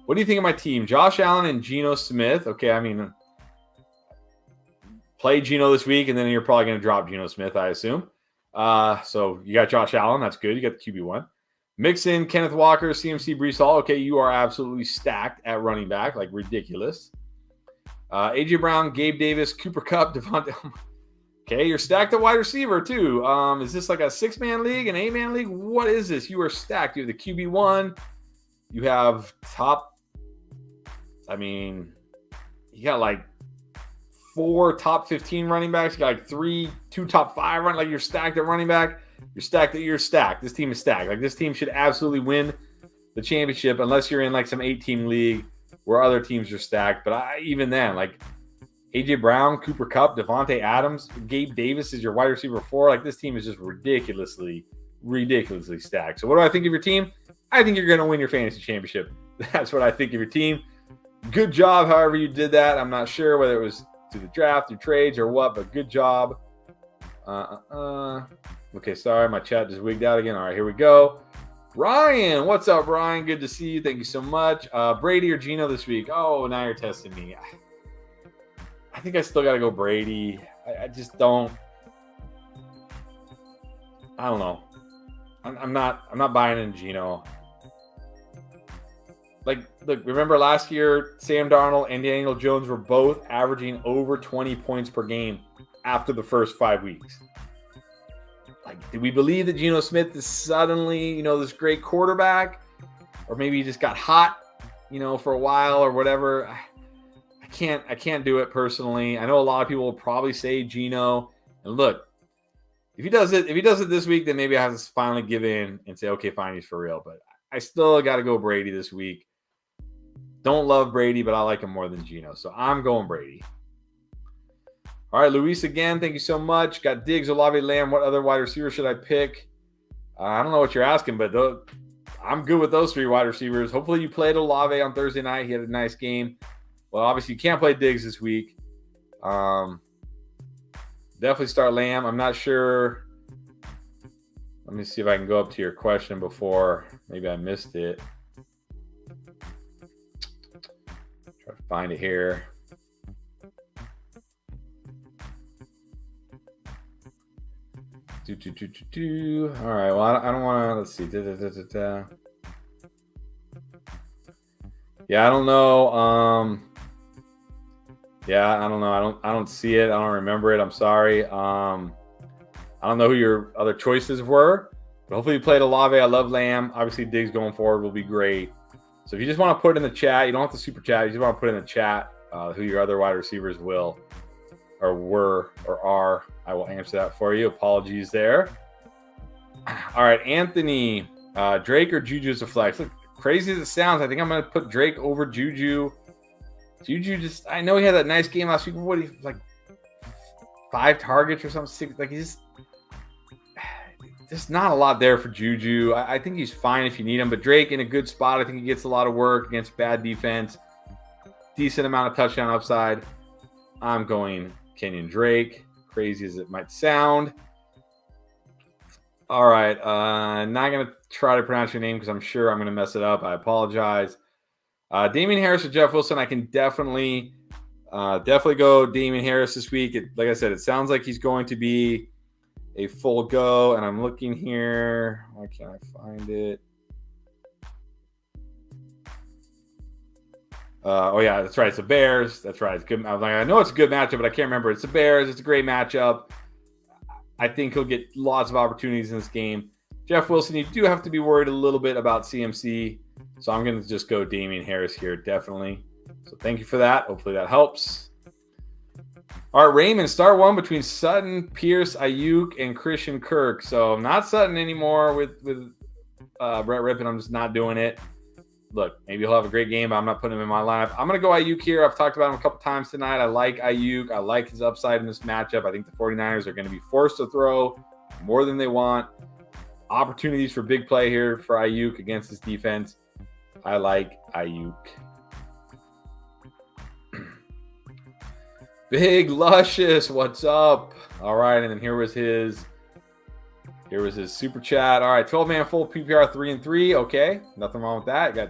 What do you think of my team? Josh Allen and Geno Smith. Okay, I mean, play Geno this week, and then you're probably going to drop Geno Smith, I assume. So you got Josh Allen. That's good. You got the QB1. Mixon, Kenneth Walker, CMC, Breece Hall. Okay, you are absolutely stacked at running back, like ridiculous. A.J. Brown, Gabe Davis, Cooper Kupp, Devontae. Okay, you're stacked at wide receiver, too. Is this like a 6-man league, an 8-man league? What is this? You are stacked. You have the QB1. You have you got like 4 top 15 running backs. You got like 2 top 5 running. Like, you're stacked at running back. You're stacked. This team is stacked. Like, this team should absolutely win the championship unless you're in like some 8-team league where other teams are stacked. But even then, like, A.J. Brown, Cooper Kupp, Devontae Adams, Gabe Davis is your wide receiver 4. Like, this team is just ridiculously stacked. So what do I think of your team? I think you're going to win your fantasy championship. That's what I think of your team. Good job, however you did that. I'm not sure whether it was through the draft, through trades, or what, but good job. Okay, sorry, my chat just wigged out again. All right, here we go. Ryan, what's up, Ryan? Good to see you. Thank you so much. Brady or Geno this week? Oh, now you're testing me. I think I still got to go Brady. I just don't. I don't know. I'm not buying in Geno. Like, look, remember last year, Sam Darnold and Daniel Jones were both averaging over 20 points per game after the first 5 weeks. Like, do we believe that Geno Smith is suddenly, you know, this great quarterback? Or maybe he just got hot, you know, for a while or whatever. I can't do it personally. I know a lot of people will probably say Geno. And look, if he does it this week, then maybe I have to finally give in and say, okay, fine, he's for real. But I still got to go Brady this week. Don't love Brady, but I like him more than Geno. So I'm going Brady. All right, Luis again, thank you so much. Got Diggs, Olave, Lamb. What other wide receiver should I pick? I don't know what you're asking, but I'm good with those 3 wide receivers. Hopefully you played Olave on Thursday night. He had a nice game. Well, obviously you can't play Diggs this week. Then definitely start Lamb. I'm not sure. Let me see if I can go up to your question before. Maybe I missed it. Try to find it here. All right. Well, I don't want to. Let's see. Yeah, I don't know. Yeah, I don't know. I don't see it. I don't remember it. I'm sorry. I don't know who your other choices were, but hopefully you played Olave. I love Lamb. Obviously, Diggs going forward will be great. So if you just want to put it in the chat, you don't have to super chat. You just want to put it in the chat who your other wide receivers will or were or are. I will answer that for you. Apologies there. All right, Anthony, Drake or Juju as a flex? Look, crazy as it sounds, I think I'm going to put Drake over Juju. Juju just, I know he had that nice game last week. What, he like 5 targets or something? Like he's just not a lot there for Juju. I think he's fine if you need him, but Drake in a good spot. I think he gets a lot of work against bad defense. Decent amount of touchdown upside. I'm going Kenyon Drake. Crazy as it might sound. All right. Not going to try to pronounce your name because I'm sure I'm going to mess it up. I apologize. Damien Harris or Jeff Wilson, I can definitely go Damien Harris this week. Like I said, it sounds like he's going to be a full go, and I'm looking here. Why can't I find it? Oh yeah, that's right. It's the Bears. That's right. It's good. I know it's a good matchup, but I can't remember. It's the Bears. It's a great matchup. I think he'll get lots of opportunities in this game. Jeff Wilson, you do have to be worried a little bit about CMC, so I'm going to just go Damien Harris here, definitely. So thank you for that. Hopefully that helps. All right, Raymond, start one between Sutton, Pierce, Ayuk, and Christian Kirk. So not Sutton anymore with Brett Rippon. I'm just not doing it. Look, maybe he'll have a great game, but I'm not putting him in my lineup. I'm going to go Ayuk here. I've talked about him a couple times tonight. I like Ayuk. I like his upside in this matchup. I think the 49ers are going to be forced to throw more than they want. Opportunities for big play here for Ayuk against this defense. I like Ayuk. Big Luscious, what's up? All right, and then here was his super chat. All right, 12-man full PPR 3-3. Okay, nothing wrong with that. Got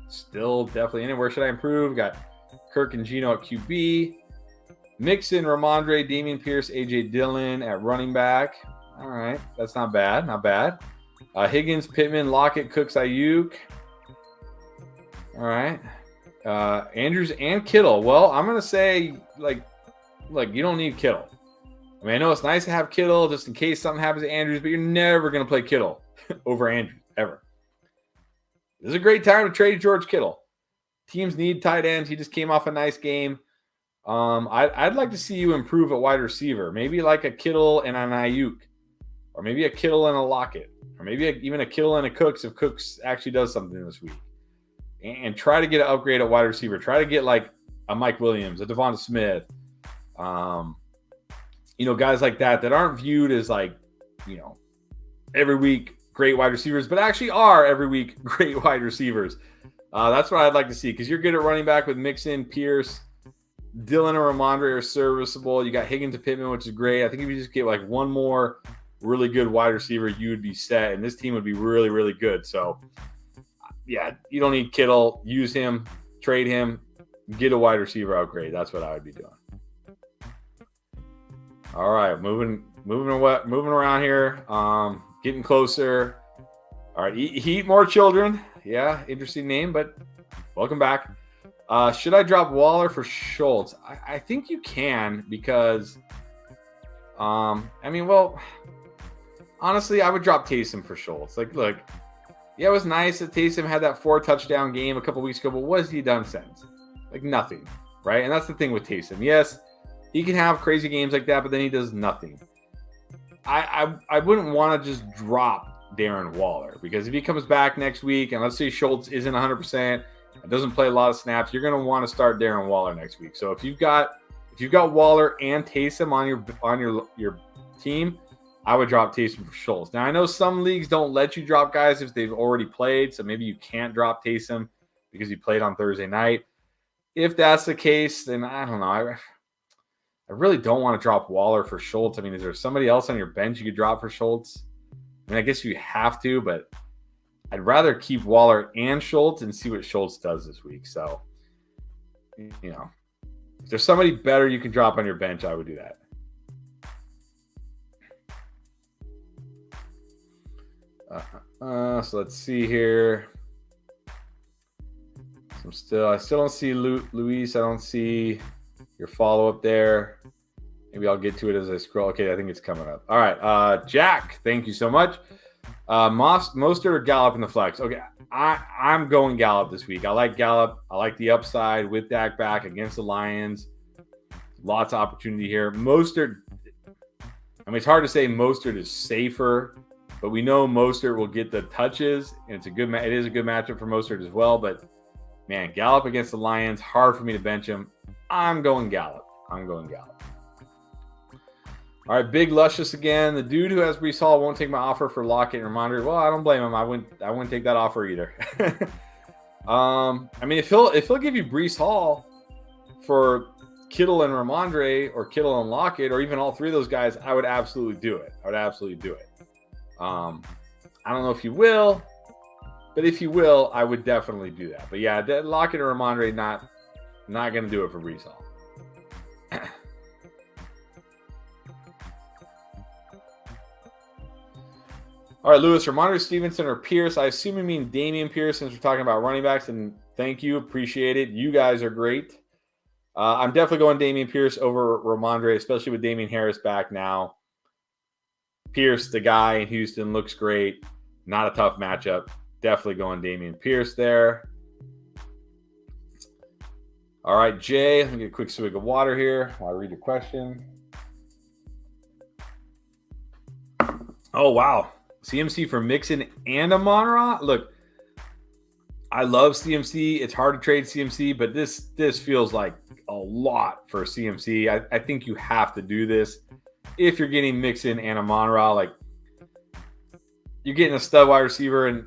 still definitely in it. Where should I improve? Got Kirk and Geno at QB. Mixon, Ramondre, Dameon Pierce, AJ Dillon at running back. All right, that's not bad. Not bad. Higgins, Pittman, Lockett, Cooks, Ayuk. All right. Andrews and Kittle. Well, I'm going to say, like, you don't need Kittle. I mean, I know it's nice to have Kittle just in case something happens to Andrews, but you're never going to play Kittle over Andrews, ever. This is a great time to trade George Kittle. Teams need tight ends. He just came off a nice game. I'd like to see you improve at wide receiver. Maybe like a Kittle and an Ayuk. Or maybe a Kittle and a Lockett. Or maybe even a Kittle and a Cooks if Cooks actually does something this week. And try to get an upgrade at wide receiver. Try to get like a Mike Williams, a Devonta Smith. Guys like that aren't viewed as like, every week great wide receivers, but actually are every week great wide receivers. That's what I'd like to see because you're good at running back with Mixon, Pierce, Dillon, or Ramondre are serviceable. You got Higgins and Pittman, which is great. I think if you just get like one more really good wide receiver, you would be set, and this team would be really, really good. So, yeah, you don't need Kittle. Use him, trade him, get a wide receiver upgrade. That's what I would be doing. All right, moving around here, getting closer. All right, Heat More Children. Yeah, interesting name, but welcome back. Should I drop Waller for Schultz? I think you can because, honestly, I would drop Taysom for Schultz. Like, look, yeah, it was nice that Taysom had that 4-touchdown game a couple weeks ago, but what has he done since? Like, nothing, right? And that's the thing with Taysom. Yes, he can have crazy games like that, but then he does nothing. I wouldn't want to just drop Darren Waller because if he comes back next week and let's say Schultz isn't 100%, doesn't play a lot of snaps, you're going to want to start Darren Waller next week. So if you've got Waller and Taysom on your team, I would drop Taysom for Schultz. Now I know some leagues don't let you drop guys if they've already played, so maybe you can't drop Taysom because he played on Thursday night. If that's the case, then I don't know. I really don't want to drop Waller for Schultz. I mean, is there somebody else on your bench you could drop for Schultz? I mean, I guess you have to, but I'd rather keep Waller and Schultz and see what Schultz does this week. So, you know, if there's somebody better you can drop on your bench, I would do that. So let's see here. I still don't see Luis. I don't see your follow-up there. Maybe I'll get to it as I scroll. Okay, I think it's coming up. All right, Jack, thank you so much. Mostert or Gallup in the flex? Okay, I'm going Gallup this week. I like Gallup. I like the upside with Dak back against the Lions. Lots of opportunity here. Mostert, I mean, it's hard to say Mostert is safer, but we know Mostert will get the touches, and it is a good matchup for Mostert as well. But man, Gallup against the Lions, hard for me to bench him. I'm going Gallup. All right, Big Luscious again. The dude who has Breece Hall won't take my offer for Lockett and Ramondre. Well, I don't blame him. I wouldn't take that offer either. I mean, if he'll give you Breece Hall for Kittle and Ramondre, or Kittle and Lockett, or even all three of those guys, I would absolutely do it. I don't know if you will, but if you will, I would definitely do that. But yeah, Lockett or Ramondre, not going to do it for Breece Hall. All right, Lewis, Ramondre Stevenson or Pierce? I assume you mean Damian Pierce since we're talking about running backs, and thank you. Appreciate it. You guys are great. I'm definitely going Damian Pierce over Ramondre, especially with Damian Harris back now. Pierce, the guy in Houston, looks great. Not a tough matchup. Definitely going Damian Pierce there. All right, Jay, let me get a quick swig of water here while I read your question. Oh, wow. CMC for Mixon and Amon-Ra? Look, I love CMC. It's hard to trade CMC, but this feels like a lot for CMC. I think you have to do this. If you're getting Mixon and Amon-Ra, like, you're getting a stud wide receiver, and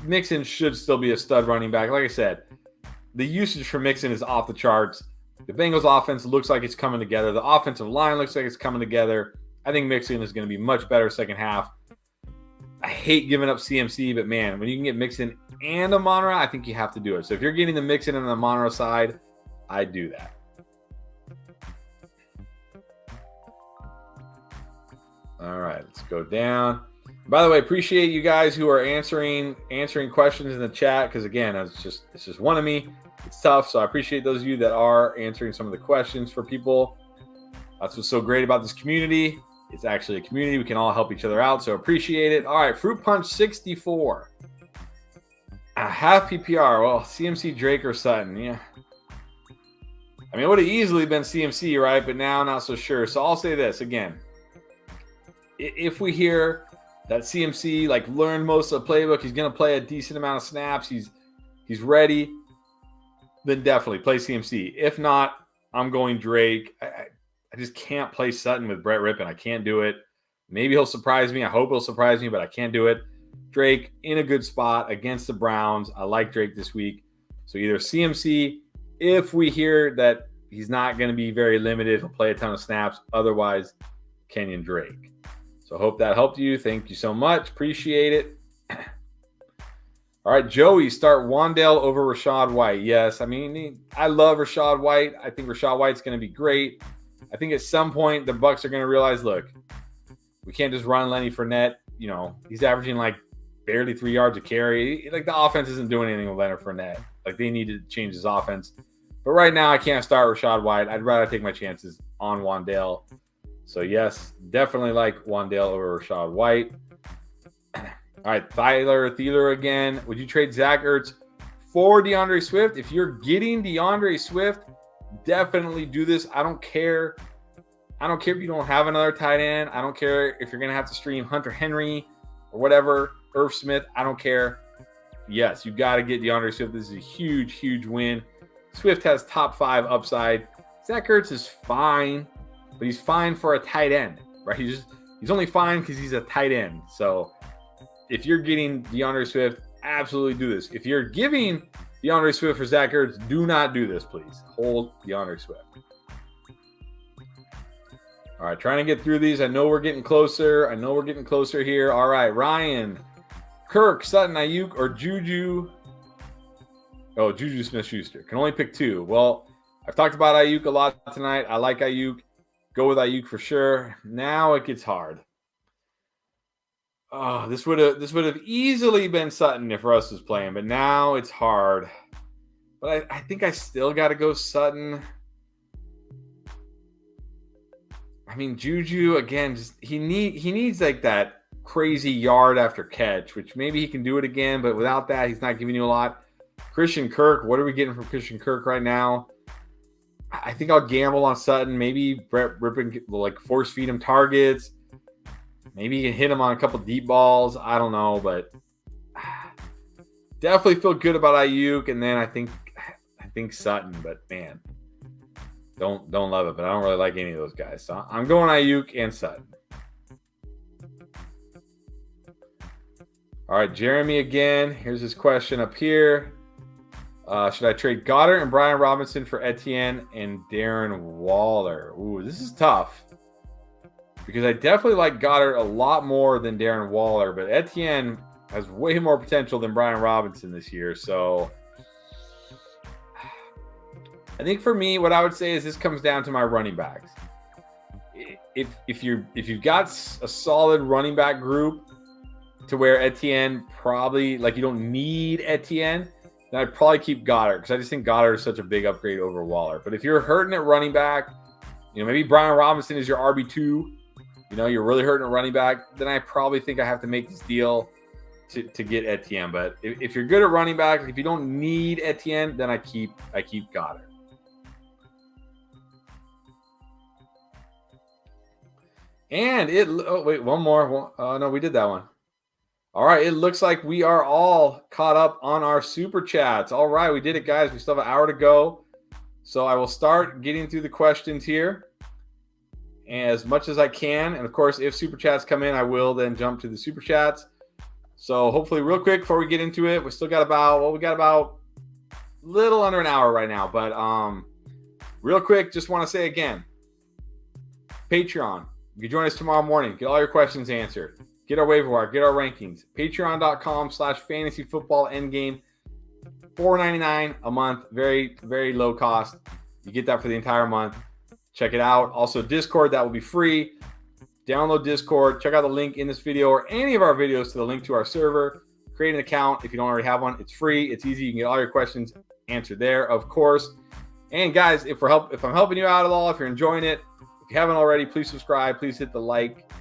Mixon should still be a stud running back. Like I said, the usage for Mixon is off the charts. The Bengals offense looks like it's coming together. The offensive line looks like it's coming together. I think Mixon is going to be much better second half. I hate giving up CMC, but man, when you can get Mixon and Amon-Ra, I think you have to do it. So if you're getting the Mixon and the Amon-Ra side, I do that. All right, let's go down. By the way, appreciate you guys who are answering questions in the chat, because again, it's just one of me. It's tough, so I appreciate those of you that are answering some of the questions for people. That's what's so great about this community. It's actually a community. We can all help each other out, so appreciate it. All right, Fruit Punch 64. Half PPR. Well, CMC, Drake, or Sutton. Yeah. I mean, it would have easily been CMC, right? But now, not so sure. So I'll say this again. If we hear that CMC learned most of the playbook, he's going to play a decent amount of snaps, he's ready, then definitely play CMC. If not, I'm going Drake. I just can't play Sutton with Brett Rippon. I can't do it. Maybe he'll surprise me. I hope he'll surprise me, but I can't do it. Drake in a good spot against the Browns. I like Drake this week. So either CMC, if we hear that he's not going to be very limited, he'll play a ton of snaps. Otherwise, Kenyon Drake. So I hope that helped you. Thank you so much. Appreciate it. All right, Joey, start Wan'Dale over Rachaad White. Yes, I mean, I love Rachaad White. I think Rachaad White's going to be great. I think at some point the Bucs are going to realize, look, we can't just run Lenny Fournette. You know, he's averaging barely 3 yards a carry. The offense isn't doing anything with Leonard Fournette. They need to change his offense. But right now I can't start Rachaad White. I'd rather take my chances on Wan'Dale. So yes, definitely like Wan'Dale over Rachaad White. All right, Tyler Thieler again. Would you trade Zach Ertz for DeAndre Swift? If you're getting DeAndre Swift, definitely do this. I don't care. I don't care if you don't have another tight end. I don't care if you're going to have to stream Hunter Henry or whatever, Irv Smith. I don't care. Yes, you got to get DeAndre Swift. This is a huge, huge win. Swift has top 5 upside. Zach Ertz is fine, but he's fine for a tight end, right? He's only fine because he's a tight end. So if you're getting DeAndre Swift, absolutely do this. If you're giving DeAndre Swift for Zach Ertz, do not do this, please. Hold DeAndre Swift. All right, trying to get through these. I know we're getting closer. Here. All right, Ryan, Kirk, Sutton, Ayuk, or Juju. Oh, Juju Smith-Schuster. Can only pick two. Well, I've talked about Ayuk a lot tonight. I like Ayuk. Go with Ayuk for sure. Now it gets hard. Oh, this would have easily been Sutton if Russ was playing, but now it's hard. But I think I still got to go Sutton. I mean, Juju again. Just he needs like that crazy yard after catch, which maybe he can do it again, but without that, he's not giving you a lot. Christian Kirk, what are we getting from Christian Kirk right now? I think I'll gamble on Sutton. Maybe Brett Rippon will like force feed him targets. Maybe he can hit him on a couple deep balls. I don't know, but definitely feel good about Ayuk. And then I think Sutton, but man, don't love it. But I don't really like any of those guys. So I'm going Ayuk and Sutton. All right, Jeremy again. Here's his question up here. Should I trade Goddard and Brian Robinson for Etienne and Darren Waller? Ooh, this is tough. Because I definitely like Goddard a lot more than Darren Waller, but Etienne has way more potential than Brian Robinson this year. So I think for me, what I would say is this comes down to my running backs. If you've got a solid running back group to where Etienne probably, like, you don't need Etienne, then I'd probably keep Goddard because I just think Goddard is such a big upgrade over Waller. But if you're hurting at running back, maybe Brian Robinson is your RB2, you're really hurting at running back, then I probably think I have to make this deal to get Etienne. But if you're good at running back, if you don't need Etienne, then I keep Goddard. And one more. No, we did that one. All right, it looks like we are all caught up on our super chats. All right, we did it, guys. We still have an hour to go. So I will start getting through the questions here as much as I can. And of course, if super chats come in, I will then jump to the super chats. So hopefully real quick before we get into it, we still got about little under an hour right now. But real quick, just want to say again, Patreon. You can join us tomorrow morning. Get all your questions answered. Get our waiver wire. Get our rankings. Patreon.com/fantasyfootballendgame. $4.99 a month. Very, very low cost. You get that for the entire month. Check it out. Also, Discord. That will be free. Download Discord. Check out the link in this video or any of our videos to the link to our server. Create an account if you don't already have one. It's free. It's easy. You can get all your questions answered there, of course. And guys, if I'm helping you out at all, if you're enjoying it, if you haven't already, please subscribe. Please hit the like.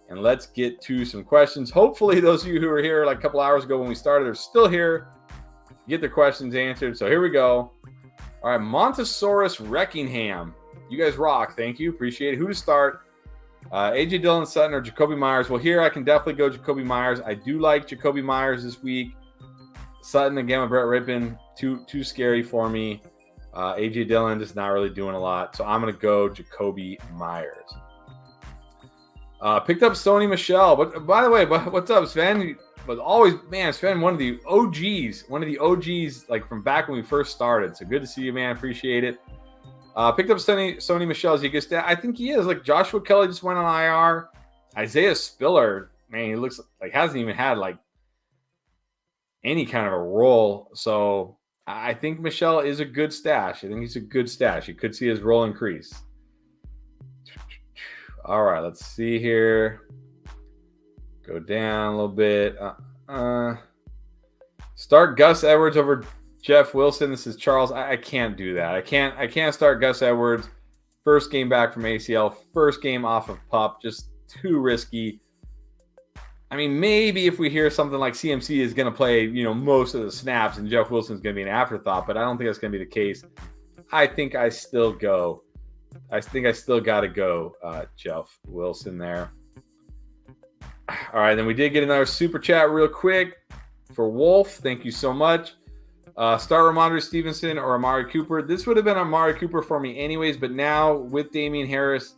And let's get to some questions. Hopefully, those of you who were here like a couple hours ago when we started are still here. Get their questions answered. So here we go. All right, Montesaurus Wreckingham. You guys rock. Thank you. Appreciate it. Who to start? A.J. Dillon, Sutton, or Jacoby Myers? Well, here I can definitely go Jacoby Myers. I do like Jacoby Myers this week. Sutton, again, with Brett Rippon, too scary for me. A.J. Dillon just not really doing a lot. So I'm going to go Jacoby Myers. Picked up Sony Michel. But by the way, what's up, Sven? But always, man, Sven, one of the OGs, like from back when we first started. So good to see you, man. Appreciate it. Picked up Sony Michel. Is he a good stat? I think he is. Like Joshua Kelly just went on IR. Isaiah Spiller, man, he looks like hasn't even had like any kind of a role. So I think Michel is a good stash. I think he's a good stash. You could see his role increase. All right, let's see here. Go down a little bit. Start Gus Edwards over Jeff Wilson. This is Charles. I can't do that. I can't start Gus Edwards. First game back from ACL. First game off of PUP. Just too risky. I mean, maybe if we hear something like CMC is going to play, most of the snaps and Jeff Wilson's going to be an afterthought, but I don't think that's going to be the case. I think I still got to go Jeff Wilson there. All right, then we did get another super chat real quick for Wolf. Thank you so much. Start Ramondre Stevenson or Amari Cooper. This would have been Amari Cooper for me anyways, but now with Damian Harris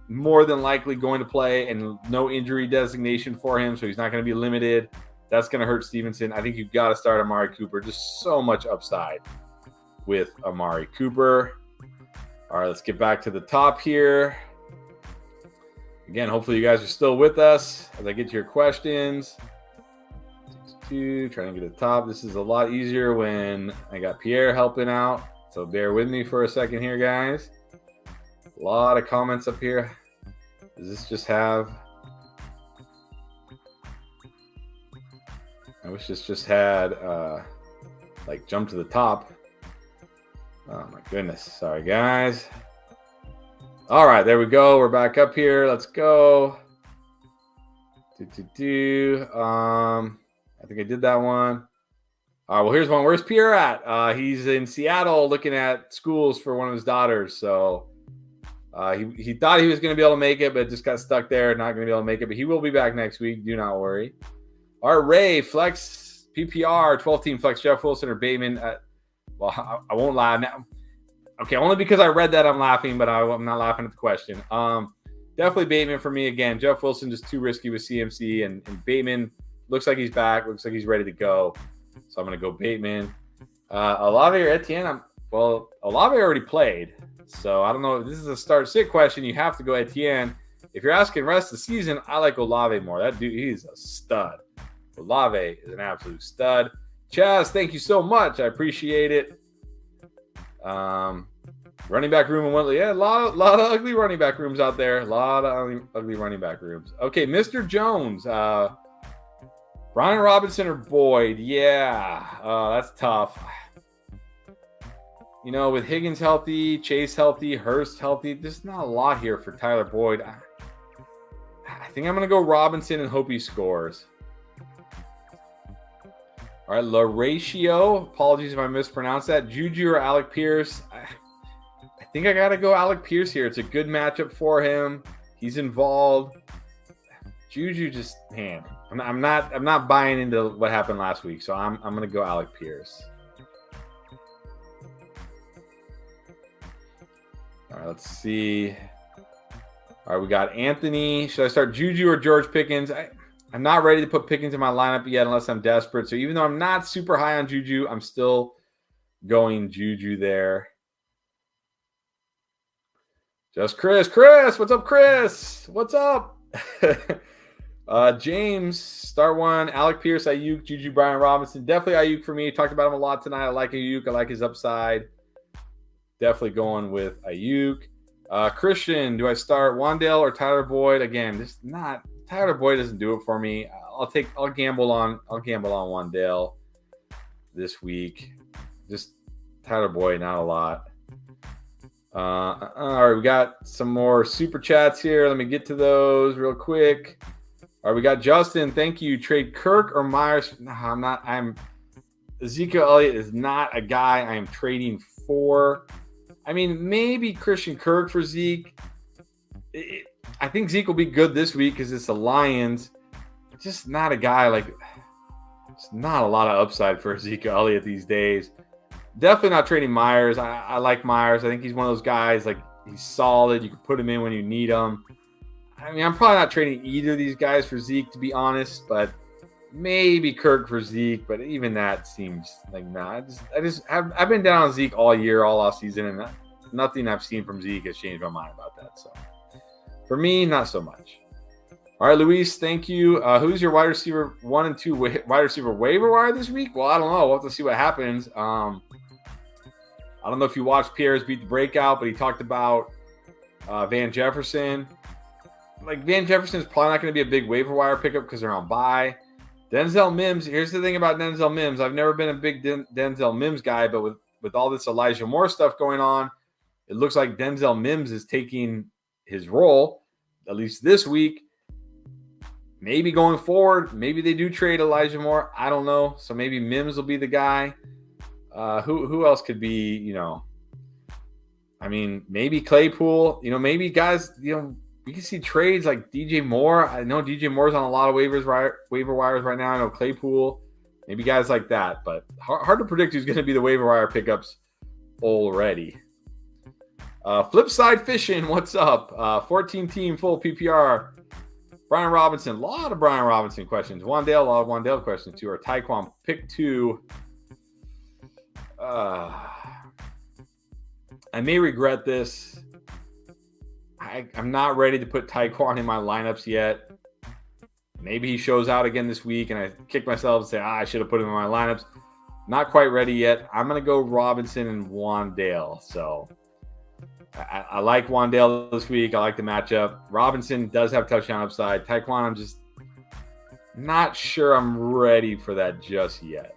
more than likely going to play and no injury designation for him, so he's not going to be limited. That's going to hurt Stevenson. I think you've got to start Amari Cooper. Just so much upside with Amari Cooper. All right, let's get back to the top here. Again, hopefully you guys are still with us as I get to your questions. 62, trying to get to the top. This is a lot easier when I got Pierre helping out. So bear with me for a second here, guys. A lot of comments up here. Does this just have... I wish this just had, like, jump to the top. Oh, my goodness. Sorry, guys. All right, there we go. We're back up here. Let's go. I think I did that one. All right, well, here's one. Where's Pierre at? He's in Seattle looking at schools for one of his daughters. So he thought he was going to be able to make it, but just got stuck there. Not going to be able to make it, but he will be back next week. Do not worry. All right, Ray, flex PPR, 12-team flex Jeff Wilson or Bateman. Well, I won't lie now. Okay, only because I read that I'm laughing, but I'm not laughing at the question. Definitely Bateman for me again. Jeff Wilson just too risky with CMC, and Bateman looks like he's back. Looks like he's ready to go. So I'm going to go Bateman. Olave or Etienne? Olave already played. So I don't know if this is a start-sit question. You have to go Etienne. If you're asking rest of the season, I like Olave more. That dude, he's a stud. Olave is an absolute stud. Chaz, thank you so much. I appreciate it. Running back room in Wentworth. Yeah, a lot of ugly running back rooms out there. A lot of ugly running back rooms. Okay, Mr. Jones. Brian Robinson or Boyd? Yeah, that's tough. You know, with Higgins healthy, Chase healthy, Hurst healthy, there's not a lot here for Tyler Boyd. I think I'm going to go Robinson and hope he scores. All right, La Ratio. Apologies if I mispronounced that. Juju or Alec Pierce? I think I got to go Alec Pierce here. It's a good matchup for him. He's involved. Juju just, man, I'm not buying into what happened last week, so I'm going to go Alec Pierce. All right, let's see. All right, we got Anthony. Should I start Juju or George Pickens? I'm not ready to put Pickens in my lineup yet unless I'm desperate. So even though I'm not super high on Juju, I'm still going Juju there. Just Chris. Chris, what's up, Chris? What's up? James, start one. Alec Pierce, Ayuk, Juju, Brian Robinson. Definitely Ayuk for me. Talked about him a lot tonight. I like Ayuk. I like his upside. Definitely going with Ayuk. Christian, do I start Wan'Dale or Tyler Boyd? Again, just not... Tyler Boyd doesn't do it for me. I'll gamble on Wan'Dale this week. Just Tyler Boyd, not a lot. All right, we got some more super chats here. Let me get to those real quick. All right, we got Justin. Thank you. Trade Kirk or Myers? No, I'm not. Ezekiel Elliott is not a guy I am trading for. I mean, maybe Christian Kirk for Zeke. I think Zeke will be good this week because it's the Lions. Just not a guy like. It's not a lot of upside for Ezekiel Elliott these days. Definitely not trading Myers. I like Myers. I think he's one of those guys, like, he's solid. You can put him in when you need him. I mean, I'm probably not trading either of these guys for Zeke, to be honest, but maybe Kirk for Zeke. But even that seems like, nah. I've been down on Zeke all year, all off season, and nothing I've seen from Zeke has changed my mind about that. So for me, not so much. All right, Luis, thank you. Who's your wide receiver 1 and 2 wide receiver waiver wire this week? Well, I don't know. We'll have to see what happens. I don't know if you watched Pierre's Beat the Breakout, but he talked about Van Jefferson. Like, Van Jefferson is probably not going to be a big waiver wire pickup because they're on bye. Denzel Mims. Here's the thing about Denzel Mims. I've never been a big Denzel Mims guy, but with all this Elijah Moore stuff going on, it looks like Denzel Mims is taking his role, at least this week. Maybe going forward, maybe they do trade Elijah Moore. I don't know. So maybe Mims will be the guy. Who else could be, you know, I mean, maybe Claypool, you know, maybe guys, you know, we can see trades like DJ Moore. I know DJ Moore's on a lot of waiver wires right now. I know Claypool, maybe guys like that, but hard to predict who's going to be the waiver wire pickups already. Flip side fishing, what's up? 14-team full PPR. Brian Robinson, a lot of Brian Robinson questions. Wan'Dale, a lot of Wan'Dale questions too. Or Tyquan, pick 2. I may regret this. I'm not ready to put Tyquan in my lineups yet. Maybe he shows out again this week, and I kick myself and say, I should have put him in my lineups. Not quite ready yet. I'm going to go Robinson and Wan'Dale. So I like Wan'Dale this week. I like the matchup. Robinson does have touchdown upside. Tyquan, I'm just not sure I'm ready for that just yet.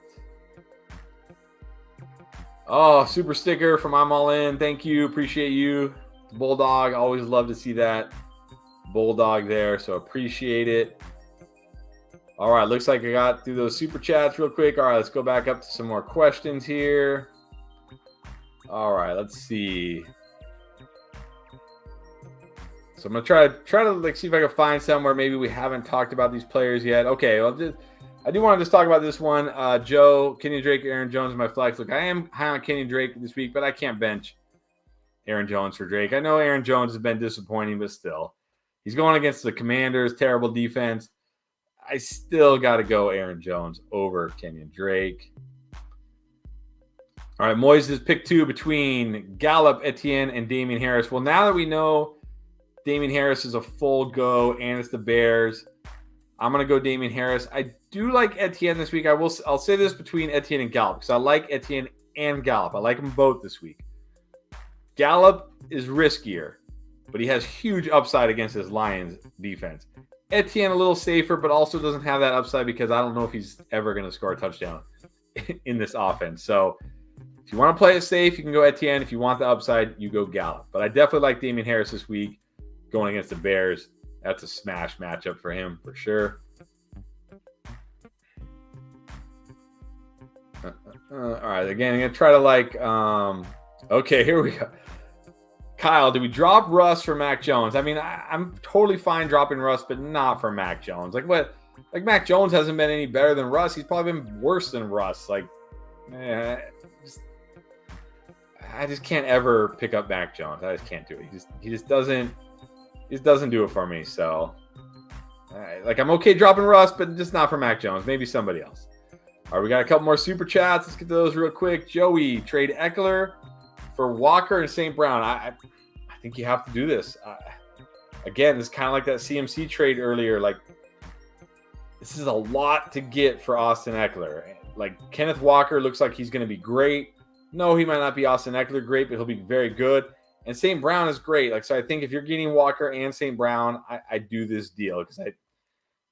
Oh, super sticker from I'm All In. Thank you. Appreciate you. Bulldog. Always love to see that. Bulldog there. So appreciate it. All right. Looks like I got through those super chats real quick. All right. Let's go back up to some more questions here. All right. Let's see. So I'm going to try to like see if I can find somewhere maybe we haven't talked about these players yet. Okay. Well, I do want to just talk about this one. Joe, Kenny Drake, Aaron Jones, my flex. Look, I am high on Kenny Drake this week, but I can't bench Aaron Jones for Drake. I know Aaron Jones has been disappointing, but still. He's going against the Commanders, terrible defense. I still got to go Aaron Jones over Kenyon Drake. All right, Moises pick 2 between Gallup, Etienne, and Damian Harris. Well, now that we know Damian Harris is a full go and it's the Bears, I'm going to go Damian Harris. I do like Etienne this week. I'll say this between Etienne and Gallup because I like Etienne and Gallup. I like them both this week. Gallup is riskier, but he has huge upside against his Lions defense. Etienne a little safer, but also doesn't have that upside because I don't know if he's ever going to score a touchdown in this offense. So if you want to play it safe, you can go Etienne. If you want the upside, you go Gallup. But I definitely like Damian Harris this week going against the Bears. That's a smash matchup for him for sure. All right, again, I'm going to try to okay, here we go. Kyle, do we drop Russ for Mac Jones? I mean, I'm totally fine dropping Russ, but not for Mac Jones. Like what? Like Mac Jones hasn't been any better than Russ. He's probably been worse than Russ. Like, I just can't ever pick up Mac Jones. I just can't do it. He just doesn't do it for me. So, like I'm okay dropping Russ, but just not for Mac Jones. Maybe somebody else. All right, we got a couple more super chats. Let's get to those real quick. Joey, trade Eckler for Walker and St. Brown. I think you have to do this. Again, it's kind of like that CMC trade earlier. Like, this is a lot to get for Austin Eckler. Like, Kenneth Walker looks like he's going to be great. No, he might not be Austin Eckler great, but he'll be very good. And St. Brown is great. Like, so I think if you're getting Walker and St. Brown, I do this deal because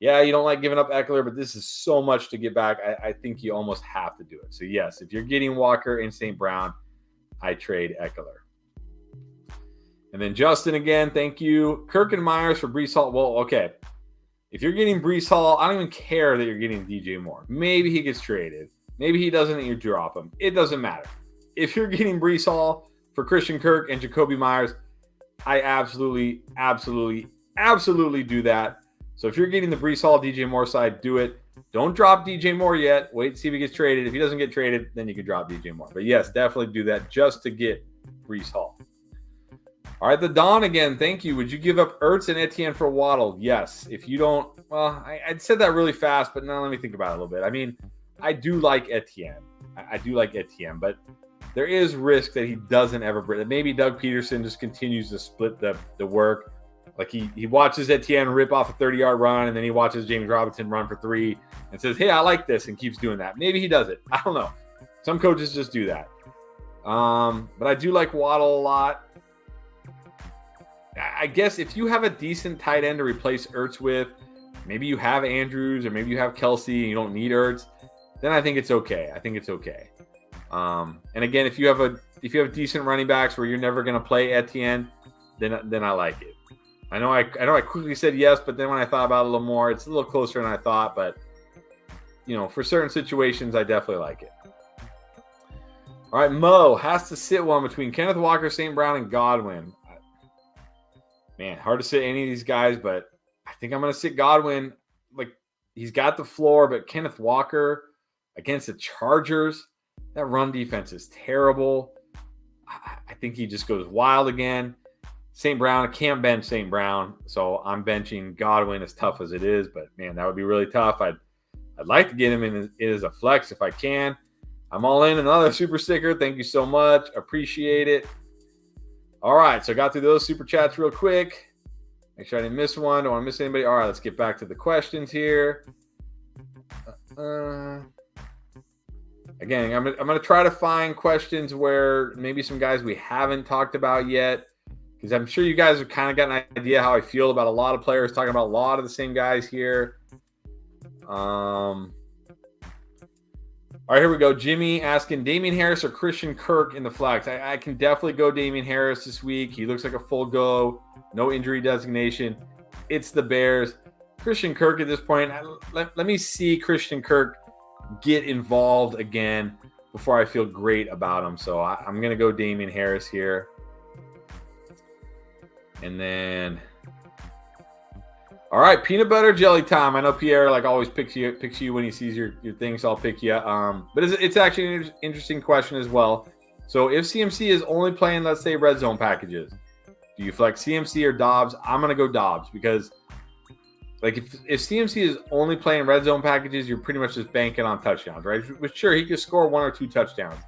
you don't like giving up Eckler, but this is so much to get back. I think you almost have to do it. So yes, if you're getting Walker and St. Brown, I trade Eckler. And then Justin again, thank you. Kirk and Myers for Breece Hall. Well, okay. If you're getting Breece Hall, I don't even care that you're getting DJ Moore. Maybe he gets traded. Maybe he doesn't and you drop him. It doesn't matter. If you're getting Breece Hall for Christian Kirk and Jacoby Myers, I absolutely do that. So if you're getting the Breece Hall, DJ Moore side, do it. Don't drop DJ Moore yet. Wait and see if he gets traded. If he doesn't get traded, then you can drop DJ Moore. But yes, definitely do that just to get Breece Hall. All right, the Don again. Thank you. Would you give up Ertz and Etienne for Waddle? Yes. If you don't, well, I'd said that really fast, but now let me think about it a little bit. I mean, I do like Etienne. I do like Etienne, but there is risk that he doesn't ever bring. Maybe Doug Peterson just continues to split the work. Like he watches Etienne rip off a 30-yard run, and then he watches James Robinson run for 3 and says, hey, I like this, and keeps doing that. Maybe he does it. I don't know. Some coaches just do that. But I do like Waddle a lot. I guess if you have a decent tight end to replace Ertz with, maybe you have Andrews or maybe you have Kelsey and you don't need Ertz, then I think it's okay. And again, if you have decent running backs where you're never going to play Etienne, then I like it. I know I quickly said yes, but then when I thought about it a little more, it's a little closer than I thought. But, for certain situations, I definitely like it. All right, Mo has to sit one between Kenneth Walker, St. Brown, and Godwin. Man, hard to sit any of these guys, but I think I'm going to sit Godwin. Like, he's got the floor, but Kenneth Walker against the Chargers, that run defense is terrible. I think he just goes wild again. St. Brown, I can't bench St. Brown, so I'm benching Godwin as tough as it is, but man, that would be really tough. I'd like to get him in as a flex if I can. I'm all in. Another super sticker. Thank you so much. Appreciate it. All right, so I got through those super chats real quick. Make sure I didn't miss one. Don't want to miss anybody. All right, let's get back to the questions here. Again, I'm going to try to find questions where maybe some guys we haven't talked about yet, because I'm sure you guys have kind of got an idea how I feel about a lot of players, talking about a lot of the same guys here. All right, here we go. Jimmy asking Damian Harris or Christian Kirk in the flex. I can definitely go Damian Harris this week. He looks like a full go. No injury designation. It's the Bears. Christian Kirk at this point, let me see Christian Kirk get involved again before I feel great about him. So I'm going to go Damian Harris here. And then, all right, peanut butter jelly time. I know Pierre always picks you when he sees your thing, so I'll pick you. But it's actually an interesting question as well. So if CMC is only playing, let's say, red zone packages, do you flex CMC or Dobbs? I'm going to go Dobbs because if CMC is only playing red zone packages, you're pretty much just banking on touchdowns, right? But sure, he could score 1 or 2 touchdowns.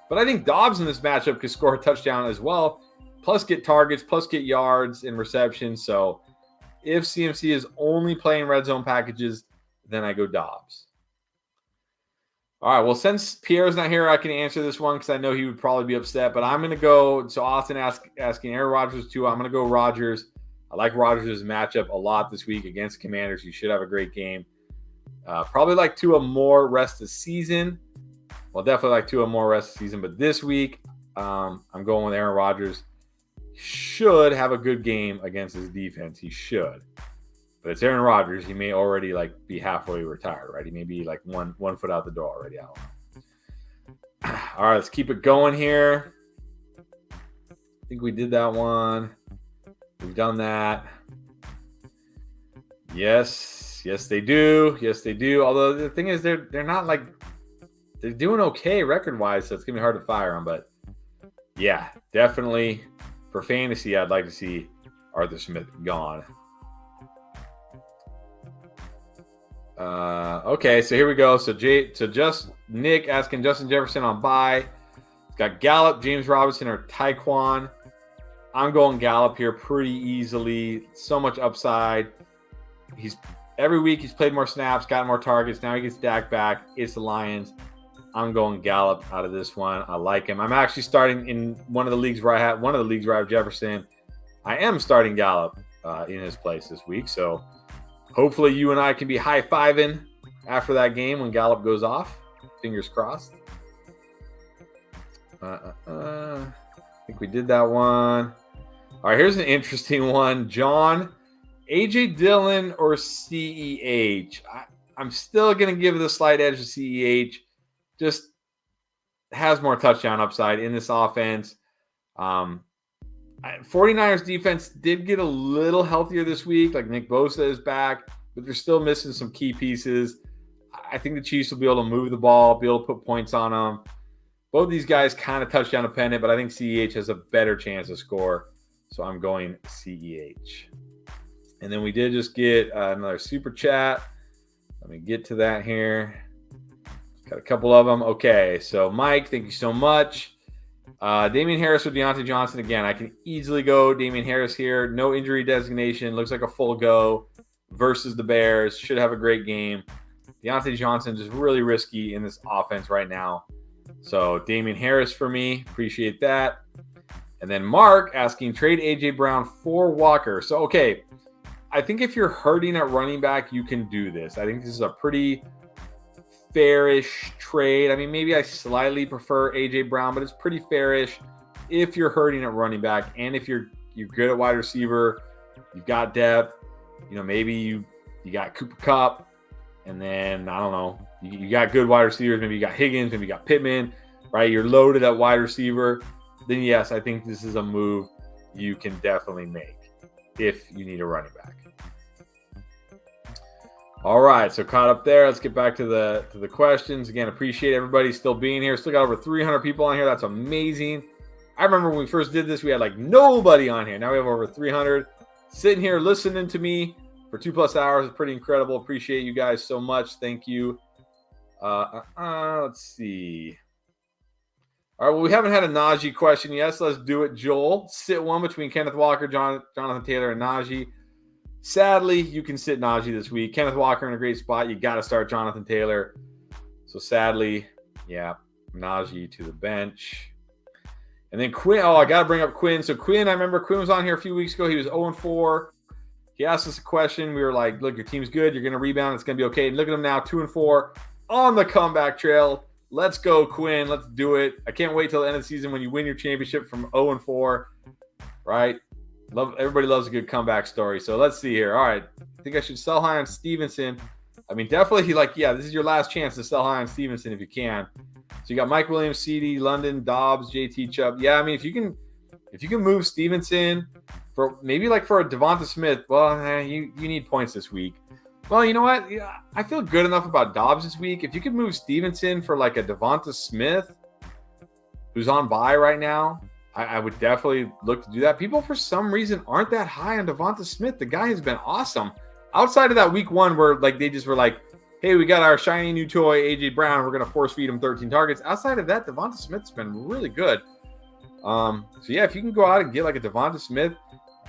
But I think Dobbs in this matchup could score a touchdown as well, plus get targets, plus get yards and receptions. So if CMC is only playing red zone packages, then I go Dobbs. All right, well, since Pierre's not here, I can answer this one because I know he would probably be upset. But I'm going to go – so Austin asking Aaron Rodgers too. I'm going to go Rodgers. I like Rodgers' matchup a lot this week against Commanders. You should have a great game. Probably like Tua more rest of season. Well, definitely like Tua more rest of season. But this week, I'm going with Aaron Rodgers. Should have a good game against his defense. He should. But it's Aaron Rodgers. He may already be halfway retired, right? He may be one foot out the door already. I don't know. All right, let's keep it going here. I think we did that one. We've done that. Yes, they do. Yes, they do. Although the thing is, they're not they're doing okay record-wise, so it's gonna be hard to fire them. But yeah, definitely for fantasy, I'd like to see Arthur Smith gone. Okay, so here we go. So just Nick asking Justin Jefferson on bye. He's got Gallup, James Robinson, or Tyquan. I'm going Gallup here pretty easily. So much upside. Every week he's played more snaps, got more targets. Now he gets Dak back. It's the Lions. I'm going Gallup out of this one. I like him. I'm actually starting in one of the leagues where I have Jefferson. I am starting Gallup in his place this week. So hopefully you and I can be high-fiving after that game when Gallup goes off. Fingers crossed. I think we did that one. All right, here's an interesting one. John, A.J. Dillon or CEH? I'm still going to give the slight edge to CEH. Just has more touchdown upside in this offense. 49ers defense did get a little healthier this week. Nick Bosa is back, but they're still missing some key pieces. I think the Chiefs will be able to move the ball, be able to put points on them. Both these guys kind of touchdown dependent, but I think CEH has a better chance to score. So I'm going CEH. And then we did just get another super chat. Let me get to that here. Got a couple of them. Okay, so Mike, thank you so much. Damian Harris with Deontay Johnson again. I can easily go Damian Harris here. No injury designation. Looks like a full go versus the Bears. Should have a great game. Deontay Johnson is really risky in this offense right now. So Damian Harris for me. Appreciate that. And then Mark asking, trade A.J. Brown for Walker. So, okay, I think if you're hurting at running back, you can do this. I think this is a pretty fairish trade. I mean, maybe I slightly prefer A.J. Brown, but it's pretty fairish if you're hurting at running back and if you're good at wide receiver, you've got depth. Maybe you got Cooper Kupp, and then, I don't know, you got good wide receivers. Maybe you got Higgins, maybe you got Pittman, right? You're loaded at wide receiver. Then yes, I think this is a move you can definitely make if you need a running back. All right, so caught up there. Let's get back to the questions. Again, appreciate everybody still being here. Still got over 300 people on here. That's amazing. I remember when we first did this, we had nobody on here. Now we have over 300 sitting here listening to me for 2+ hours. It's pretty incredible. Appreciate you guys so much. Thank you. Let's see. All right, well, we haven't had a Najee question yet, so let's do it. Joel, sit one between Kenneth Walker, Jonathan Taylor, and Najee. Sadly, you can sit Najee this week. Kenneth Walker in a great spot. You got to start Jonathan Taylor. So sadly, yeah, Najee to the bench. And then Quinn. Oh, I got to bring up Quinn. So Quinn, I remember Quinn was on here a few weeks ago. He was 0-4. He asked us a question. We were like, look, your team's good. You're going to rebound. It's going to be okay. And look at him now, 2-4 on the comeback trail. Let's go, Quinn. Let's do it. I can't wait till the end of the season when you win your championship from 0-4, right? Everybody loves a good comeback story. So let's see here. All right. I think I should sell high on Stevenson. I mean, definitely, this is your last chance to sell high on Stevenson if you can. So you got Mike Williams, CD, London, Dobbs, JT Chubb. Yeah, I mean, if you can move Stevenson for maybe for a Devonta Smith, well, you need points this week. Well, you know what? Yeah, I feel good enough about Dobbs this week. If you could move Stevenson for a Devonta Smith, who's on bye right now, I would definitely look to do that. People, for some reason, aren't that high on Devonta Smith. The guy has been awesome. Outside of that week 1 where they just were like, hey, we got our shiny new toy, A.J. Brown. We're going to force feed him 13 targets. Outside of that, Devonta Smith's been really good. So, yeah, if you can go out and get a Devonta Smith,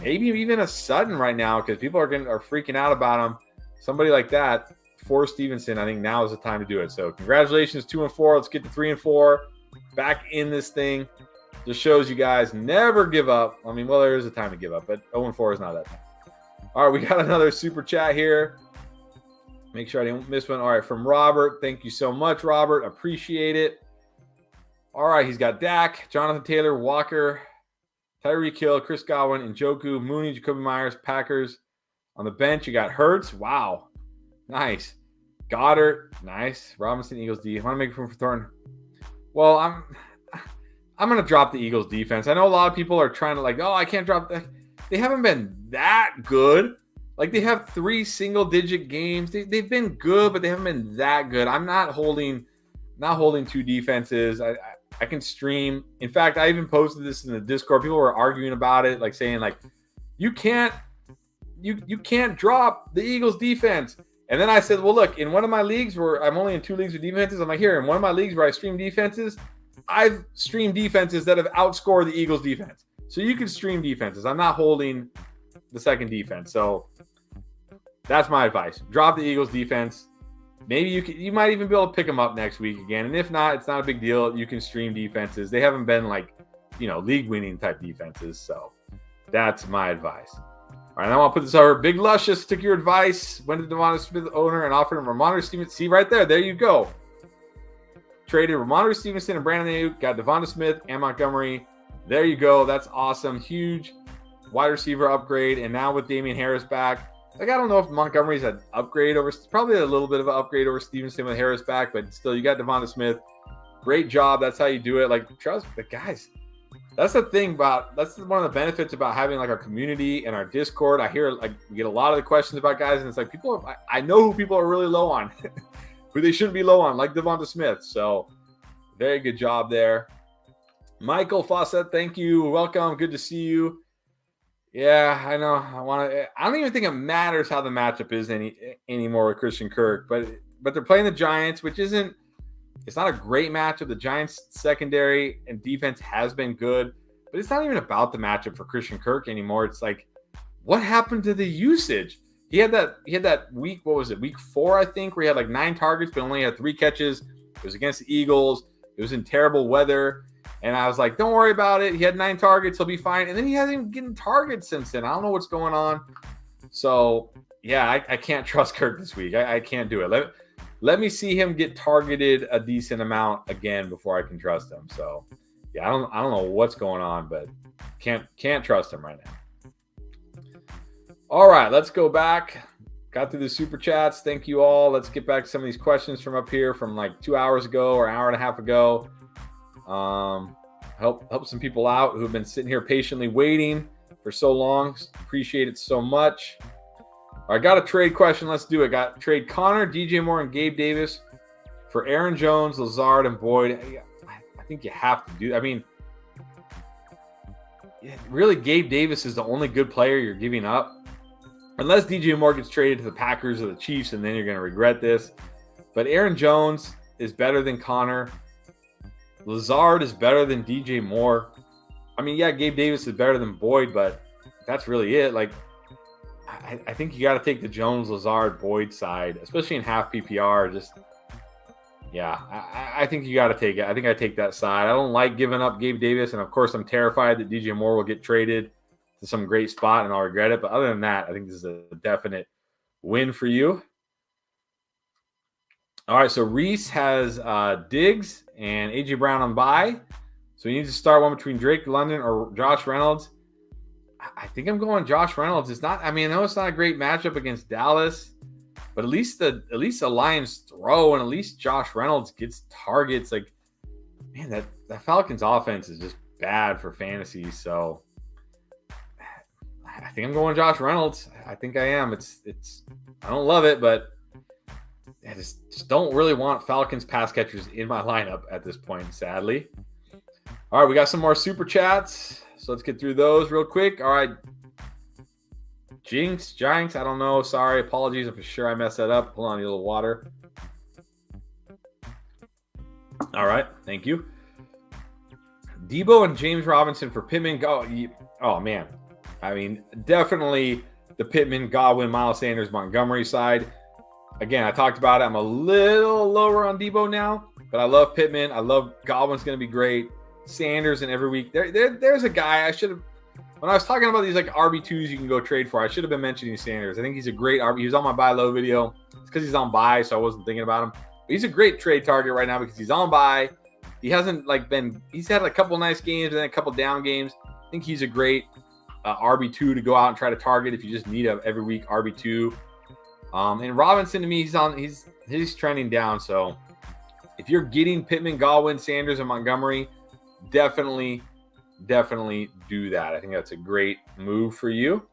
maybe even a Sutton right now because people are freaking out about him. Somebody like that for Stevenson, I think now is the time to do it. So congratulations, 2-4. Let's get to 3-4. Back in this thing. Just shows you guys never give up. I mean, well, there is a time to give up, but 0-4 is not that time. All right, we got another super chat here. Make sure I didn't miss one. All right, from Robert. Thank you so much, Robert. Appreciate it. All right, he's got Dak, Jonathan Taylor, Walker, Tyreek Hill, Chris Godwin, Njoku, Mooney, Jacoby Myers, Packers. On the bench, you got Hurts. Wow. Nice. Goddard. Nice. Robinson, Eagles D. I want to make room for Thornton. Well, I'm going to drop the Eagles defense. I know a lot of people are trying to I can't drop that. They haven't been that good. They have 3 single-digit games. They've been good, but they haven't been that good. I'm not holding 2 defenses. I can stream. In fact, I even posted this in the Discord. People were arguing about it, saying you can't drop the Eagles defense. And then I said, well, look, in one of my leagues where I'm only in 2 leagues with defenses, I'm here. In one of my leagues where I stream defenses, I've streamed defenses that have outscored the Eagles defense. So you can stream defenses. I'm not holding the second defense. So that's my advice. Drop the Eagles defense. Maybe you might even be able to pick them up next week again. And if not, it's not a big deal. You can stream defenses. They haven't been league winning type defenses. So that's my advice. All right, I want to put this over. Big Luscious took your advice, went to Devonta Smith owner and offered him Ramondre Stevenson. See right there. There you go. Traded Ramondre Stevenson and Brandon Ayuk. Got Devonta Smith and Montgomery. There you go. That's awesome. Huge wide receiver upgrade. And now with Damian Harris back, I don't know if Montgomery's an upgrade over, probably a little bit of an upgrade over Stevenson with Harris back, but still, you got Devonta Smith. Great job. That's how you do it. Trust the guys. That's the thing that's one of the benefits about having our community and our Discord. I hear we get a lot of the questions about guys, and it's I know who people are really low on, who they shouldn't be low on, like Devonta Smith. So very good job there. Michael Fawcett, thank you. Welcome. Good to see you. Yeah, I know. I don't even think it matters how the matchup is anymore with Christian Kirk, but they're playing the Giants, which isn't. It's not a great matchup. The Giants secondary and defense has been good, but it's not even about the matchup for Christian Kirk anymore. It's what happened to the usage? He had that week, what was it? Week 4, I think, where he had 9 targets, but only had 3 catches. It was against the Eagles. It was in terrible weather. And I was like, don't worry about it. He had 9 targets. He'll be fine. And then he hasn't been getting targets since then. I don't know what's going on. So, yeah, I can't trust Kirk this week. I can't do it. Let me see him get targeted a decent amount again before I can trust him. So, yeah, I don't know what's going on, but can't trust him right now. All right, let's go back. Got through the super chats. Thank you all. Let's get back to some of these questions from up here from 2 hours ago or an hour and a half ago. Help some people out who have been sitting here patiently waiting for so long. Appreciate it so much. I got a trade question. Let's do it. Got trade Connor, DJ Moore, and Gabe Davis for Aaron Jones, Lazard, and Boyd. I think you have to do. I mean, really, Gabe Davis is the only good player you're giving up, unless DJ Moore gets traded to the Packers or the Chiefs, and then you're going to regret this. But Aaron Jones is better than Connor. Lazard is better than DJ Moore. I mean, yeah, Gabe Davis is better than Boyd, but that's really it. Like, I think you got to take the Jones, Lazard, Boyd side, especially in half PPR. Just, yeah, I think you got to take it. I think I take that side. I don't like giving up Gabe Davis, and of course, I'm terrified that DJ Moore will get traded to some great spot and I'll regret it. But other than that, I think this is a definite win for you. All right, so Reese has Diggs and A.J. Brown on bye. So you need to start one between Drake London or Josh Reynolds. I think I'm going Josh Reynolds. It's not. I mean, I know it's not a great matchup against Dallas, but at least the Lions throw, and at least Josh Reynolds gets targets. Like, man, that Falcons offense is just bad for fantasy. So I think I'm going Josh Reynolds. I think I am. It's. I don't love it, but I just don't really want Falcons pass catchers in my lineup at this point, sadly. All right, we got some more super chats. So let's get through those real quick. All right. Jinx, I don't know. Sorry. Apologies. I'm sure I messed that up. Hold on, a little water. All right. Thank you. Debo and James Robinson for Pittman. Oh, man. I mean, definitely the Pittman, Godwin, Miles Sanders, Montgomery side. Again, I talked about it. I'm a little lower on Debo now, but I love Pittman. I love Godwin's going to be great. Sanders, and every week there's a guy I should have, when I was talking about these like RB2s you can go trade for, I should have been mentioning Sanders. I think he's a great RB. He was on my buy low video. It's because he's on buy, so I wasn't thinking about him. But he's a great trade target right now because he's on buy. He hasn't he's had a couple nice games and then a couple down games. I think he's a great RB2 to go out and try to target if you just need a every week RB2. And Robinson, to me, he's trending down. So if you're getting Pittman, Godwin, Sanders, and Montgomery, definitely do that. I think that's a great move for you.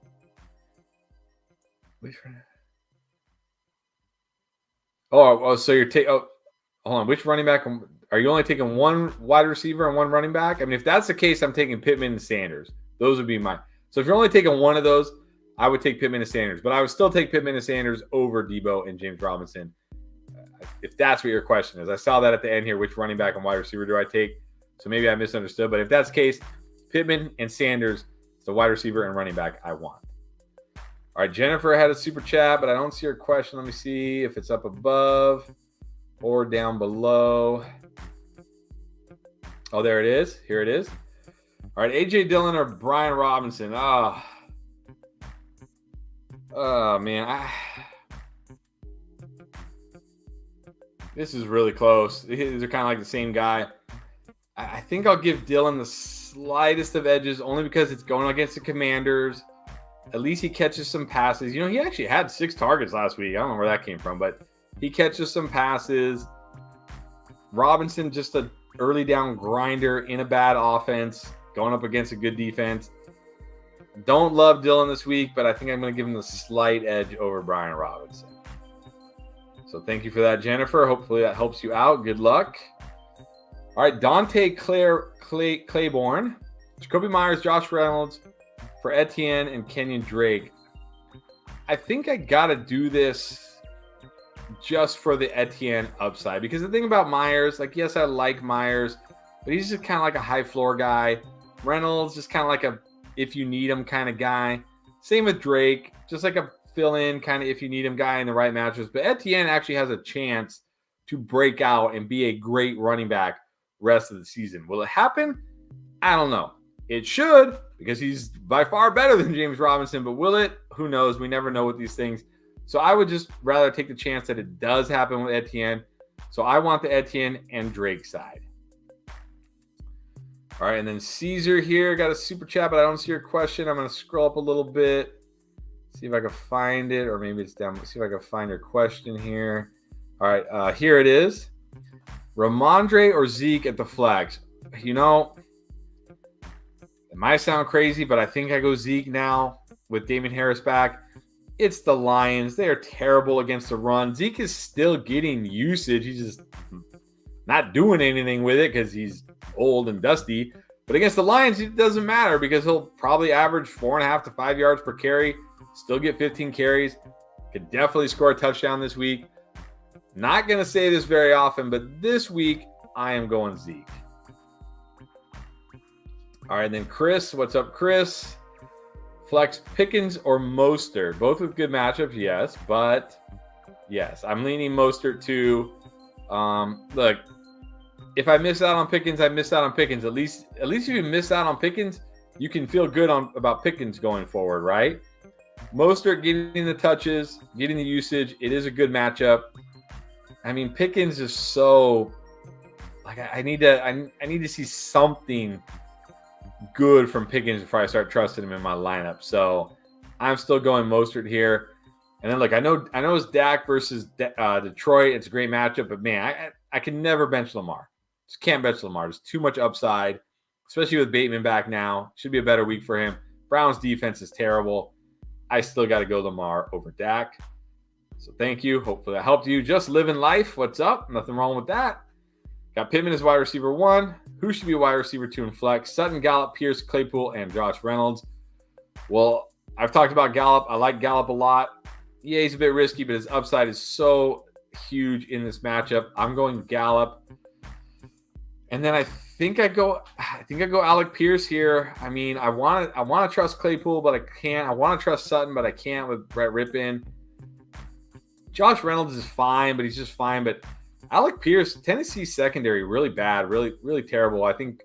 So you're taking. Oh, hold on. Which running back are you only taking? One wide receiver and one running back? I mean, if that's the case, I'm taking Pittman and Sanders. Those would be mine. So if you're only taking one of those, I would take Pittman and Sanders. But I would still take Pittman and Sanders over Debo and James Robinson. If that's what your question is. I saw that at the end here. Which running back and wide receiver do I take? So maybe I misunderstood. But if that's the case, Pittman and Sanders is the wide receiver and running back I want. All right, Jennifer had a super chat, but I don't see her question. Let me see if it's up above or down below. Oh, there it is. Here it is. All right, A.J. Dillon or Brian Robinson. Oh man. This is really close. These are kind of like the same guy. I think I'll give Dillon the slightest of edges only because it's going against the Commanders. At least he catches some passes. You know, he actually had 6 targets last week. I don't know where that came from, but he catches some passes. Robinson, just an early down grinder in a bad offense, going up against a good defense. Don't love Dillon this week, but I think I'm going to give him the slight edge over Brian Robinson. So thank you for that, Jennifer. Hopefully that helps you out. Good luck. All right, Dante Claiborne, Jacoby Myers, Josh Reynolds for Etienne and Kenyon Drake. I think I got to do this just for the Etienne upside because the thing about Myers, like, yes, I like Myers, but he's just kind of like a high floor guy. Reynolds just kind of like a if you need him kind of guy. Same with Drake, just like a fill-in kind of if you need him guy in the right matchups. But Etienne actually has a chance to break out and be a great running back rest of the season. Will it happen? I don't know. It should because he's by far better than James Robinson, but will it? Who knows? We never know with these things. So I would just rather take the chance that it does happen with Etienne. So I want the Etienne and Drake side. All right, and then Caesar here got a super chat, but I don't see your question. I'm going to scroll up a little bit, see if I can find it, or maybe it's down. See if I can find your question here. All right, here it is. Ramondre or Zeke at the flex? You know, it might sound crazy, but I think I go Zeke now with Damon Harris back. It's the Lions. They are terrible against the run. Zeke is still getting usage. He's just not doing anything with it because he's old and dusty. But against the Lions, it doesn't matter because he'll probably average 4.5 to 5 yards per carry, still get 15 carries. Could definitely score a touchdown this week. Not going to say this very often, but this week I am going Zeke. All right, and then Chris, what's up, Chris? Flex Pickens or Mostert, both with good matchups, yes, but yes, I'm leaning Mostert too. Look, if I miss out on Pickens, I missed out on Pickens. At least if you miss out on Pickens, you can feel good about Pickens going forward, right? Mostert getting the touches, getting the usage. It is a good matchup. I mean, Pickens is so like I need to see something good from Pickens before I start trusting him in my lineup. So I'm still going Mostert here. And then look, I know it's Dak versus Detroit. It's a great matchup, but man, I can never bench Lamar. Just can't bench Lamar. There's too much upside, especially with Bateman back now. Should be a better week for him. Browns defense is terrible. I still got to go Lamar over Dak. So thank you. Hopefully that helped you. Just living life. What's up? Nothing wrong with that. Got Pittman as wide receiver 1. Who should be wide receiver 2 in flex? Sutton, Gallup, Pierce, Claypool, and Josh Reynolds. Well, I've talked about Gallup. I like Gallup a lot. Yeah, he's a bit risky, but his upside is so huge in this matchup. I'm going Gallup. And then I think I go Alec Pierce here. I mean, I want to trust Claypool, but I can't. I want to trust Sutton, but I can't with Brett Rypien. Josh Reynolds is fine, but he's just fine. But Alec Pierce, Tennessee secondary, really bad, really, really terrible. I think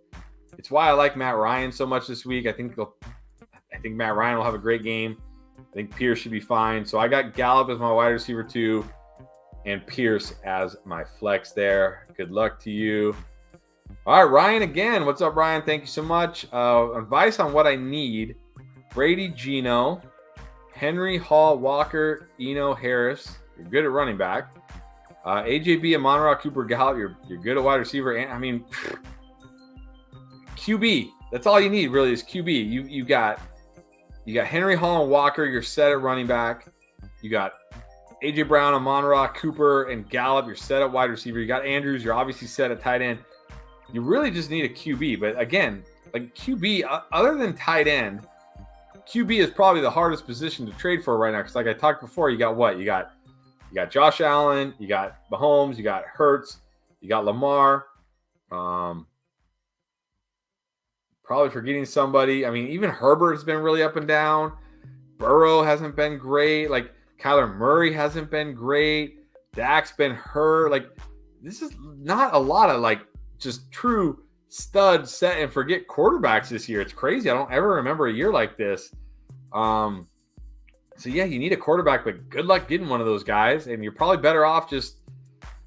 it's why I like Matt Ryan so much this week. I think Matt Ryan will have a great game. I think Pierce should be fine. So I got Gallup as my wide receiver 2 and Pierce as my flex there. Good luck to you. All right, Ryan again. What's up, Ryan? Thank you so much. Advice on what I need. Brady, Geno, Henry, Hall, Walker, Eno, Harris. You're good at running back. AJB, Amon-Ra, Cooper, Gallup. You're good at wide receiver. And I mean, QB. That's all you need, really, is QB. You got Henry, Hall, and Walker. You're set at running back. You got AJ Brown, Amon-Ra, Cooper, and Gallup. You're set at wide receiver. You got Andrews. You're obviously set at tight end. You really just need a QB. But again, like QB, other than tight end, QB is probably the hardest position to trade for right now. Because like I talked before, you got what? You got Josh Allen, you got Mahomes, you got Hurts, you got Lamar. Probably forgetting somebody. I mean, even Herbert has been really up and down. Burrow hasn't been great. Like Kyler Murray hasn't been great. Dak's been hurt. Like this is not a lot of like just true stud set and forget quarterbacks this year. It's crazy. I don't ever remember a year like this. So yeah, you need a quarterback, but good luck getting one of those guys. And you're probably better off just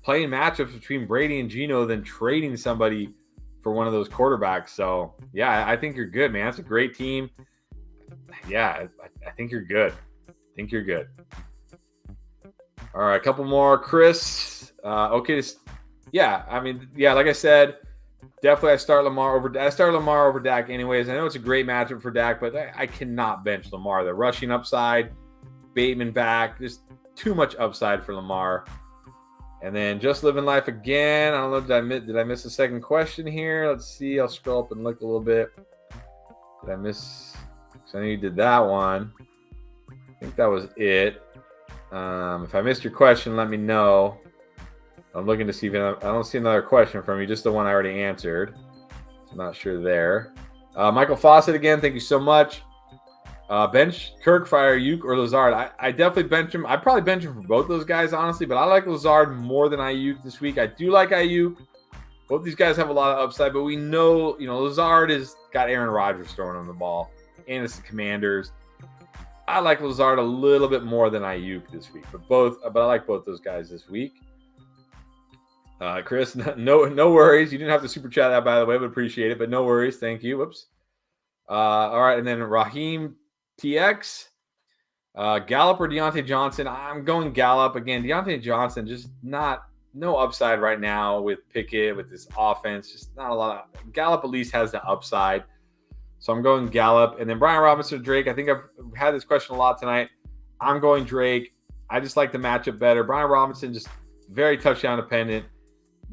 playing matchups between Brady and Geno than trading somebody for one of those quarterbacks. So yeah, I think you're good, man. It's a great team. Yeah, I think you're good. All right, a couple more. Chris. Like I said, definitely I start Lamar over Dak anyways. I know it's a great matchup for Dak, but I cannot bench Lamar. The rushing upside, Bateman back, just too much upside for Lamar. And then just living life again. I don't know, did I miss a second question here? Let's see. I'll scroll up and look a little bit. Did I miss? Because I know you did that one. I think that was it. If I missed your question, let me know. I'm looking to see if I don't see another question from you, just the one I already answered. I'm not sure there. Michael Fawcett again, thank you so much. Bench Kirk, Fryer, Ayuk, or Lazard. I definitely bench him. I'd probably bench him for both those guys, honestly, but I like Lazard more than Ayuk this week. I do like Ayuk. Both these guys have a lot of upside, but we know, Lazard has got Aaron Rodgers throwing him the ball, and it's the Commanders. I like Lazard a little bit more than Ayuk this week, but I like both those guys this week. Chris, no worries. You didn't have to super chat that, by the way, but appreciate it. But no worries. Thank you. Whoops. All right, and then Raheem TX, Gallup or Deontay Johnson. I'm going Gallup again. Deontay Johnson just no upside right now with Pickett, with this offense. Just not a lot of Gallup. At least has the upside. So I'm going Gallup. And then Brian Robinson, Drake. I think I've had this question a lot tonight. I'm going Drake. I just like the matchup better. Brian Robinson just very touchdown dependent.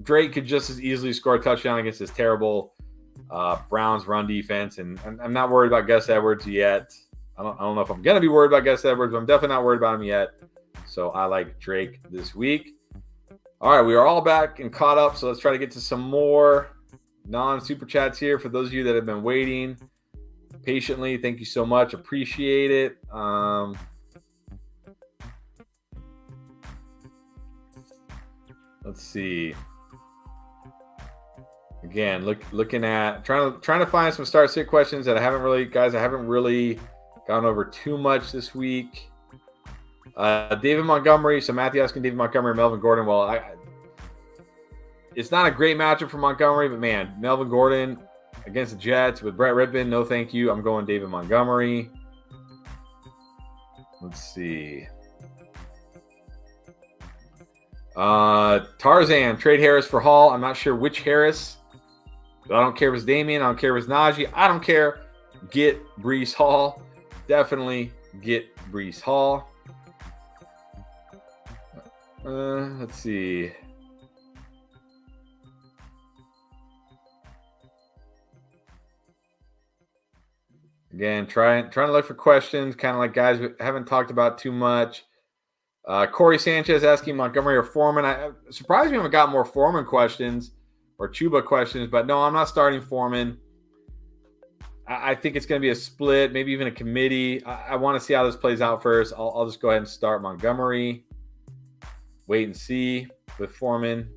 Drake could just as easily score a touchdown against this terrible Browns run defense. And I'm not worried about Gus Edwards yet. I don't know if I'm going to be worried about Gus Edwards, but I'm definitely not worried about him yet. So I like Drake this week. All right, we are all back and caught up. So let's try to get to some more non-super chats here for those of you that have been waiting patiently. Thank you so much. Appreciate it. Let's see. Again, looking at trying to find some start sit questions that I haven't really gone over too much this week. David Montgomery. So Matthew asking David Montgomery, Melvin Gordon. Well, it's not a great matchup for Montgomery, but man, Melvin Gordon against the Jets with Brett Rippon. No, thank you. I'm going David Montgomery. Let's see. Tarzan, trade Harris for Hall. I'm not sure which Harris. But I don't care if it's Damian. I don't care if it's Najee. I don't care. Get Breece Hall. Definitely get Breece Hall. Let's see. Again, trying to look for questions, kind of like guys we haven't talked about too much. Corey Sanchez asking Montgomery or Foreman. I surprised me we haven't got more Foreman questions or Chuba questions, but no, I'm not starting Foreman. I think it's going to be a split, maybe even a committee. I want to see how this plays out first. I'll just go ahead and start Montgomery. Wait and see with Foreman.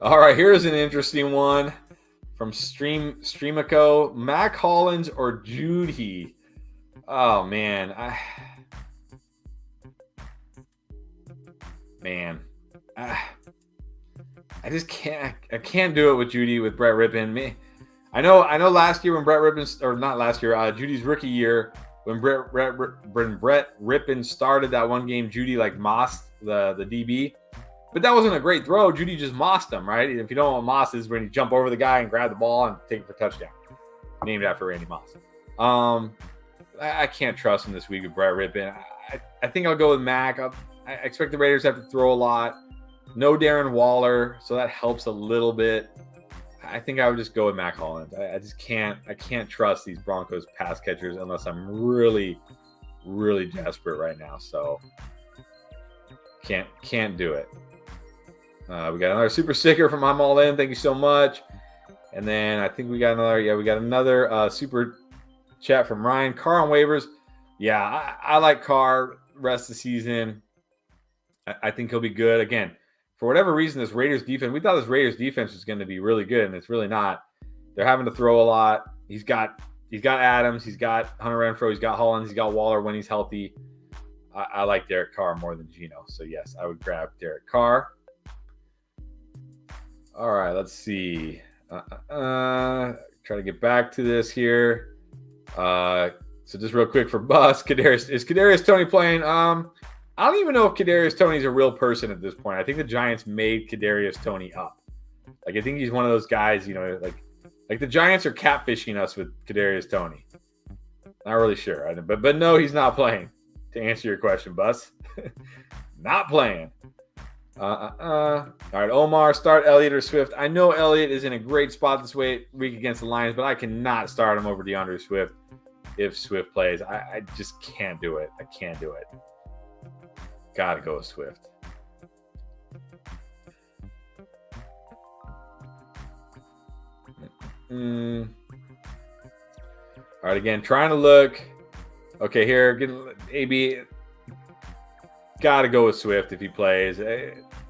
All right, here's an interesting one from Streamico. Mac Hollins or Jeudy? Oh man, I just can't. I can't do it with Jeudy with Brett Rippon. I know. Last year when Brett Rippon, or not last year, Jeudy's rookie year when Brett Rippon started that one game, Jeudy like mossed the DB. But that wasn't a great throw. Jeudy just mossed him, right? If you don't know what moss is, when you jump over the guy and grab the ball and take it for touchdown. Named after Randy Moss. I can't trust him this week with Brett Rippon. I think I'll go with Mac. I expect the Raiders to have to throw a lot. No Darren Waller, so that helps a little bit. I think I would just go with Mac Hollins. I just can't. I can't trust these Broncos pass catchers unless I'm really, really desperate right now. So can't do it. We got another super sticker from I'm All In. Thank you so much. And then I think we got another super chat from Ryan. Carr on waivers. Yeah, I like Carr rest of the season. I think he'll be good. Again, for whatever reason, this Raiders defense, we thought this Raiders defense was going to be really good, and it's really not. They're having to throw a lot. He's got Adams. He's got Hunter Renfrow. He's got Hollins. He's got Waller when he's healthy. I like Derek Carr more than Geno. So, yes, I would grab Derek Carr. All right, let's see. Try to get back to this here. So just real quick for Bus, is Kadarius Toney playing? I don't even know if Kadarius Toney's a real person at this point. I think the Giants made Kadarius Toney up. Like I think he's one of those guys, like the Giants are catfishing us with Kadarius Toney. Not really sure, but no, he's not playing. To answer your question, Bus, not playing. All right, Omar, start Elliott or Swift. I know Elliott is in a great spot this week against the Lions, but I cannot start him over DeAndre Swift if Swift plays. I just can't do it. I can't do it. Gotta go with Swift. All right, again, trying to look. Okay, here, getting AB. Got to go with Swift if he plays.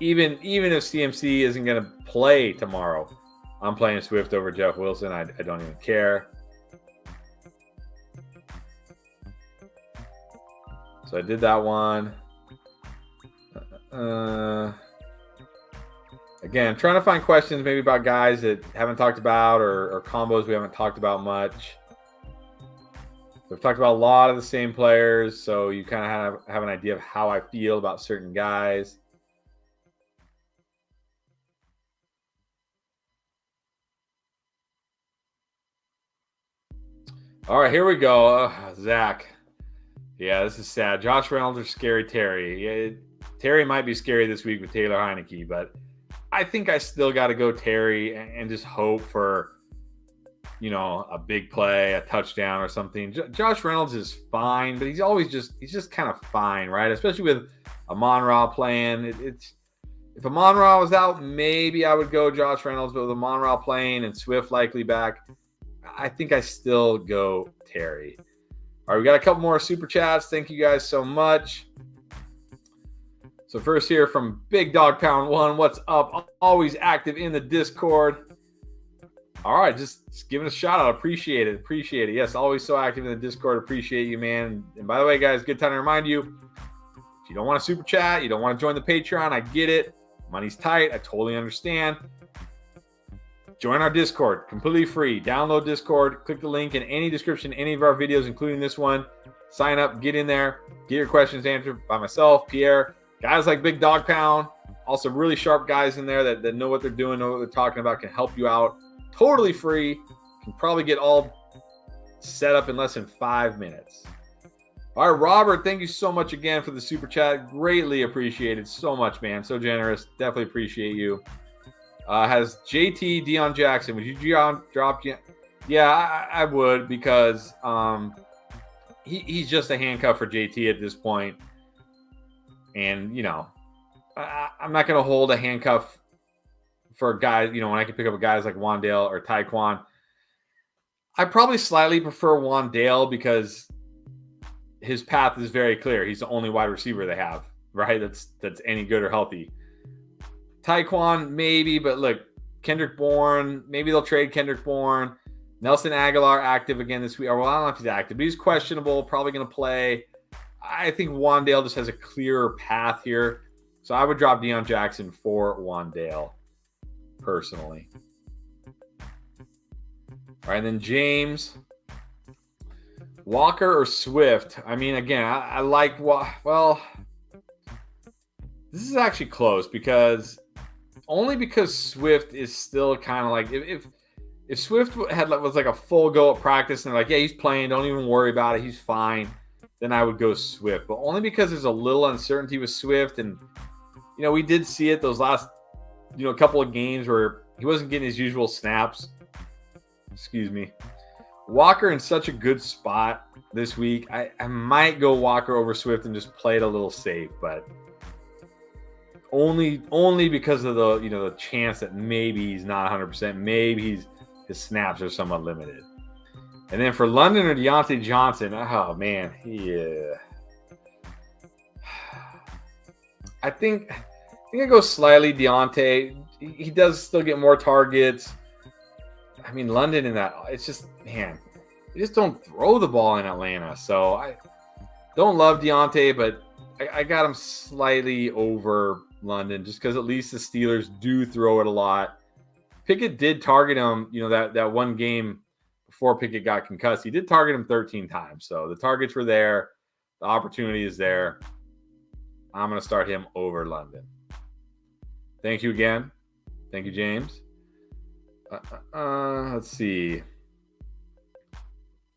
Even if CMC isn't going to play tomorrow, I'm playing Swift over Jeff Wilson. I don't even care. So I did that one. Again, trying to find questions maybe about guys that haven't talked about or combos we haven't talked about much. We've talked about a lot of the same players, so you kind of have an idea of how I feel about certain guys. All right, here we go. Zach. Yeah, this is sad. Josh Reynolds or Scary Terry. Yeah, Terry might be scary this week with Taylor Heineke, but I think I still got to go Terry and just hope for a big play, a touchdown or something. Josh Reynolds is fine, but he's just kind of fine, right? Especially with Amon-Ra playing. If Amon-Ra was out, maybe I would go Josh Reynolds, but with Amon-Ra playing and Swift likely back, I think I still go Terry. All right, we got a couple more super chats. Thank you guys so much. So first here from Big Dog Pound 1, what's up? Always active in the Discord. All right, just giving a shout out. Appreciate it. Yes, always so active in the Discord. Appreciate you, man. And by the way, guys, good time to remind you, if you don't want to super chat, you don't want to join the Patreon, I get it. Money's tight. I totally understand. Join our Discord. Completely free. Download Discord. Click the link in any description, any of our videos, including this one. Sign up. Get in there. Get your questions answered by myself, Pierre. Guys like Big Dog Pound. Also really sharp guys in there that know what they're doing, know what they're talking about, can help you out. Totally free. Can probably get all set up in less than 5 minutes. All right, Robert, thank you so much again for the super chat. Greatly appreciated. So much, man. So generous. Definitely appreciate you. Has JT Deion Jackson. Would you drop? Yeah, I would, because he's just a handcuff for JT at this point. And, I'm not going to hold a handcuff for a guy, when I can pick up guys like Wan'Dale or Tyquan. I probably slightly prefer Wan'Dale because his path is very clear. He's the only wide receiver they have, right? That's any good or healthy. Tyquan, maybe, but look, Kendrick Bourne, maybe they'll trade Kendrick Bourne. Nelson Aguilar active again this week. Well, I don't know if he's active, but he's questionable, probably going to play. I think Wan'Dale just has a clearer path here. So I would drop Deion Jackson for Wan'Dale, personally. All right, then James. Walker or Swift? I mean, again, I like, well, this is actually close because Swift is still kind of like, if Swift was like a full go at practice and they're like, yeah, he's playing, don't even worry about it, he's fine, then I would go Swift. But only because there's a little uncertainty with Swift. And, we did see it those last, couple of games where he wasn't getting his usual snaps. Excuse me. Walker in such a good spot this week. I might go Walker over Swift and just play it a little safe, but only because of the chance that maybe he's not 100%. Maybe his snaps are somewhat limited. And then for London or Deontay Johnson, oh man, I think I go slightly Deontay. He does still get more targets. I mean, London in that, it's just, man, they just don't throw the ball in Atlanta. So I don't love Deontay, but I got him slightly over London just because at least the Steelers do throw it a lot. Pickett did target him, that one game before Pickett got concussed. He did target him 13 times. So the targets were there. The opportunity is there. I'm going to start him over London. Thank you again. Thank you, James. Let's see.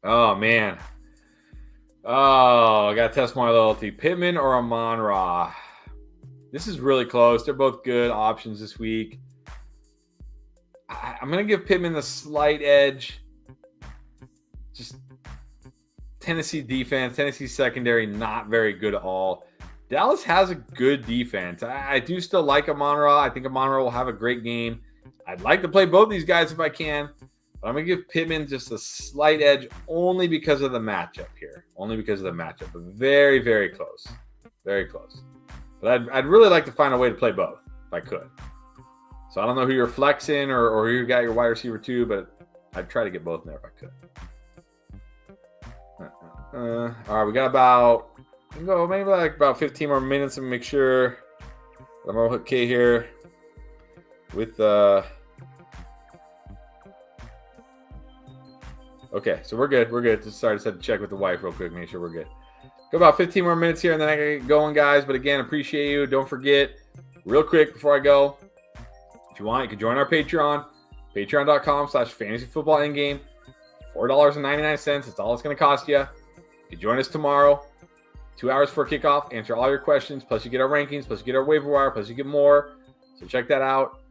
Oh, man. Oh, I got to test my loyalty. Pittman or Amon-Ra? This is really close. They're both good options this week. I'm going to give Pittman the slight edge. Just Tennessee defense, Tennessee secondary, not very good at all. Dallas has a good defense. I do still like Amon-Ra. I think Amon-Ra will have a great game. I'd like to play both these guys if I can. But I'm going to give Pittman just a slight edge only because of the matchup here. Only because of the matchup. But very, very close. Very close. But I'd really like to find a way to play both if I could. So I don't know who you're flexing or who you got your wide receiver too, but I'd try to get both in there if I could. All right, we got about 15 more minutes and make sure I'm okay here with okay, so we're good. Just had to check with the wife real quick, make sure we're good. Go about 15 more minutes here and then I can get going, guys. But again, appreciate you. Don't forget, real quick before I go, if you want, you can join our Patreon, patreon.com/fantasyfootballendgame. $4.99. That's all it's going to cost you. You can join us tomorrow, 2 hours before kickoff, answer all your questions, plus you get our rankings, plus you get our waiver wire, plus you get more. So check that out.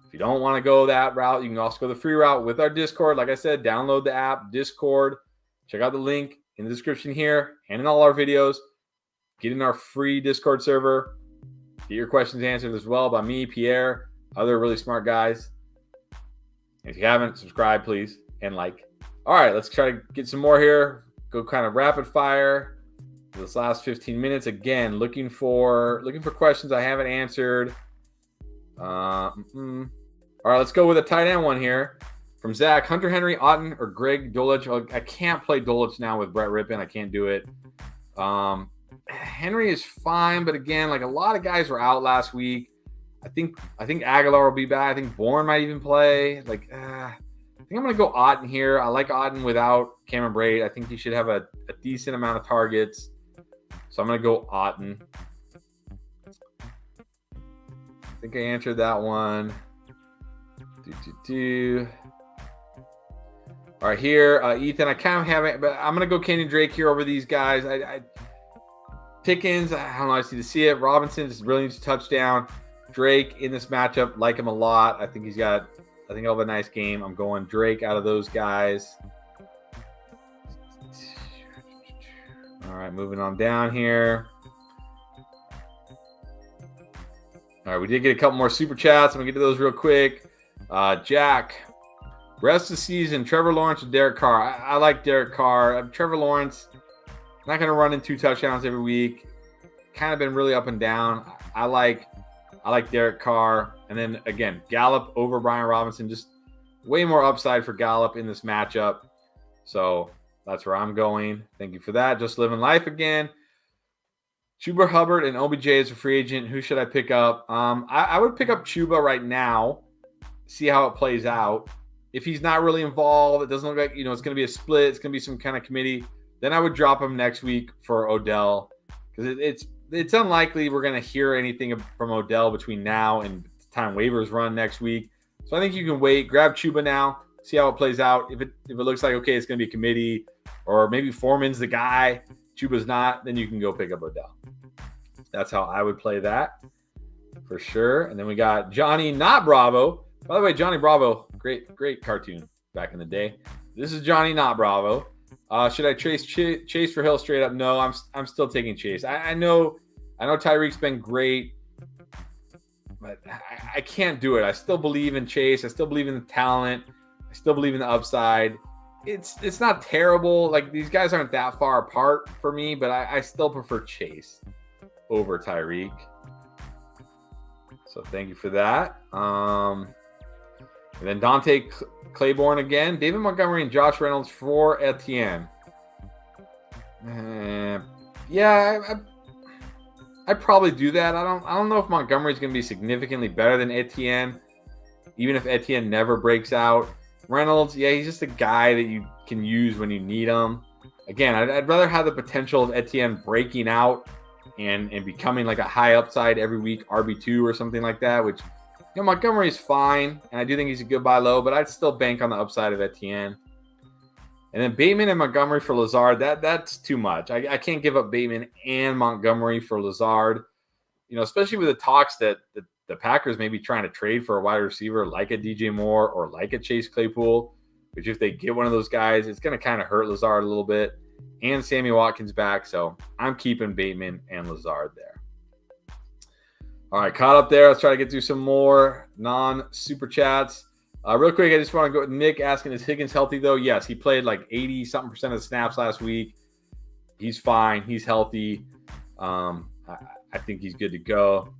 If you don't want to go that route, you can also go the free route with our Discord. Like I said, download the app, Discord. Check out the link in the description here and in all our videos. Get in our free Discord server. Get your questions answered as well by me, Pierre, other really smart guys. If you haven't, subscribe, please, and like. All right, let's try to get some more here. Go kind of rapid fire. This last 15 minutes, again, looking for questions I haven't answered. All right, let's go with a tight end one here from Zach. Hunter Henry, Otton, or Greg Dulcich. I can't play Dulcich now with Brett Rippon. I can't do it. Henry is fine, but again, like a lot of guys were out last week. I think Aguilar will be back. I think Bourne might even play. I think I'm going to go Otton here. I like Otton without Cameron Brate. I think he should have a decent amount of targets. So I'm going to go Otton. I think I answered that one. All right, here, Ethan, I kind of haven't, but I'm going to go Kenyon Drake here over these guys. Pickens, I don't know, I just need to see it. Robinson just really needs a touchdown. Drake in this matchup, like him a lot. I think he'll have a nice game. I'm going Drake out of those guys. All right, moving on down here. All right, we did get a couple more super chats. I'm going to get to those real quick. Jack, rest of the season, Trevor Lawrence or Derek Carr? I like Derek Carr. Trevor Lawrence, not going to run in 2 touchdowns every week. Kind of been really up and down. I like Derek Carr. And then, again, Gallup over Brian Robinson. Just way more upside for Gallup in this matchup. So that's where I'm going. Thank you for that. Just living life again. Chuba Hubbard and OBJ as a free agent. Who should I pick up? I would pick up Chuba right now. See how it plays out. If he's not really involved, it doesn't look like, it's going to be a split. It's going to be some kind of committee. Then I would drop him next week for Odell. Because it's unlikely we're going to hear anything from Odell between now and the time waivers run next week. So I think you can wait, grab Chuba now, see how it plays out. If it looks like, okay, it's going to be a committee, or maybe Foreman's the guy, Chuba's not, then you can go pick up Odell. That's how I would play that for sure. And then we got Johnny Not Bravo. By the way, Johnny Bravo, great cartoon back in the day. This is Johnny Not Bravo. Should I Chase for Hill straight up? No, I'm still taking Chase. I know Tyreek's been great, but I can't do it. I still believe in Chase. I still believe in the talent. I still believe in the upside. It's not terrible. Like, these guys aren't that far apart for me, but I still prefer Chase over Tyreek. So thank you for that. And then Dante Claiborne again. David Montgomery and Josh Reynolds for Etienne. I'd probably do that. I don't know if Montgomery's going to be significantly better than Etienne, even if Etienne never breaks out. Reynolds, he's just a guy that you can use when you need him. Again, I'd rather have the potential of Etienne breaking out and becoming like a high upside every week RB2 or something like that, which Montgomery's fine, and I do think he's a good buy low, but I'd still bank on the upside of Etienne. And then Bateman and Montgomery for Lazard, that's too much. I can't give up Bateman and Montgomery for Lazard, especially with the talks that the Packers may be trying to trade for a wide receiver like a DJ Moore or like a Chase Claypool, which if they get one of those guys, it's going to kind of hurt Lazard a little bit. And Sammy Watkins back, so I'm keeping Bateman and Lazard there. All right, caught up there. Let's try to get through some more non-super chats. Real quick, I just want to go with Nick asking, is Higgins healthy, though? Yes, he played like 80-something% of the snaps last week. He's fine. He's healthy. I think he's good to go.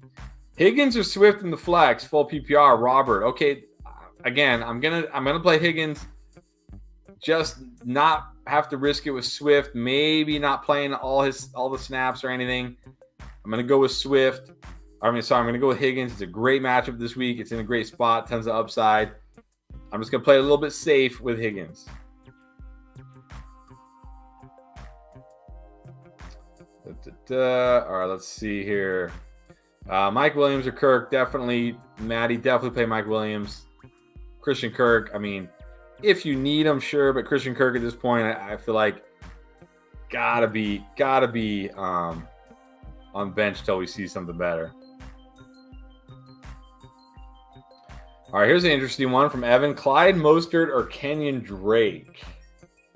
Higgins or Swift in the flex, full PPR, Robert. Okay, again, I'm gonna play Higgins. Just not have to risk it with Swift. Maybe not playing all the snaps or anything. I'm gonna go with Swift. I'm going to go with Higgins. It's a great matchup this week. It's in a great spot. Tons of upside. I'm just going to play a little bit safe with Higgins. All right, let's see here. Mike Williams or Kirk, definitely. Maddie, definitely play Mike Williams. Christian Kirk, if you need him, sure. But Christian Kirk at this point, I feel like gotta be on bench till we see something better. All right, here's an interesting one from Evan. Clyde Mostert or Kenyon Drake?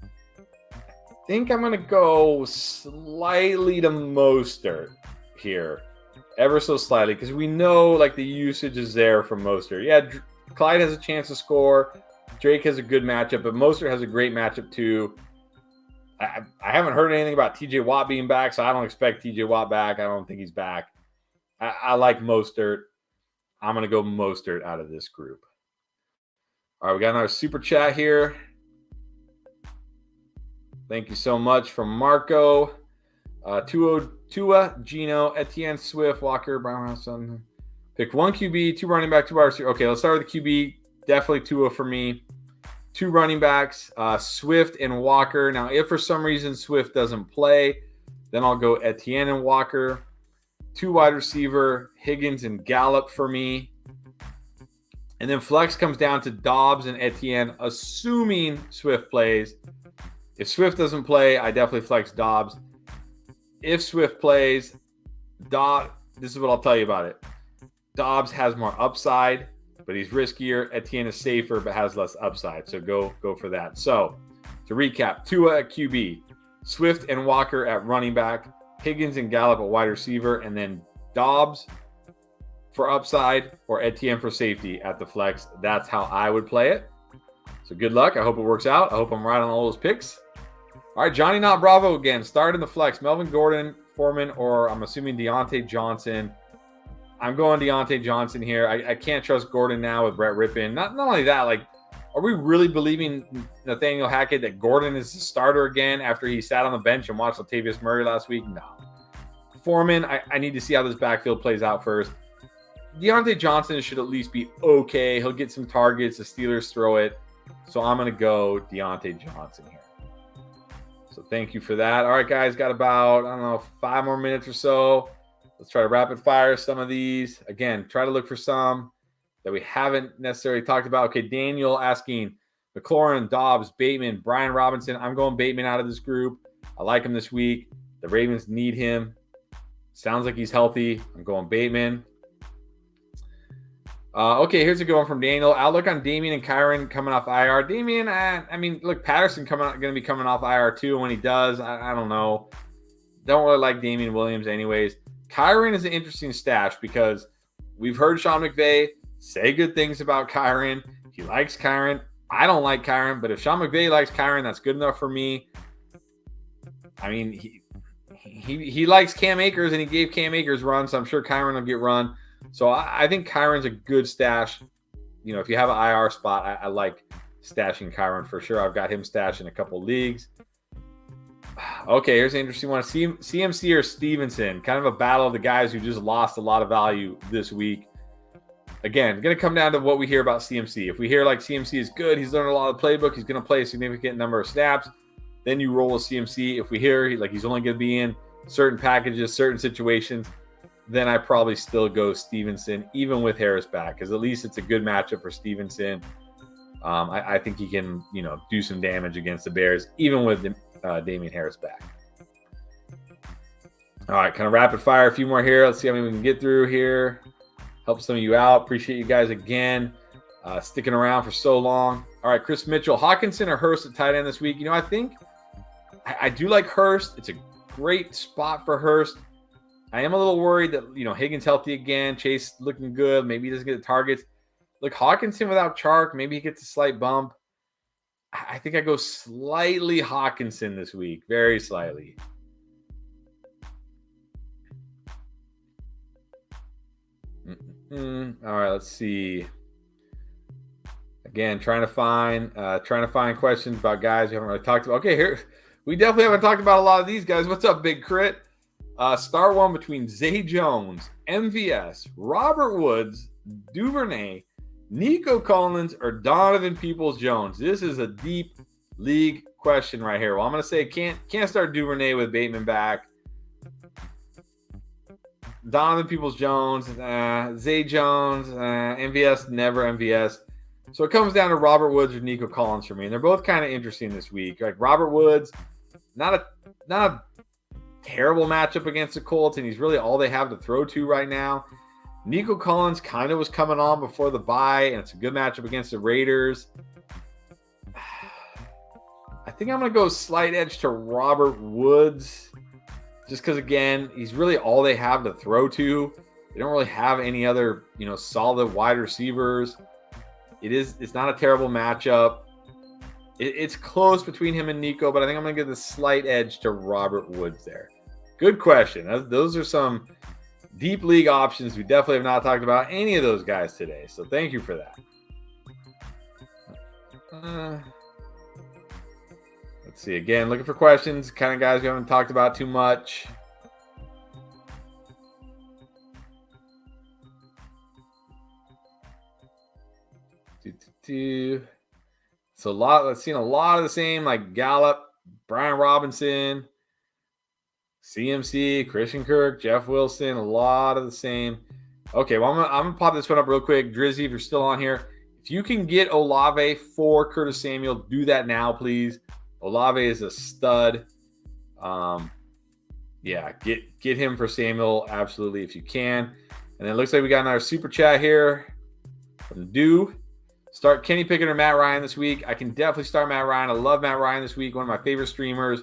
I think I'm going to go slightly to Mostert here. Ever so slightly, because we know like the usage is there from Mostert. Yeah, Clyde has a chance to score. Drake has a good matchup, but Mostert has a great matchup too. I haven't heard anything about TJ Watt being back, so I don't expect TJ Watt back. I don't think he's back. I like Mostert. I'm going to go Mostert out of this group. All right, we got another super chat here. Thank you so much from Marco. Tua, Gino, Etienne, Swift, Walker, Brown. Pick one QB, two running back, two wide receiver. Okay, let's start with the QB. Definitely Tua for me. Two running backs, Swift and Walker. Now, if for some reason Swift doesn't play, then I'll go Etienne and Walker. Two wide receiver, Higgins and Gallup for me. And then flex comes down to Dobbs and Etienne, assuming Swift plays. If Swift doesn't play, I definitely flex Dobbs. If Swift plays, this is what I'll tell you about it. Dobbs has more upside, but he's riskier. Etienne is safer, but has less upside. So go for that. So to recap, Tua at QB, Swift and Walker at running back, Higgins and Gallup at wide receiver, and then Dobbs for upside or Etienne for safety at the flex. That's how I would play it. So good luck. I hope it works out. I hope I'm right on all those picks. All right, Johnny Not Bravo again. Start in the flex. Melvin Gordon, Foreman, or I'm assuming Deontay Johnson. I'm going Deontay Johnson here. I can't trust Gordon now with Brett Rippon. Not only that, like, are we really believing Nathaniel Hackett that Gordon is the starter again after he sat on the bench and watched Latavius Murray last week? No. Foreman, I need to see how this backfield plays out first. Deontay Johnson should at least be okay. He'll get some targets. The Steelers throw it. So I'm going to go Deontay Johnson here. So thank you for that. All right, guys, got about, 5 more minutes or so. Let's try to rapid fire some of these. Again, try to look for some that we haven't necessarily talked about. Okay, Daniel asking McLaurin, Dobbs, Bateman, Brian Robinson. I'm going Bateman out of this group. I like him this week. The Ravens need him. Sounds like he's healthy. I'm going Bateman. Okay, here's a good one from Daniel. Outlook on Damian and Kyren coming off IR. Damian, look, Patterson going to be coming off IR too. When he does, I don't know. Don't really like Damian Williams anyways. Kyren is an interesting stash because we've heard Sean McVay say good things about Kyren. He likes Kyren. I don't like Kyren, but if Sean McVay likes Kyren, that's good enough for me. I mean, he likes Cam Akers, and he gave Cam Akers run, so I'm sure Kyren will get run. So I think Kyron's a good stash. You know, if you have an IR spot, I like stashing Kyren for sure. I've got him stashed in a couple leagues. Okay, here's an interesting one. CMC or Stevenson? Kind of a battle of the guys who just lost a lot of value this week. Again, going to come down to what we hear about CMC. If we hear like CMC is good, he's learned a lot of the playbook, he's going to play a significant number of snaps, then you roll with CMC. If we hear he's only going to be in certain packages, certain situations, then I probably still go Stevenson, even with Harris back, because at least it's a good matchup for Stevenson. I think he can, do some damage against the Bears, even with Damian Harris back. All right, kind of rapid fire. A few more here. Let's see how many we can get through here. Help some of you out. Appreciate you guys again sticking around for so long. All right, Chris Mitchell, Hawkinson or Hurst at tight end this week? I think I do like Hurst. It's a great spot for Hurst. I am a little worried that, Higgins healthy again. Chase looking good. Maybe he doesn't get the targets. Look, Hawkinson without Chark, maybe he gets a slight bump. I think I go slightly Hawkinson this week. Very slightly. All right, let's see. Again, trying to find questions about guys we haven't really talked about. Okay, here we definitely haven't talked about a lot of these guys. What's up, Big Crit? Star one between Zay Jones, MVS, Robert Woods, Duvernay, Nico Collins, or Donovan Peoples-Jones. This is a deep league question right here. Well, I'm going to say can't start Duvernay with Bateman back. Donovan Peoples-Jones, Zay Jones, MVS, never MVS. So it comes down to Robert Woods or Nico Collins for me. And they're both kind of interesting this week. Like Robert Woods, not a terrible matchup against the Colts, and he's really all they have to throw to right now. Nico Collins kind of was coming on before the bye, and it's a good matchup against the Raiders. I think I'm going to go slight edge to Robert Woods, just because, again, he's really all they have to throw to. They don't really have any other, solid wide receivers. It's not a terrible matchup. It's close between him and Nico, but I think I'm going to give the slight edge to Robert Woods there. Good question. Those are some deep league options. We definitely have not talked about any of those guys today, so thank you for that. Let's see. Again, looking for questions. Kind of guys we haven't talked about too much. So let's see a lot of the same, like Gallup, Brian Robinson, CMC, Christian Kirk, Jeff Wilson, a lot of the same. Okay, well, I'm gonna pop this one up real quick. Drizzy, if you're still on here, if you can get Olave for Curtis Samuel, do that now, please. Olave is a stud. Yeah, get him for Samuel, absolutely, if you can. And then it looks like we got another super chat here from Dew. Start Kenny Pickett or Matt Ryan this week. I can definitely start Matt Ryan. I love Matt Ryan this week. One of my favorite streamers.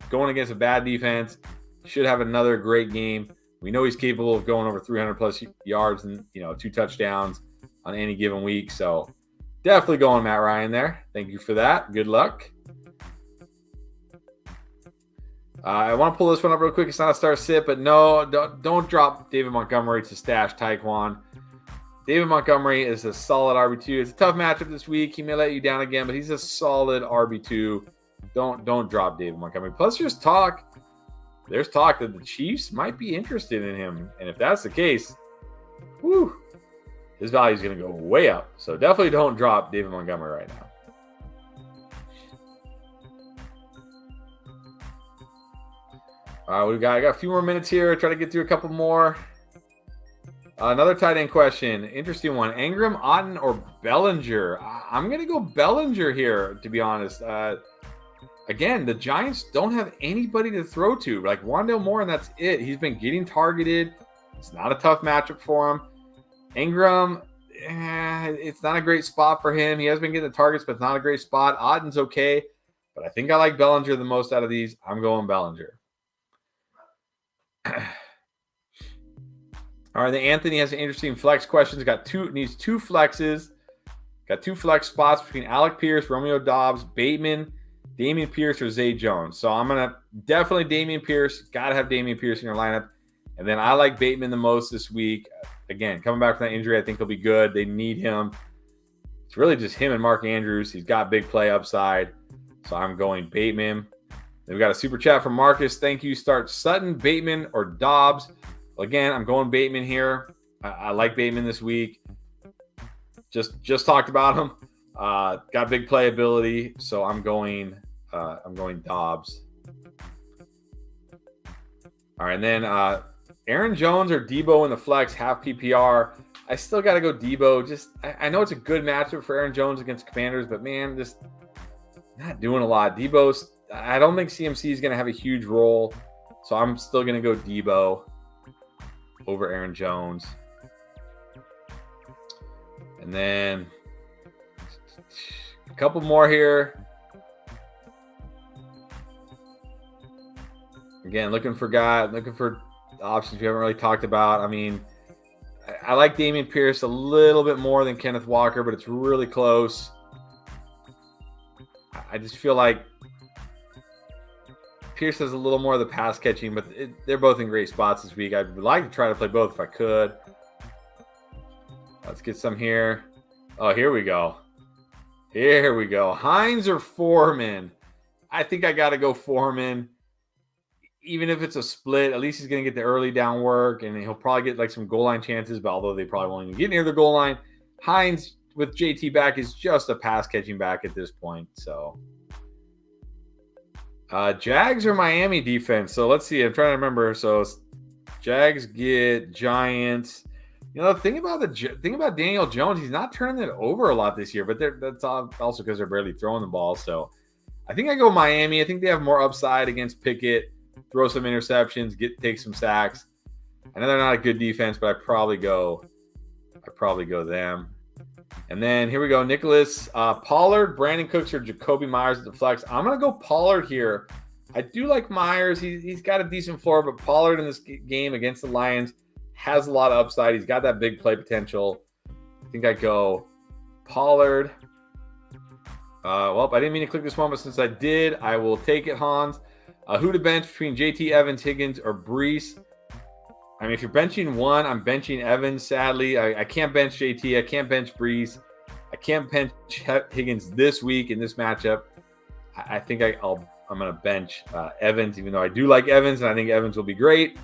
Going against a bad defense. Should have another great game. We know he's capable of going over 300 plus yards and 2 touchdowns on any given week. So definitely going Matt Ryan there. Thank you for that. Good luck. I want to pull this one up real quick. It's not a start sit, but no, don't drop David Montgomery to stash Tyquan. David Montgomery is a solid RB2. It's a tough matchup this week. He may let you down again, but he's a solid RB2. Don't drop David Montgomery. Plus, there's talk that the Chiefs might be interested in him. And if that's the case, his value is going to go way up. So definitely don't drop David Montgomery right now. All right, I got a few more minutes here. Try to get through a couple more. Another tight end question. Interesting one. Ingram, Otten, or Bellinger? I'm going to go Bellinger here, to be honest. Again, the Giants don't have anybody to throw to. Like Wandale Moore, and that's it. He's been getting targeted. It's not a tough matchup for him. Ingram, it's not a great spot for him. He has been getting the targets, but it's not a great spot. Otten's okay, but I think I like Bellinger the most out of these. I'm going Bellinger. All right, Anthony has an interesting flex questions. Needs 2 flexes. Got 2 flex spots between Alec Pierce, Romeo Doubs, Bateman, Dameon Pierce, or Zay Jones. So I'm going to definitely Dameon Pierce. Got to have Dameon Pierce in your lineup. And then I like Bateman the most this week. Again, coming back from that injury, I think he'll be good. They need him. It's really just him and Mark Andrews. He's got big play upside. So I'm going Bateman. Then we got a super chat from Marcus. Thank you. Start Sutton, Bateman, or Dobbs. Again, I'm going Bateman here. I like Bateman this week. Just talked about him. Got big playability, so I'm going Dobbs. All right, and then Aaron Jones or Debo in the flex, half PPR. I still got to go Debo. I know it's a good matchup for Aaron Jones against Commanders, but man, just not doing a lot. Debo's. I don't think CMC is going to have a huge role, so I'm still going to go Debo over Aaron Jones. And then a couple more here. Again, looking for options we haven't really talked about. I mean, I like Dameon Pierce a little bit more than Kenneth Walker, but it's really close. I just feel like Pierce has a little more of the pass catching, but they're both in great spots this week. I'd like to try to play both if I could. Let's get some here. Oh, here we go. Hines or Foreman? I think I got to go Foreman. Even if it's a split, at least he's going to get the early down work, and he'll probably get like some goal line chances, but although they probably won't even get near the goal line. Hines with JT back is just a pass catching back at this point, so... Jags or Miami defense? So let's see. I'm trying to remember. So Jags get Giants. The thing about Daniel Jones, he's not turning it over a lot this year, but that's also because they're barely throwing the ball. So I think I go Miami. I think they have more upside against Pickett. Throw some interceptions, take some sacks. I know they're not a good defense, but I probably go them. And then here we go. Nicholas Pollard, Brandon Cooks, or Jacoby Myers at the flex. I'm going to go Pollard here. I do like Myers. He's got a decent floor, but Pollard in this game against the Lions has a lot of upside. He's got that big play potential. I think I go Pollard. Well, I didn't mean to click this one, but since I did, I will take it, Hans. Who to bench between JT, Evans, Higgins, or Breece? I mean, if you're benching one, I'm benching Evans, sadly. I can't bench JT. I can't bench Breece. I can't bench Higgins this week in this matchup. I think I'm going to bench Evans, even though I do like Evans, and I think Evans will be great.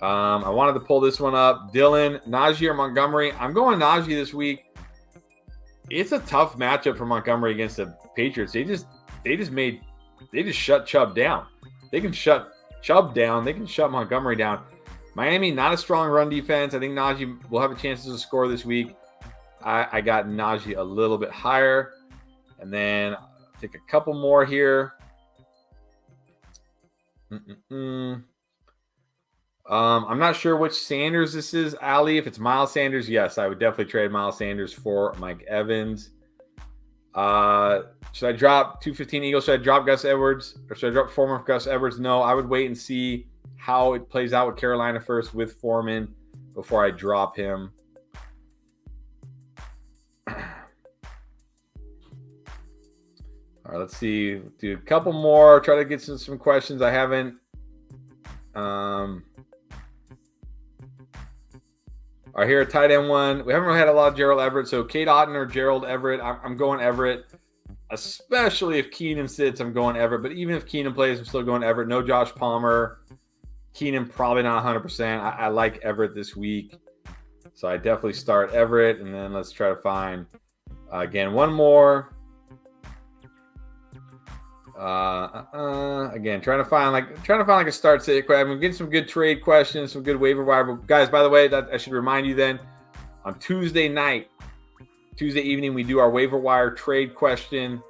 I wanted to pull this one up. Dylan, Najee, or Montgomery? I'm going Najee this week. It's a tough matchup for Montgomery against the Patriots. They just shut Chubb down. They can shut Chubb down. They can shut Montgomery down. Miami, not a strong run defense. I think Najee will have a chance to score this week. I got Najee a little bit higher. And then I'll take a couple more here. I'm not sure which Sanders this is, Ali. If it's Miles Sanders, yes, I would definitely trade Miles Sanders for Mike Evans. Should I drop 215 Eagles? Should I drop Gus Edwards? Or should I drop Foreman for Gus Edwards? No, I would wait and see how it plays out with Carolina first with Foreman before I drop him. All right, let's see. Do a couple more. Try to get some questions I haven't. All right, here, a tight end one. We haven't really had a lot of Gerald Everett. So Cade Otton or Gerald Everett. I'm going Everett. Especially if Keenan sits, I'm going Everett. But even if Keenan plays, I'm still going Everett. No Josh Palmer. Keenan probably not 100%. I like Everett this week. So I definitely start Everett. And then let's try to find, again, one more. Again, trying to find like a start sit. I'm getting some good trade questions, some good waiver wire. But guys, by the way, that I should remind you then, on Tuesday evening, we do our waiver wire trade question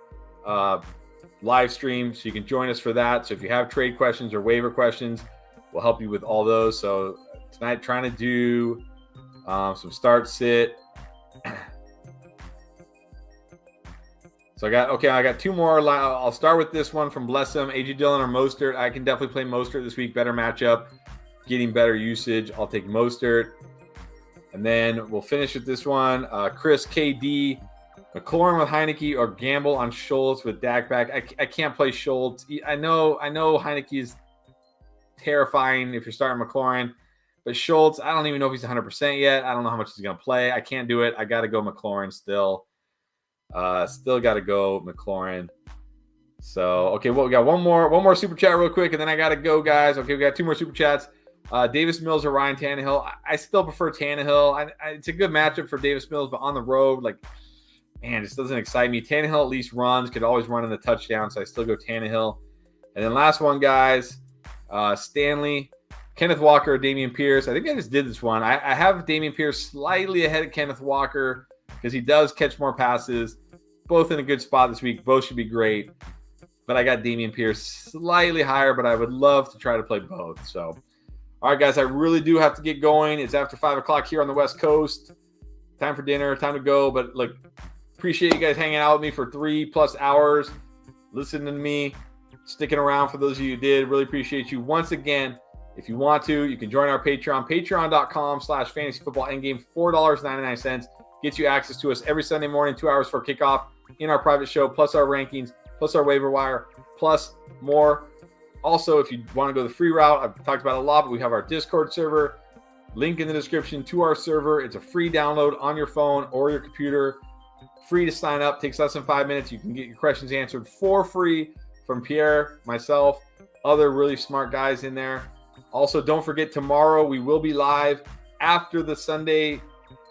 live stream. So you can join us for that. So if you have trade questions or waiver questions, we'll help you with all those. So tonight, trying to do some start sit. So I got two more. I'll start with this one from Blessum. A.J. Dillon or Mostert. I can definitely play Mostert this week. Better matchup, getting better usage. I'll take Mostert. And then we'll finish with this one. Chris, KD, McLaurin with Heineke, or gamble on Schultz with Dak back. I can't play Schultz. I know Heineke is terrifying if you're starting McLaurin. But Schultz, I don't even know if he's 100% yet. I don't know how much he's going to play. I can't do it. I got to go McLaurin still. Still got to go McLaurin. So, okay, well, we got one more super chat real quick, and then I got to go, guys. Okay, we got two more super chats. Davis Mills or Ryan Tannehill. I still prefer Tannehill. It's a good matchup for Davis Mills, but on the road, man, this doesn't excite me. Tannehill at least runs, could always run in the touchdown, so I still go Tannehill. And then last one, guys, Stanley, Kenneth Walker or Dameon Pierce. I think I just did this one. I have Dameon Pierce slightly ahead of Kenneth Walker because he does catch more passes. Both in a good spot this week. Both should be great. But I got Dameon Pierce slightly higher, but I would love to try to play both. So, all right, guys, I really do have to get going. It's after 5 o'clock here on the West Coast. Time for dinner, time to go. But, appreciate you guys hanging out with me for 3+ hours, listening to me, sticking around for those of you who did. Really appreciate you. Once again, if you want to, you can join our Patreon, patreon.com/fantasyfootballendgame, $4.99. Gets you access to us every Sunday morning, 2 hours for kickoff in our private show, plus our rankings, plus our waiver wire, plus more. Also, if you want to go the free route, I've talked about it a lot, but we have our Discord server. Link in the description to our server. It's a free download on your phone or your computer. Free to sign up. Takes less than 5 minutes. You can get your questions answered for free from Pierre, myself, other really smart guys in there. Also, don't forget, tomorrow we will be live after the Sunday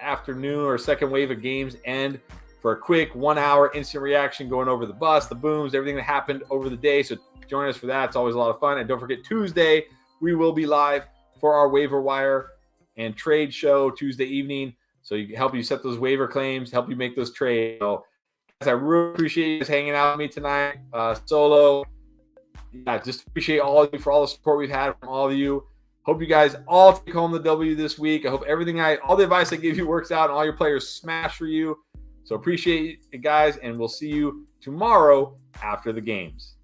afternoon or second wave of games end for a quick 1 hour instant reaction going over the bus, the booms, everything that happened over the day. So join us for that. It's always a lot of fun. And don't forget, Tuesday, we will be live for our waiver wire and trade show Tuesday evening. So you can help you set those waiver claims, help you make those trades. So guys, I really appreciate you guys hanging out with me tonight. Solo. Yeah, just appreciate all of you for all the support we've had from all of you. Hope you guys all take home the W this week. I hope all the advice I give you works out and all your players smash for you. So appreciate it, guys, and we'll see you tomorrow after the games.